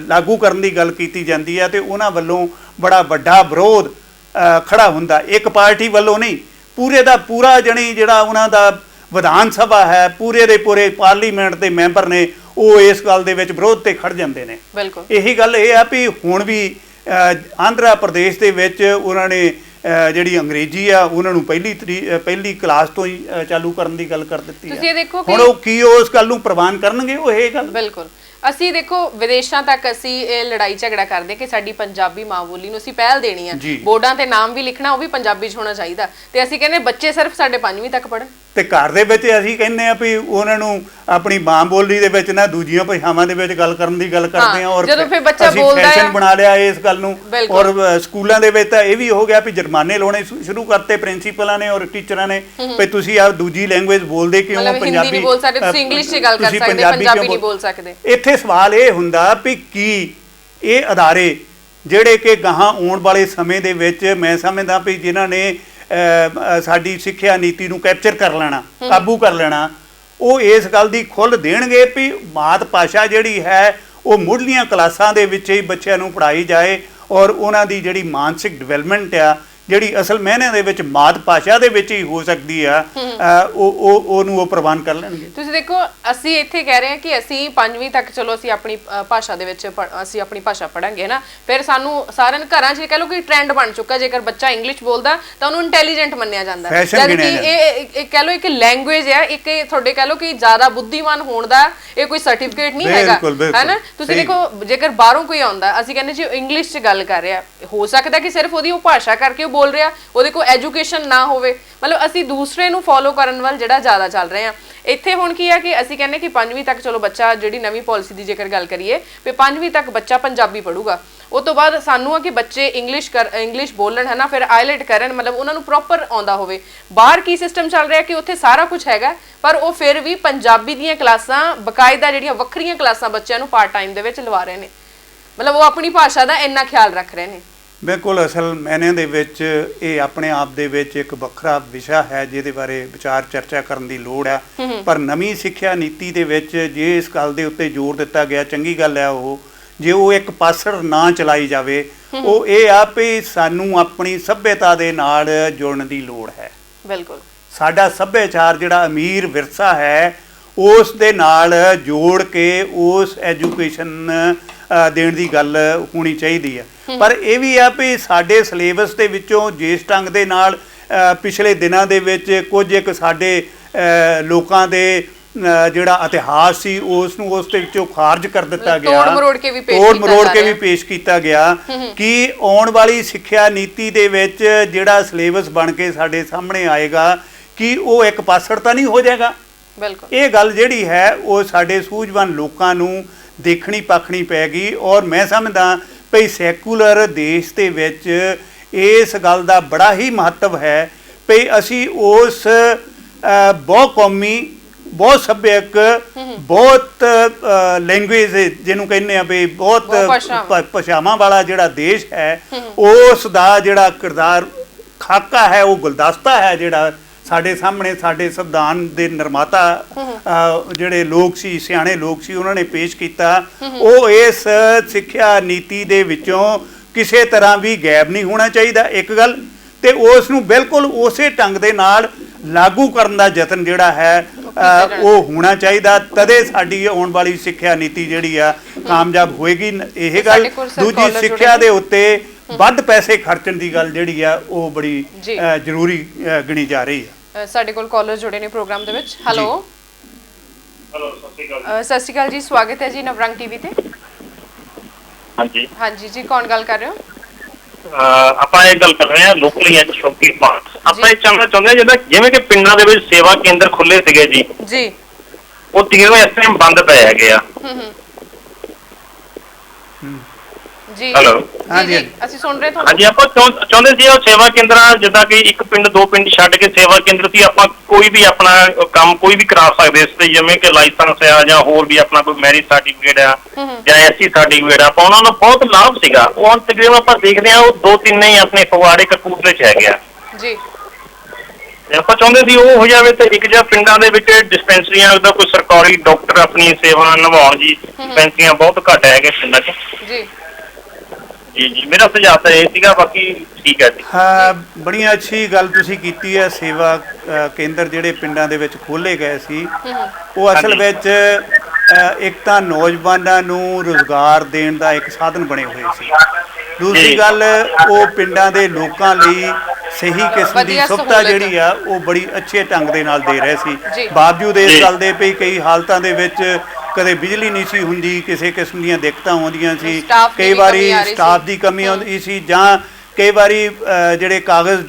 ਲਾਗੂ ਕਰਨ ਦੀ ਗੱਲ ਕੀਤੀ ਜਾਂਦੀ ਹੈ ਤੇ ਉਹਨਾਂ ਵੱਲੋਂ ਬੜਾ ਵੱਡਾ ਵਿਰੋਧ ਖੜਾ ਹੁੰਦਾ। ਇੱਕ ਪਾਰਟੀ ਵੱਲੋਂ ਨਹੀਂ, ਪੂਰੇ ਦਾ ਪੂਰਾ ਜਿਹੜਾ ਉਹਨਾਂ ਦਾ ਵਿਧਾਨ ਸਭਾ ਹੈ, ਪੂਰੇ ਦੇ ਪੂਰੇ ਪਾਰਲੀਮੈਂਟ ਦੇ ਮੈਂਬਰ ਨੇ, ਉਹ ਇਸ ਗੱਲ ਦੇ ਵਿੱਚ ਵਿਰੋਧ ਤੇ ਖੜ ਜਾਂਦੇ ਨੇ। ਬਿਲਕੁਲ ਇਹੀ ਗੱਲ ਇਹ ਆ ਵੀ ਹੁਣ ਵੀ ਆਂਧਰਾ ਪ੍ਰਦੇਸ਼ ਦੇ ਵਿੱਚ ਉਹਨਾਂ ਨੇ ਜਿਹੜੀ ਅੰਗਰੇਜ਼ੀ ਆ ਉਹਨਾਂ ਨੂੰ ਪਹਿਲੀ ਕਲਾਸ ਤੋਂ ਹੀ ਚਾਲੂ ਕਰਨ ਦੀ ਗੱਲ ਕਰ ਦਿੱਤੀ ਹੈ। ਹੁਣ ਉਹ ਕੀ ਉਸ ਗੱਲ ਨੂੰ ਪ੍ਰਵਾਨ ਕਰਨਗੇ? ਉਹ ਇਹ ਗੱਲ ਬਿਲਕੁਲ ਅਸੀਂ ਦੇਖੋ ਵਿਦੇਸ਼ਾਂ ਤੱਕ ਅਸੀਂ ਇਹ ਲੜਾਈ ਝਗੜਾ ਕਰਦੇ ਕਿ ਸਾਡੀ ਪੰਜਾਬੀ ਮਾਂ ਬੋਲੀ ਨੂੰ ਅਸੀਂ ਪਹਿਲ ਦੇਣੀ ਆ, ਬੋਰਡਾਂ ਤੇ ਨਾਮ ਵੀ ਲਿਖਣਾ ਉਹ ਵੀ ਪੰਜਾਬੀ 'ਚ ਹੋਣਾ ਚਾਹੀਦਾ, ਤੇ ਅਸੀਂ ਕਹਿੰਦੇ ਬੱਚੇ ਸਿਰਫ ਸਾਡੇ 5ਵੀਂ ਤੱਕ ਪੜ੍ਹਨ। ਤੇ ਘਰ ਦੇ ਵਿੱਚ ਅਸੀਂ ਕਹਿੰਦੇ ਆ ਵੀ ਉਹਨਾਂ ਨੂੰ ਆਪਣੀ ਮਾਂ ਬੋਲੀ ਦੇ ਵਿੱਚ ਨਾ ਦੂਜੀਆਂ ਭਾਸ਼ਾਵਾਂ ਦੇ ਵਿੱਚ ਗੱਲ ਕਰਨ ਦੀ ਗੱਲ ਕਰਦੇ ਆ, ਔਰ ਜਦੋਂ ਫਿਰ ਬੱਚਾ ਬੋਲਦਾ ਫੈਸ਼ਨ ਬਣਾ ਲਿਆ ਇਸ ਗੱਲ ਨੂੰ। ਔਰ ਸਕੂਲਾਂ ਦੇ ਵਿੱਚ ਤਾਂ ਇਹ ਵੀ ਹੋ ਗਿਆ ਵੀ ਜੁਰਮਾਨੇ ਲਾਉਣੇ ਸ਼ੁਰੂ ਕਰਤੇ ਪ੍ਰਿੰਸੀਪਲਾਂ ਨੇ ਔਰ ਟੀਚਰਾਂ ਨੇ ਵੀ ਤੁਸੀਂ ਆ ਦੂਜੀ ਲੈਂਗੁਏਜ ਬੋਲਦੇ ਕਿਉਂ? ਪੰਜਾਬੀ ਨਹੀਂ ਬੋਲ ਸਕਦੇ, ਤੁਸੀਂ ਇੰਗਲਿਸ਼ 'ਚ ਗੱਲ ਕਰ ਸਕਦੇ, ਪੰਜਾਬੀ ਨਹੀਂ ਬੋਲ ਸਕਦੇ। ਇੱਥੇ ਸਵਾਲ ਇਹ ਹੁੰਦਾ ਵੀ ਕੀ ਇਹ ਅਦਾਰੇ ਜਿਹੜੇ ਕਿ ਗਾਹਾਂ ਆਉਣ ਵਾਲੇ ਸਮੇਂ ਦੇ ਵਿੱਚ ਮੈਂ ਸਮਝਦਾ ਵੀ ਜਿਨ੍ਹਾਂ ਨੇ ਸਾਡੀ ਸਿੱਖਿਆ ਨੀਤੀ ਨੂੰ ਕੈਪਚਰ ਕਰ ਲੈਣਾ, ਕਾਬੂ ਕਰ ਲੈਣਾ, ਉਹ ਇਸ ਗੱਲ ਦੀ ਖੁੱਲ੍ਹ ਦੇਣਗੇ ਵੀ ਮਾਤ ਭਾਸ਼ਾ ਜਿਹੜੀ ਹੈ ਉਹ ਮੁੱਢਲੀਆਂ ਕਲਾਸਾਂ ਦੇ ਵਿੱਚ ਹੀ ਬੱਚਿਆਂ ਨੂੰ ਪੜ੍ਹਾਈ ਜਾਏ ਔਰ ਉਹਨਾਂ ਦੀ ਜਿਹੜੀ ਮਾਨਸਿਕ ਡਿਵੈਲਪਮੈਂਟ ਆ ਜਿਹੜੀ ਅਸਲ ਮਾਇਨੇ ਦੇ ਵਿੱਚ ਮਾਤ ਭਾਸ਼ਾ ਦੇ ਵਿੱਚ ਹੀ ਹੋ ਸਕਦੀ ਆ, ਉਹਨੂੰ ਉਹ ਪ੍ਰਵਾਨ ਕਰ ਲੈਣਗੇ। ਤੁਸੀਂ ਦੇਖੋ ਅਸੀਂ ਇੱਥੇ ਕਹਿ ਰਹੇ ਹਾਂ ਕਿ ਅਸੀਂ 5ਵੀਂ ਤੱਕ ਚਲੋ ਅਸੀਂ ਆਪਣੀ ਭਾਸ਼ਾ ਦੇ ਵਿੱਚ ਅਸੀਂ ਆਪਣੀ ਭਾਸ਼ਾ ਪੜਾਂਗੇ ਨਾ, ਫਿਰ ਸਾਨੂੰ ਸਾਰਿਆਂ ਘਰਾਂ 'ਚ ਕਹਿ ਲਓ ਕਿ ਟ੍ਰੈਂਡ ਬਣ ਚੁੱਕਾ, ਜੇਕਰ ਬੱਚਾ ਇੰਗਲਿਸ਼ ਬੋਲਦਾ ਤਾਂ ਉਹਨੂੰ ਇੰਟੈਲੀਜੈਂਟ ਮੰਨਿਆ ਜਾਂਦਾ, ਜਦ ਕਿ ਇਹ ਕਹਿ ਲਓ ਇੱਕ ਲੈਂਗੁਏਜ ਹੈ, ਇੱਕ ਤੁਹਾਡੇ ਕਹਿ ਲਓ ਕਿ ਜ਼ਿਆਦਾ ਬੁੱਧੀਮਾਨ ਹੋਣ ਦਾ ਇਹ ਕੋਈ ਸਰਟੀਫਿਕੇਟ ਨਹੀਂ ਹੈਗਾ, ਹੈ ਨਾ। ਤੁਸੀਂ ਦੇਖੋ ਜੇਕਰ ਬਾਹਰੋਂ ਕੋਈ ਆਉਂਦਾ, ਅਸੀਂ ਕਹਿੰਦੇ ਜੀ ਇੰਗਲਿਸ਼ 'ਚ ਗੱਲ ਕਰ ਰਿਹਾ, ਹੋ ਸਕਦਾ ਕਿ ਸਿਰਫ ਉਹਦੀ ਉਹ ਭਾਸ਼ਾ ਕਰਕੇ ਉਹ ਬੋਲ ਰਿਹਾ, ਉਹਦੇ ਕੋਲ ਐਜੂਕੇਸ਼ਨ ਨਾ ਹੋਵੇ, ਮਤਲਬ ਅਸੀਂ ਦੂਸਰੇ ਨੂੰ ਫੋਲੋ ਕਰਨ ਵੱਲ ਜਿਹੜਾ ਜ਼ਿਆਦਾ ਚੱਲ ਰਹੇ ਹਾਂ। ਇੱਥੇ ਹੁਣ ਕੀ ਹੈ ਕਿ ਅਸੀਂ ਕਹਿੰਦੇ ਕਿ 5ਵੀਂ ਤੱਕ ਚਲੋ ਬੱਚਾ, ਜਿਹੜੀ ਨਵੀਂ ਪਾਲਿਸੀ ਦੀ ਜੇਕਰ ਗੱਲ ਕਰੀਏ ਵੀ 5ਵੀਂ ਤੱਕ ਬੱਚਾ ਪੰਜਾਬੀ ਪੜੂਗਾ, ਉਸ ਤੋਂ ਬਾਅਦ ਸਾਨੂੰ ਆ ਕਿ ਬੱਚੇ ਇੰਗਲਿਸ਼ ਬੋਲਣ, ਹੈ ਨਾ, ਫਿਰ ਆਈਲੈਟ ਕਰਨ, ਮਤਲਬ ਉਹਨਾਂ ਨੂੰ ਪ੍ਰੋਪਰ ਆਉਂਦਾ ਹੋਵੇ। ਬਾਹਰ ਕੀ ਸਿਸਟਮ ਚੱਲ ਰਿਹਾ ਕਿ ਉੱਥੇ ਸਾਰਾ ਕੁਝ ਹੈਗਾ, ਪਰ ਉਹ ਫਿਰ ਵੀ ਪੰਜਾਬੀ ਦੀਆਂ ਕਲਾਸਾਂ ਬਕਾਇਦਾ ਜਿਹੜੀਆਂ ਵੱਖਰੀਆਂ ਕਲਾਸਾਂ ਬੱਚਿਆਂ ਨੂੰ ਪਾਰਟ ਟਾਈਮ ਦੇ ਵਿੱਚ ਲਵਾ ਰਹੇ ਨੇ, ਮਤਲਬ ਉਹ ਆਪਣੀ ਭਾਸ਼ਾ ਦਾ ਇੰਨਾ ਖਿਆਲ ਰੱਖ ਰਹੇ ਨੇ। ਬਿਲਕੁਲ, ਅਸਲ ਮਾਇਨੇ ਦੇ ਵਿੱਚ ਇਹ ਆਪਣੇ ਆਪ ਦੇ ਵਿੱਚ ਇੱਕ ਵੱਖਰਾ ਵਿਸ਼ਾ ਹੈ ਜਿਹਦੇ ਬਾਰੇ ਵਿਚਾਰ ਚਰਚਾ ਕਰਨ ਦੀ ਲੋੜ ਹੈ। ਪਰ ਨਵੀਂ ਸਿੱਖਿਆ ਨੀਤੀ ਦੇ ਵਿੱਚ ਜੇ ਇਸ ਗੱਲ ਦੇ ਉੱਤੇ ਜ਼ੋਰ ਦਿੱਤਾ ਗਿਆ, ਚੰਗੀ ਗੱਲ ਹੈ ਉਹ, ਜੇ ਉਹ ਇੱਕ ਪਾਸੜ ਨਾ ਚਲਾਈ ਜਾਵੇ, ਉਹ ਇਹ ਆ ਵੀ ਸਾਨੂੰ ਆਪਣੀ ਸੱਭਿਅਤਾ ਦੇ ਨਾਲ ਜੁੜਨ ਦੀ ਲੋੜ ਹੈ। ਬਿਲਕੁਲ, ਸਾਡਾ ਸੱਭਿਆਚਾਰ ਜਿਹੜਾ ਅਮੀਰ ਵਿਰਸਾ ਹੈ ਉਸ ਦੇ ਨਾਲ ਜੋੜ ਕੇ ਉਸ ਐਜੂਕੇਸ਼ਨ ਦੇਣ ਦੀ ਗੱਲ ਹੋਣੀ ਚਾਹੀਦੀ ਹੈ। ਪਰ ਇਹ ਵੀ ਆ ਵੀ ਸਾਡੇ ਸਿਲੇਬਸ ਦੇ ਵਿੱਚੋਂ ਜਿਸ ਢੰਗ ਦੇ ਨਾਲ ਪਿਛਲੇ ਦਿਨਾਂ ਦੇ ਵਿੱਚ ਕੁਝ ਇੱਕ ਸਾਡੇ ਲੋਕਾਂ ਦੇ ਜਿਹੜਾ ਇਤਿਹਾਸ ਸੀ ਉਸ ਨੂੰ ਉਸ ਦੇ ਵਿੱਚੋਂ ਖਾਰਜ ਕਰ ਦਿੱਤਾ ਗਿਆ, ਤੋੜ ਮਰੋੜ ਕੇ ਵੀ ਪੇਸ਼ ਕੀਤਾ ਗਿਆ ਕਿ ਆਉਣ ਵਾਲੀ ਸਿੱਖਿਆ ਨੀਤੀ ਦੇ ਵਿੱਚ ਜਿਹੜਾ ਸਿਲੇਬਸ ਬਣ ਕੇ ਸਾਡੇ ਸਾਹਮਣੇ ਆਏਗਾ ਕਿ ਉਹ ਇੱਕ ਪਾਸੜ ਤਾਂ ਨਹੀਂ ਹੋ ਜਾਏਗਾ। ਬਿਲਕੁਲ, ਇਹ ਗੱਲ ਜਿਹੜੀ ਹੈ ਉਹ ਸਾਡੇ ਸੂਝਵਾਨ ਲੋਕਾਂ ਨੂੰ ਦੇਖਣੀ ਪੱਖਣੀ ਪੈਗੀ। ਔਰ ਮੈਂ ਸਮਝਦਾ ਭਈ ਸੈਕੂਲਰ ਦੇਸ਼ ਦੇ ਵਿੱਚ ਇਸ ਗੱਲ ਦਾ ਬੜਾ ਹੀ ਮਹੱਤਵ ਹੈ ਭਈ ਅਸੀਂ ਉਸ ਬਹੁ ਕੌਮੀ, ਬਹੁਤ ਸੱਭਿਅਕ, ਬਹੁਤ ਲੈਂਗੁਏਜ ਜਿਹਨੂੰ ਕਹਿੰਦੇ ਆ ਵੀ ਬਹੁਤ ਭਾਸ਼ਾਵਾਂ ਵਾਲਾ ਜਿਹੜਾ ਦੇਸ਼ ਹੈ, ਉਸ ਦਾ ਜਿਹੜਾ ਕਿਰਦਾਰ ਖਾਕਾ ਹੈ, ਉਹ ਗੁਲਦਸਤਾ ਹੈ ਜਿਹੜਾ ਸਾਡੇ ਸਾਹਮਣੇ ਸਾਡੇ ਸੰਵਿਧਾਨ ਦੇ ਨਿਰਮਾਤਾ ਜਿਹੜੇ ਲੋਕ ਸੀ, ਸਿਆਣੇ ਲੋਕ ਸੀ, ਉਹਨਾਂ ਨੇ ਪੇਸ਼ ਕੀਤਾ। ਉਹ ਇਸ ਸਿੱਖਿਆ ਨੀਤੀ ਦੇ ਵਿੱਚੋਂ ਕਿਸੇ ਤਰ੍ਹਾਂ ਵੀ ਗਾਇਬ ਨਹੀਂ ਹੋਣਾ ਚਾਹੀਦਾ, ਇੱਕ ਗੱਲ, ਤੇ ਉਸ ਨੂੰ ਬਿਲਕੁਲ ਉਸੇ ਢੰਗ ਦੇ ਨਾਲ ਲਾਗੂ ਕਰਨ ਦਾ ਯਤਨ ਜਿਹੜਾ ਹੈ ਉਹ ਹੋਣਾ ਚਾਹੀਦਾ। ਤਦੇ ਸਾਡੀ ਆਉਣ ਵਾਲੀ ਸਿੱਖਿਆ ਨੀਤੀ ਜਿਹੜੀ ਆ ਕਾਮਯਾਬ ਹੋਏਗੀ। ਇਹ ਗੱਲ ਦੂਜੀ, ਸਿੱਖਿਆ ਦੇ ਉੱਤੇ ਵੱਧ ਪੈਸੇ ਖਰਚਣ ਦੀ ਗੱਲ ਜਿਹੜੀ ਆ ਉਹ ਬੜੀ ਜ਼ਰੂਰੀ ਗਿਣੀ ਜਾ ਰਹੀ ਹੈ। ਸਾਡੇ ਕੋਲ ਕਾਲਰ ਜੁੜੇ ਨੇ ਪ੍ਰੋਗਰਾਮ ਦੇ ਵਿੱਚ। ਹੈਲੋ, ਸਤਿ ਸ਼੍ਰੀ ਅਕਾਲ ਜੀ, ਸਵਾਗਤ ਹੈ ਜੀ ਨਵਰੰਗ ਟੀਵੀ ਤੇ। ਹਾਂਜੀ ਜੀ, ਕੌਣ ਗੱਲ ਕਰ ਰਹੇ ਹੋ? ਆਪਾਂ ਇਹ ਗੱਲ ਕਰ ਰਹੇ ਹਾਂ ਲੋਕਲੀ ਐਜੂਕੇਸ਼ਨ ਪਾਰਟ। ਆਪਾਂ ਇਹ ਚਾਹੁੰਦੇ ਹਾਂ ਜਿਵੇਂ ਕਿ ਪਿੰਡਾਂ ਦੇ ਵਿੱਚ ਸੇਵਾ ਕੇਂਦਰ ਖੁੱਲੇ ਸੀਗੇ ਜੀ, ਉਹ ਤਕਰੀਬਨ ਇਸ ਟਾਈਮ ਬੰਦ ਪਏ ਹੈਗੇ ਆ। ਜੀ ਹੈਲੋ, ਹਾਂਜੀ, ਅਸੀਂ ਸੁਣ ਰਹੇ ਤੁਹਾਨੂੰ। ਹਾਂਜੀ, ਆਪਾਂ ਚਾਹੁੰਦੇ ਸੀ ਉਹ ਸੇਵਾ ਕੇਂਦਰਾਂ, ਜਿੱਦਾਂ ਕਿ ਇੱਕ ਪਿੰਡ ਦੋ ਪਿੰਡ ਛੱਡ ਕੇ ਸੇਵਾ ਕੇਂਦਰ ਸੀ, ਆਪਾਂ ਕੋਈ ਵੀ ਆਪਣਾ ਕੰਮ ਕੋਈ ਵੀ ਕਰਾ ਸਕਦੇ ਇਸ ਤੇ, ਜਿਵੇਂ ਕਿ ਲਾਇਸੈਂਸ ਆ ਜਾਂ ਹੋਰ ਵੀ ਆਪਣਾ ਕੋਈ ਮੈਰਿਜ ਸਰਟੀਫਿਕੇਟ ਆ ਜਾਂ ਐਸਸੀ ਸਰਟੀਫਿਕੇਟ ਆ, ਆਪਾਂ ਉਹਨਾਂ ਨੂੰ ਬਹੁਤ ਲਾਭ ਸੀਗਾ। ਉਹ ਹੁਣ ਤਕਰੀਬਨ ਆਪਾਂ ਦੇਖਦੇ ਹਾਂ ਉਹ ਦੋ ਤਿੰਨ ਹੀ ਆਪਣੇ ਫਗਵਾੜੇ ਕਪੂਰਥਲੇ ਚ ਹੈਗੇ ਆ ਜੀ। ਆਪਾਂ ਚਾਹੁੰਦੇ ਸੀ ਉਹ ਹੋ ਜਾਵੇ ਤੇ ਇੱਕ ਜਾਂ ਪਿੰਡਾਂ ਦੇ ਵਿੱਚ ਡਿਸਪੈਂਸਰੀਆਂ ਦਾ ਕੋਈ ਸਰਕਾਰੀ ਡਾਕਟਰ ਆਪਣੀ ਸੇਵਾ ਨਿਭਾਉਣ ਜੀ। ਡਿਸਪੈਂਸਰੀਆਂ ਬਹੁਤ ਘੱਟ ਹੈਗੇ ਪਿੰਡਾਂ 'ਚ ਜੀ। ਜੀ, ਮੇਰਾ ਸੁਝਾਅ ਤਾਂ ਇਹ ਸੀਗਾ, ਬਾਕੀ ਠੀਕ ਹੈ ਜੀ। ਹਾਂ, ਬੜੀ ਅੱਛੀ ਗੱਲ ਤੁਸੀਂ ਕੀਤੀ ਹੈ। ਸੇਵਾ ਕੇਂਦਰ ਜਿਹੜੇ ਪਿੰਡਾਂ ਦੇ ਵਿੱਚ ਖੋਲ੍ਹੇ ਗਏ ਸੀ, ਉਹ ਅਸਲ ਵਿੱਚ ਇੱਕ ਤਾਂ ਨੌਜਵਾਨਾਂ ਨੂੰ ਰੁਜ਼ਗਾਰ ਦੇਣ ਦਾ ਇੱਕ ਸਾਧਨ ਬਣੇ ਹੋਏ ਸੀ। ਦੂਸਰੀ ਗੱਲ, ਉਹ ਪਿੰਡਾਂ ਦੇ ਲੋਕਾਂ ਲਈ ਸਹੀ ਕਿਸਮ ਦੀ ਸੁਵਿਧਾ ਜਿਹੜੀ ਆ ਉਹ ਬੜੀ ਅੱਛੇ ਢੰਗ ਦੇ ਨਾਲ ਦੇ ਰਹੇ ਸੀ। ਬਾਵਜੂਦ ਇਸ ਗੱਲ ਦੇ ਵੀ ਕਈ ਹਾਲਤਾਂ ਦੇ ਵਿੱਚ ਕਦੇ ਬਿਜਲੀ ਨਹੀਂ ਸੀ ਹੁੰਦੀ, ਕਿਸੇ ਕਿਸਮ ਦੀਆਂ ਦਿੱਕਤਾਂ ਆਉਂਦੀਆਂ ਸੀ, ਕਈ ਵਾਰੀ ਸਟਾਫ ਦੀ ਕਮੀ ਆਉਂਦੀ ਸੀ, ਜਾਂ ਕਈ ਵਾਰੀ ਜਿਹੜੇ ਕਾਗਜ਼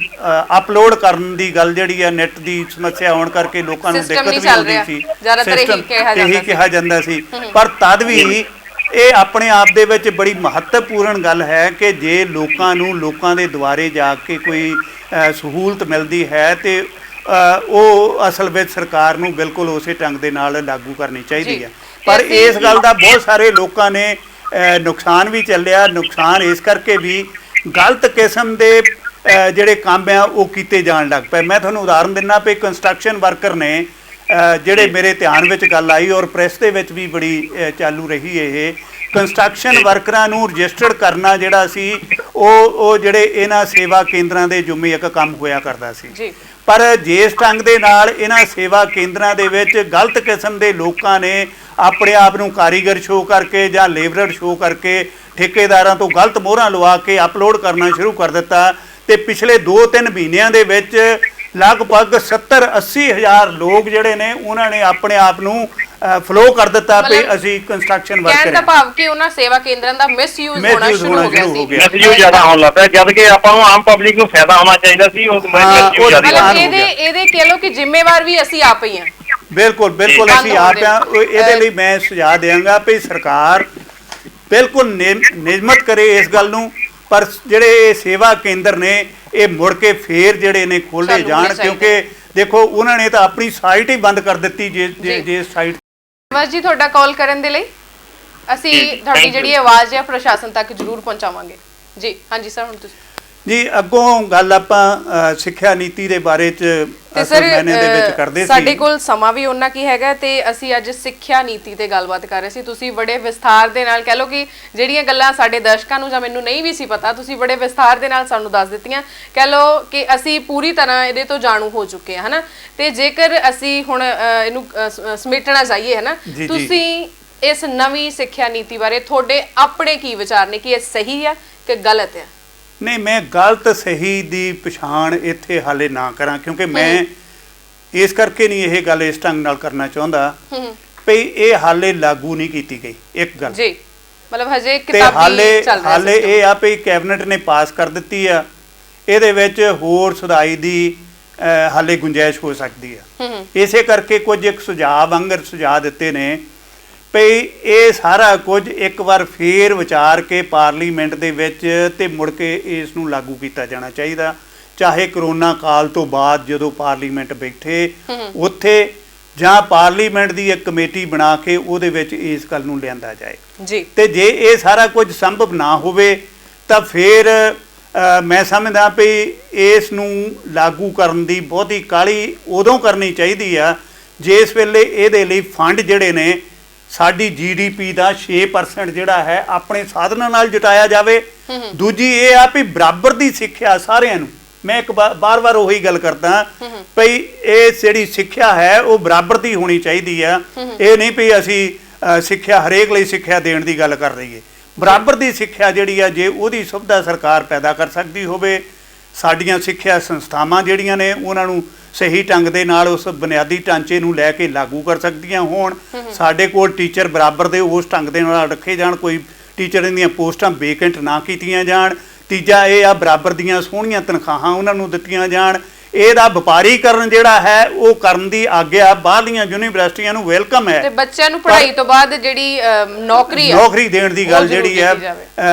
ਅਪਲੋਡ ਕਰਨ ਦੀ ਗੱਲ ਜਿਹੜੀ ਆ ਨੈਟ ਦੀ ਸਮੱਸਿਆ ਹੋਣ ਕਰਕੇ ਲੋਕਾਂ ਨੂੰ ਦਿੱਕਤ ਵੀ ਆਉਂਦੀ ਸੀ। ਇਹੀ ਕਿਹਾ ਜਾਂਦਾ ਸੀ। ਪਰ ਤਦ ਵੀ ਇਹ ਆਪਣੇ ਆਪ ਦੇ ਵਿੱਚ ਬੜੀ ਮਹੱਤਵਪੂਰਨ ਗੱਲ ਹੈ ਕਿ ਜੇ ਲੋਕਾਂ ਨੂੰ ਲੋਕਾਂ ਦੇ ਦੁਆਰੇ ਜਾ ਕੇ ਕੋਈ ਸਹੂਲਤ ਮਿਲਦੀ ਹੈ ਤੇ ਉਹ ਅਸਲ ਵਿੱਚ ਸਰਕਾਰ ਨੂੰ ਬਿਲਕੁਲ ਉਸੇ ਢੰਗ ਦੇ ਨਾਲ ਲਾਗੂ ਕਰਨੀ ਚਾਹੀਦੀ ਹੈ। ਪਰ ਇਸ ਗੱਲ ਦਾ ਬਹੁਤ ਸਾਰੇ ਲੋਕਾਂ ਨੇ ਨੁਕਸਾਨ ਵੀ ਚੱਲਿਆ। ਨੁਕਸਾਨ ਇਸ ਕਰਕੇ ਵੀ ਗਲਤ ਕਿਸਮ ਦੇ ਜਿਹੜੇ ਕੰਮ ਆ ਉਹ ਕੀਤੇ ਜਾਣ ਲੱਗ ਪਏ। ਮੈਂ ਤੁਹਾਨੂੰ ਉਦਾਹਰਨ ਦਿੰਦਾ ਵੀ ਕੰਸਟਰਕਸ਼ਨ ਵਰਕਰ ਨੇ ਜਿਹੜੇ ਮੇਰੇ ਧਿਆਨ ਵਿੱਚ ਗੱਲ ਆਈ ਔਰ ਪ੍ਰੈਸ ਦੇ ਵਿੱਚ ਵੀ ਬੜੀ ਚਾਲੂ ਰਹੀ ਇਹ, ਕੰਸਟਰਕਸ਼ਨ ਵਰਕਰਾਂ ਨੂੰ ਰਜਿਸਟਰਡ ਕਰਨਾ ਜਿਹੜਾ ਸੀ ਉਹ ਜਿਹੜੇ ਇਹਨਾਂ ਸੇਵਾ ਕੇਂਦਰਾਂ ਦੇ ਜ਼ਿੰਮੇ ਇੱਕ ਕੰਮ ਹੋਇਆ ਕਰਦਾ ਸੀ। ਪਰ ਜਿਸ ਢੰਗ ਦੇ ਨਾਲ ਇਹਨਾਂ ਸੇਵਾ ਕੇਂਦਰਾਂ ਦੇ ਵਿੱਚ ਗਲਤ ਕਿਸਮ ਦੇ ਲੋਕਾਂ ਨੇ ਆਪਣੇ ਆਪ ਨੂੰ ਕਾਰੀਗਰ ਸ਼ੋਅ ਕਰਕੇ ਜਾਂ ਲੇਬਰਰ ਸ਼ੋਅ ਕਰਕੇ ਠੇਕੇਦਾਰਾਂ ਤੋਂ ਗਲਤ ਮੋਹਰਾਂ ਲਵਾ ਕੇ ਅਪਲੋਡ ਕਰਨਾ ਸ਼ੁਰੂ ਕਰ ਦਿੱਤਾ ਤੇ ਪਿਛਲੇ 2-3 ਮਹੀਨਿਆਂ ਦੇ ਵਿੱਚ ਲਗਭਗ 70-80 ਹਜ਼ਾਰ ਲੋਕ ਜਿਹੜੇ ਨੇ ਉਹਨਾਂ ਨੇ ਆਪਣੇ ਆਪ ਨੂੰ ਫਲੋ ਕਰ ਦਿੱਤਾ ਵੀ ਅਸੀਂ ਕੰਸਟਰਕਸ਼ਨ ਵਰਕਰ ਕਹਿਣ ਦਾ ਭਾਵ ਕਿ ਉਹਨਾਂ ਸੇਵਾ ਕੇਂਦਰਾਂ ਦਾ ਮਿਸਯੂਜ਼ ਹੋਣਾ ਸ਼ੁਰੂ ਹੋ ਗਿਆ ਸੀ। ਮਿਸਯੂਜ਼ ਜ਼ਿਆਦਾ ਹੋਣ ਲੱਗ ਪਿਆ, ਜਦ ਕਿ ਆਪਾਂ ਨੂੰ ਆਮ ਪਬਲਿਕ ਨੂੰ ਫਾਇਦਾ ਹੋਣਾ ਚਾਹੀਦਾ ਸੀ, ਉਹ ਮਿਸਯੂਜ਼ ਜ਼ਿਆਦਾ ਹੋ ਗਿਆ। ਇਹਦੇ ਕਹਿ ਲਓ ਕਿ ਜ਼ਿੰਮੇਵਾਰ ਵੀ ਅਸੀਂ ਆਪ ਹੀ ਹਾਂ। ਬਿਲਕੁਲ ਅਸੀਂ ਆਪ ਹਾਂ। ਇਹਦੇ ਲਈ ਮੈਂ ਸੁਝਾਅ ਦਿਆਂਗਾ ਵੀ ਸਰਕਾਰ ਬਿਲਕੁਲ ਨਿਯਮਤ ਕਰੇ ਇਸ ਗੱਲ ਨੂੰ, ਪਰ ਜਿਹੜੇ ਸੇਵਾ ਕੇਂਦਰ ਨੇ ਇਹ ਮੁੜ ਕੇ ਫੇਰ ਜਿਹੜੇ ਨੇ ਖੋਲੇ ਜਾਣ, ਕਿਉਂਕਿ ਦੇਖੋ ਉਹਨਾਂ ਨੇ ਤਾਂ ਆਪਣੀ ਸਾਈਟ ਹੀ ਬੰਦ ਕਰ ਦਿੱਤੀ। ਜੇ ਸਾਈਟ ਬਸ ਜੀ, ਤੁਹਾਡਾ ਕਾਲ ਕਰਨ ਦੇ ਲਈ ਅਸੀਂ ਤੁਹਾਡੀ ਜਿਹੜੀ ਆਵਾਜ਼ ਹੈ ਪ੍ਰਸ਼ਾਸਨ ਤੱਕ ਜ਼ਰੂਰ ਪਹੁੰਚਾਵਾਂਗੇ ਜੀ। ਹਾਂਜੀ ਸਰ, ਹੁਣ ਤੁਸੀਂ ਜੀ ਅੱਗੋਂ ਗੱਲ ਆਪਾਂ ਸਿੱਖਿਆ ਨੀਤੀ ਦੇ ਬਾਰੇ ਚ ਅਸਲ ਮੈਨੇ ਦੇ ਵਿੱਚ ਕਰਦੇ ਸੀ। ਸਾਡੇ ਕੋਲ ਸਮਾਂ ਵੀ ਉਹਨਾਂ ਕੀ ਹੈਗਾ ਤੇ ਅਸੀਂ ਅੱਜ ਸਿੱਖਿਆ ਨੀਤੀ ਤੇ ਗੱਲਬਾਤ ਕਰ ਰਹੇ ਸੀ। ਤੁਸੀਂ ਬੜੇ ਵਿਸਥਾਰ ਦੇ ਨਾਲ ਕਹਿ ਲਓ ਕਿ ਜਿਹੜੀਆਂ ਗੱਲਾਂ ਸਾਡੇ ਦਰਸ਼ਕਾਂ ਨੂੰ ਜਾਂ ਮੈਨੂੰ ਨਹੀਂ ਵੀ ਸੀ ਪਤਾ, ਤੁਸੀਂ ਬੜੇ ਵਿਸਥਾਰ ਦੇ ਨਾਲ ਸਾਨੂੰ ਦੱਸ ਦਿੱਤੀਆਂ। ਕਹਿ ਲਓ ਕਿ ਅਸੀਂ ਪੂਰੀ ਤਰ੍ਹਾਂ ਇਹਦੇ ਤੋਂ ਜਾਣੂ ਹੋ ਚੁੱਕੇ ਹਾਂ, ਹਨਾ। ਤੇ ਜੇਕਰ ਅਸੀਂ ਹੁਣ ਇਹਨੂੰ ਸਮੇਟਣਾ ਚਾਹੀਏ, ਹਨਾ, ਤੁਸੀਂ ਇਸ ਨਵੀਂ ਸਿੱਖਿਆ ਨੀਤੀ ਬਾਰੇ ਤੁਹਾਡੇ ਆਪਣੇ ਕੀ ਵਿਚਾਰ ਨੇ ਕਿ ਇਹ ਸਹੀ ਹੈ ਕਿ ਗਲਤ ਹੈ? ਨਹੀਂ, ਮੈਂ ਗਲਤ ਸਹੀ ਦੀ ਪਛਾਣ ਇੱਥੇ ਹਾਲੇ ਨਾ ਕਰਾਂ, ਕਿਉਂਕਿ ਮੈਂ ਇਸ ਕਰਕੇ ਨਹੀਂ ਇਹ ਗੱਲ ਇਸ ਢੰਗ ਨਾਲ ਕਰਨਾ ਚਾਹੁੰਦਾ ਵੀ ਇਹ ਹਾਲੇ ਲਾਗੂ ਨਹੀਂ ਕੀਤੀ ਗਈ। ਇੱਕ ਗੱਲ ਜੀ, ਮਤਲਬ ਹਜੇ ਕਿਤਾਬੀ ਚੱਲ ਰਿਹਾ। ਹਾਲੇ ਇਹ ਆ ਵੀ ਕੈਬਨਿਟ ਨੇ ਪਾਸ ਕਰ ਦਿੱਤੀ ਆ, ਇਹਦੇ ਵਿੱਚ ਹੋਰ ਸੁਧਾਈ ਦੀ ਹਾਲੇ ਗੁੰਜਾਇਸ਼ ਹੋ ਸਕਦੀ ਆ। ਇਸੇ ਕਰਕੇ ਕੁਝ ਇੱਕ ਸੁਝਾਅ ਵਾਂਗਰ ਸੁਝਾਅ ਦਿੱਤੇ ਨੇ ਵੀ ਇਹ ਸਾਰਾ ਕੁਝ ਇੱਕ ਵਾਰ ਫੇਰ ਵਿਚਾਰ ਕੇ ਪਾਰਲੀਮੈਂਟ ਦੇ ਵਿੱਚ ਤੇ ਮੁੜ ਕੇ ਇਸ ਨੂੰ ਲਾਗੂ ਕੀਤਾ ਜਾਣਾ ਚਾਹੀਦਾ। ਚਾਹੇ ਕਰੋਨਾ ਕਾਲ ਤੋਂ ਬਾਅਦ ਜਦੋਂ ਪਾਰਲੀਮੈਂਟ ਬੈਠੇ ਉੱਥੇ, ਜਾਂ ਪਾਰਲੀਮੈਂਟ ਦੀ ਇੱਕ ਕਮੇਟੀ ਬਣਾ ਕੇ ਉਹਦੇ ਵਿੱਚ ਇਸ ਗੱਲ ਨੂੰ ਲਿਆਂਦਾ ਜਾਏ ਜੀ। ਤੇ ਜੇ ਇਹ ਸਾਰਾ ਕੁਝ ਸੰਭਵ ਨਾ ਹੋਵੇ ਤਾਂ ਫਿਰ ਮੈਂ ਸਮਝਦਾ ਵੀ ਇਸ ਨੂੰ ਲਾਗੂ ਕਰਨ ਦੀ ਬਹੁਤੀ ਕਾਹਲੀ ਉਦੋਂ ਕਰਨੀ ਚਾਹੀਦੀ ਆ ਜਿਸ ਵੇਲੇ ਇਹਦੇ ਲਈ ਫੰਡ ਜਿਹੜੇ ਨੇ ਸਾਡੀ GDP ਦਾ 6% ਜਿਹੜਾ ਹੈ ਆਪਣੇ ਸਾਧਨਾਂ ਨਾਲ ਜੁਟਾਇਆ ਜਾਵੇ। ਦੂਜੀ ਇਹ ਆ ਵੀ ਬਰਾਬਰ ਦੀ ਸਿੱਖਿਆ ਸਾਰਿਆਂ ਨੂੰ, ਮੈਂ ਇੱਕ ਬਾਰ-ਬਾਰ ਉਹੀ ਗੱਲ ਕਰਦਾ ਭਈ ਇਹ ਜਿਹੜੀ ਸਿੱਖਿਆ ਹੈ ਉਹ ਬਰਾਬਰ ਦੀ ਹੋਣੀ ਚਾਹੀਦੀ ਆ। ਇਹ ਨਹੀਂ ਵੀ ਅਸੀਂ ਸਿੱਖਿਆ ਹਰੇਕ ਲਈ ਸਿੱਖਿਆ ਦੇਣ ਦੀ ਗੱਲ ਕਰ ਰਹੀਏ। ਬਰਾਬਰ ਦੀ ਸਿੱਖਿਆ ਜਿਹੜੀ ਆ ਜੇ ਉਹਦੀ ਸੁਵਿਧਾ ਸਰਕਾਰ ਪੈਦਾ ਕਰ ਸਕਦੀ ਹੋਵੇ, ਸਾਡੀਆਂ ਸਿੱਖਿਆ ਸੰਸਥਾਵਾਂ ਜਿਹੜੀਆਂ ਨੇ ਉਹਨਾਂ ਨੂੰ ਸਹੀ ਢੰਗ ਦੇ ਨਾਲ ਉਸ ਬੁਨਿਆਦੀ ਢਾਂਚੇ ਨੂੰ ਲੈ ਕੇ ਲਾਗੂ ਕਰ ਸਕਦੀਆਂ ਹੋਣ, ਸਾਡੇ ਕੋਲ ਟੀਚਰ ਬਰਾਬਰ ਦੇ ਉਸ ਢੰਗ ਦੇ ਨਾਲ ਰੱਖੇ ਜਾਣ, ਕੋਈ ਟੀਚਰ ਦੀਆਂ ਪੋਸਟਾਂ ਵੇਕੈਂਟ ਨਾ ਕੀਤੀਆਂ ਜਾਣ। ਤੀਜਾ ਇਹ ਆ ਬਰਾਬਰ ਦੀਆਂ ਸੋਹਣੀਆਂ ਤਨਖਾਹਾਂ ਉਹਨਾਂ ਨੂੰ ਦਿੱਤੀਆਂ ਜਾਣ। ਇਹਦਾ ਵਪਾਰੀਕਰਨ ਜਿਹੜਾ ਹੈ ਉਹ ਕਰਨ ਦੀ ਆਗਿਆ ਬਾਹਰਲੀਆਂ ਯੂਨੀਵਰਸਿਟੀਆਂ ਨੂੰ ਵੈਲਕਮ ਹੈ। ਤੇ ਬੱਚਿਆਂ ਨੂੰ ਪੜ੍ਹਾਈ ਤੋਂ ਬਾਅਦ ਜਿਹੜੀ ਨੌਕਰੀ ਦੇਣ ਦੀ ਗੱਲ ਜਿਹੜੀ ਹੈ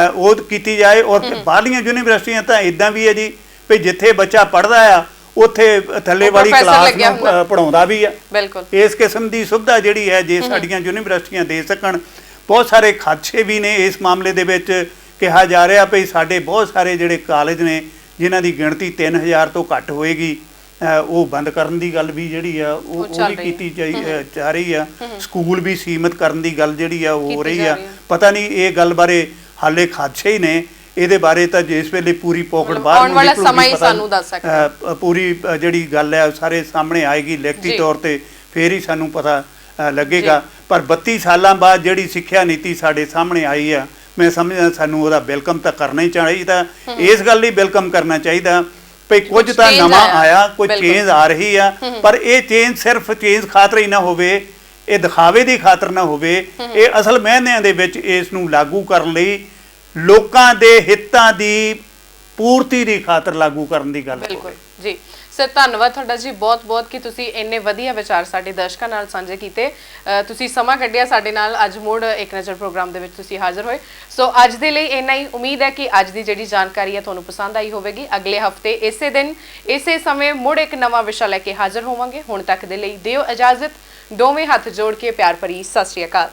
ਉਹ ਕੀਤੀ ਜਾਏ। ਔਰ ਬਾਹਰਲੀਆਂ ਯੂਨੀਵਰਸਿਟੀਆਂ ਤਾਂ ਇਦਾਂ ਵੀ ਹੈ ਜੀ ਵੀ ਜਿੱਥੇ ਬੱਚਾ ਪੜ੍ਹਦਾ ਆ ਉੱਥੇ ਥੱਲੇ ਵਾਲੀ ਕਲਾਸ ਨੂੰ ਪੜਾਉਂਦਾ ਵੀ ਆ। ਬਿਲਕੁਲ ਇਸ ਕਿਸਮ ਦੀ ਸੁਵਿਧਾ ਜਿਹੜੀ ਹੈ ਜੇ ਸਾਡੀਆਂ ਯੂਨੀਵਰਸਿਟੀਆਂ ਦੇ ਸਕਣ। ਬਹੁਤ ਸਾਰੇ ਖਾਦਸ਼ੇ ਵੀ ਨੇ ਇਸ ਮਾਮਲੇ ਦੇ ਵਿੱਚ। ਕਿਹਾ ਜਾ ਰਿਹਾ ਵੀ ਸਾਡੇ ਬਹੁਤ ਸਾਰੇ ਜਿਹੜੇ ਕਾਲਜ ਨੇ ਜਿਨ੍ਹਾਂ ਦੀ ਗਿਣਤੀ 3000 ਤੋਂ ਘੱਟ ਹੋਏਗੀ, ਉਹ ਬੰਦ ਕਰਨ ਦੀ ਗੱਲ ਵੀ ਜਿਹੜੀ ਆ ਉਹ ਵੀ ਕੀਤੀ ਜਾ ਰਹੀ ਆ। ਸਕੂਲ ਵੀ ਸੀਮਿਤ ਕਰਨ ਦੀ ਗੱਲ ਜਿਹੜੀ ਆ ਉਹ ਹੋ ਰਹੀ ਆ। ਪਤਾ ਨਹੀਂ ਇਹ ਗੱਲ ਬਾਰੇ ਹਾਲੇ ਖਾਦਸ਼ੇ ਹੀ ਨੇ, ਇਹਦੇ ਬਾਰੇ ਤਾਂ ਜਿਸ ਵੇਲੇ ਪੂਰੀ ਪੌਕਟ ਬਾਹਰ ਨੂੰ ਨਿਕਲੂਗੀ ਪੂਰੀ ਜਿਹੜੀ ਗੱਲ ਹੈ ਸਾਰੇ ਸਾਹਮਣੇ ਆਏਗੀ ਲਿਖਤੀ ਤੌਰ ਤੇ, ਫੇਰ ਹੀ ਸਾਨੂੰ ਪਤਾ ਲੱਗੇਗਾ। ਪਰ 32 ਸਾਲਾਂ ਬਾਅਦ ਜਿਹੜੀ ਸਿੱਖਿਆ ਨੀਤੀ ਸਾਡੇ ਸਾਹਮਣੇ ਆਈ ਆ, ਮੈਂ ਸਮਝਦਾ ਸਾਨੂੰ ਉਹਦਾ ਵੈਲਕਮ ਤਾਂ ਕਰਨਾ ਹੀ ਚਾਹੀਦਾ। ਇਸ ਗੱਲ ਲਈ ਵੈਲਕਮ ਕਰਨਾ ਚਾਹੀਦਾ ਵੀ ਕੁਝ ਤਾਂ ਨਵਾਂ ਆਇਆ, ਕੋਈ ਚੇਂਜ ਆ ਰਹੀ ਆ, ਪਰ ਇਹ ਚੇਂਜ ਸਿਰਫ ਚੇਂਜ ਖਾਤਰ ਹੀ ਨਾ ਹੋਵੇ, ਇਹ ਦਿਖਾਵੇ ਦੀ ਖਾਤਰ ਨਾ ਹੋਵੇ। ਇਹ ਅਸਲ ਮਾਇਨਿਆਂ ਦੇ ਵਿੱਚ ਇਸ ਨੂੰ ਲਾਗੂ ਕਰਨ ਲਈ ਲੋਕਾਂ ਦੇ ਹਿੱਤਾਂ ਦੀ ਪੂਰਤੀ ਦੀ ਖਾਤਰ ਲਾਗੂ ਕਰਨ ਦੀ ਗੱਲ ਹੋਵੇ ਜੀ। ਸਰ ਧੰਨਵਾਦ ਤੁਹਾਡਾ ਜੀ ਬਹੁਤ ਬਹੁਤ ਕਿ ਤੁਸੀਂ ਇੰਨੇ ਵਧੀਆ ਵਿਚਾਰ ਸਾਡੇ ਦਰਸ਼ਕਾਂ ਨਾਲ ਸਾਂਝੇ ਕੀਤੇ। ਤੁਸੀਂ ਸਮਾਂ ਕੱਢਿਆ ਸਾਡੇ ਨਾਲ, ਅੱਜ ਮੁੜ ਇੱਕ ਨਜ਼ਰ ਪ੍ਰੋਗਰਾਮ ਦੇ ਵਿੱਚ ਤੁਸੀਂ ਹਾਜ਼ਰ ਹੋਏ। ਸੋ ਅੱਜ ਦੇ ਲਈ ਇੰਨਾ ਹੀ। ਉਮੀਦ ਹੈ ਕਿ ਅੱਜ ਦੀ ਜਿਹੜੀ ਜਾਣਕਾਰੀ ਹੈ ਤੁਹਾਨੂੰ ਪਸੰਦ ਆਈ ਹੋਵੇਗੀ। ਅਗਲੇ ਹਫਤੇ ਇਸੇ ਦਿਨ ਇਸੇ ਸਮੇਂ ਮੁੜ ਇੱਕ ਨਵਾਂ ਵਿਸ਼ਾ ਲੈ ਕੇ ਹਾਜ਼ਰ ਹੋਵਾਂਗੇ। ਹੁਣ ਤੱਕ ਦੇ ਲਈ ਦਿਓ ਇਜਾਜ਼ਤ। ਦੋਵੇਂ ਹੱਥ ਜੋੜ ਕੇ ਪਿਆਰ ਭਰੀ ਸਤਿ ਸ਼੍ਰੀ ਅਕਾਲ।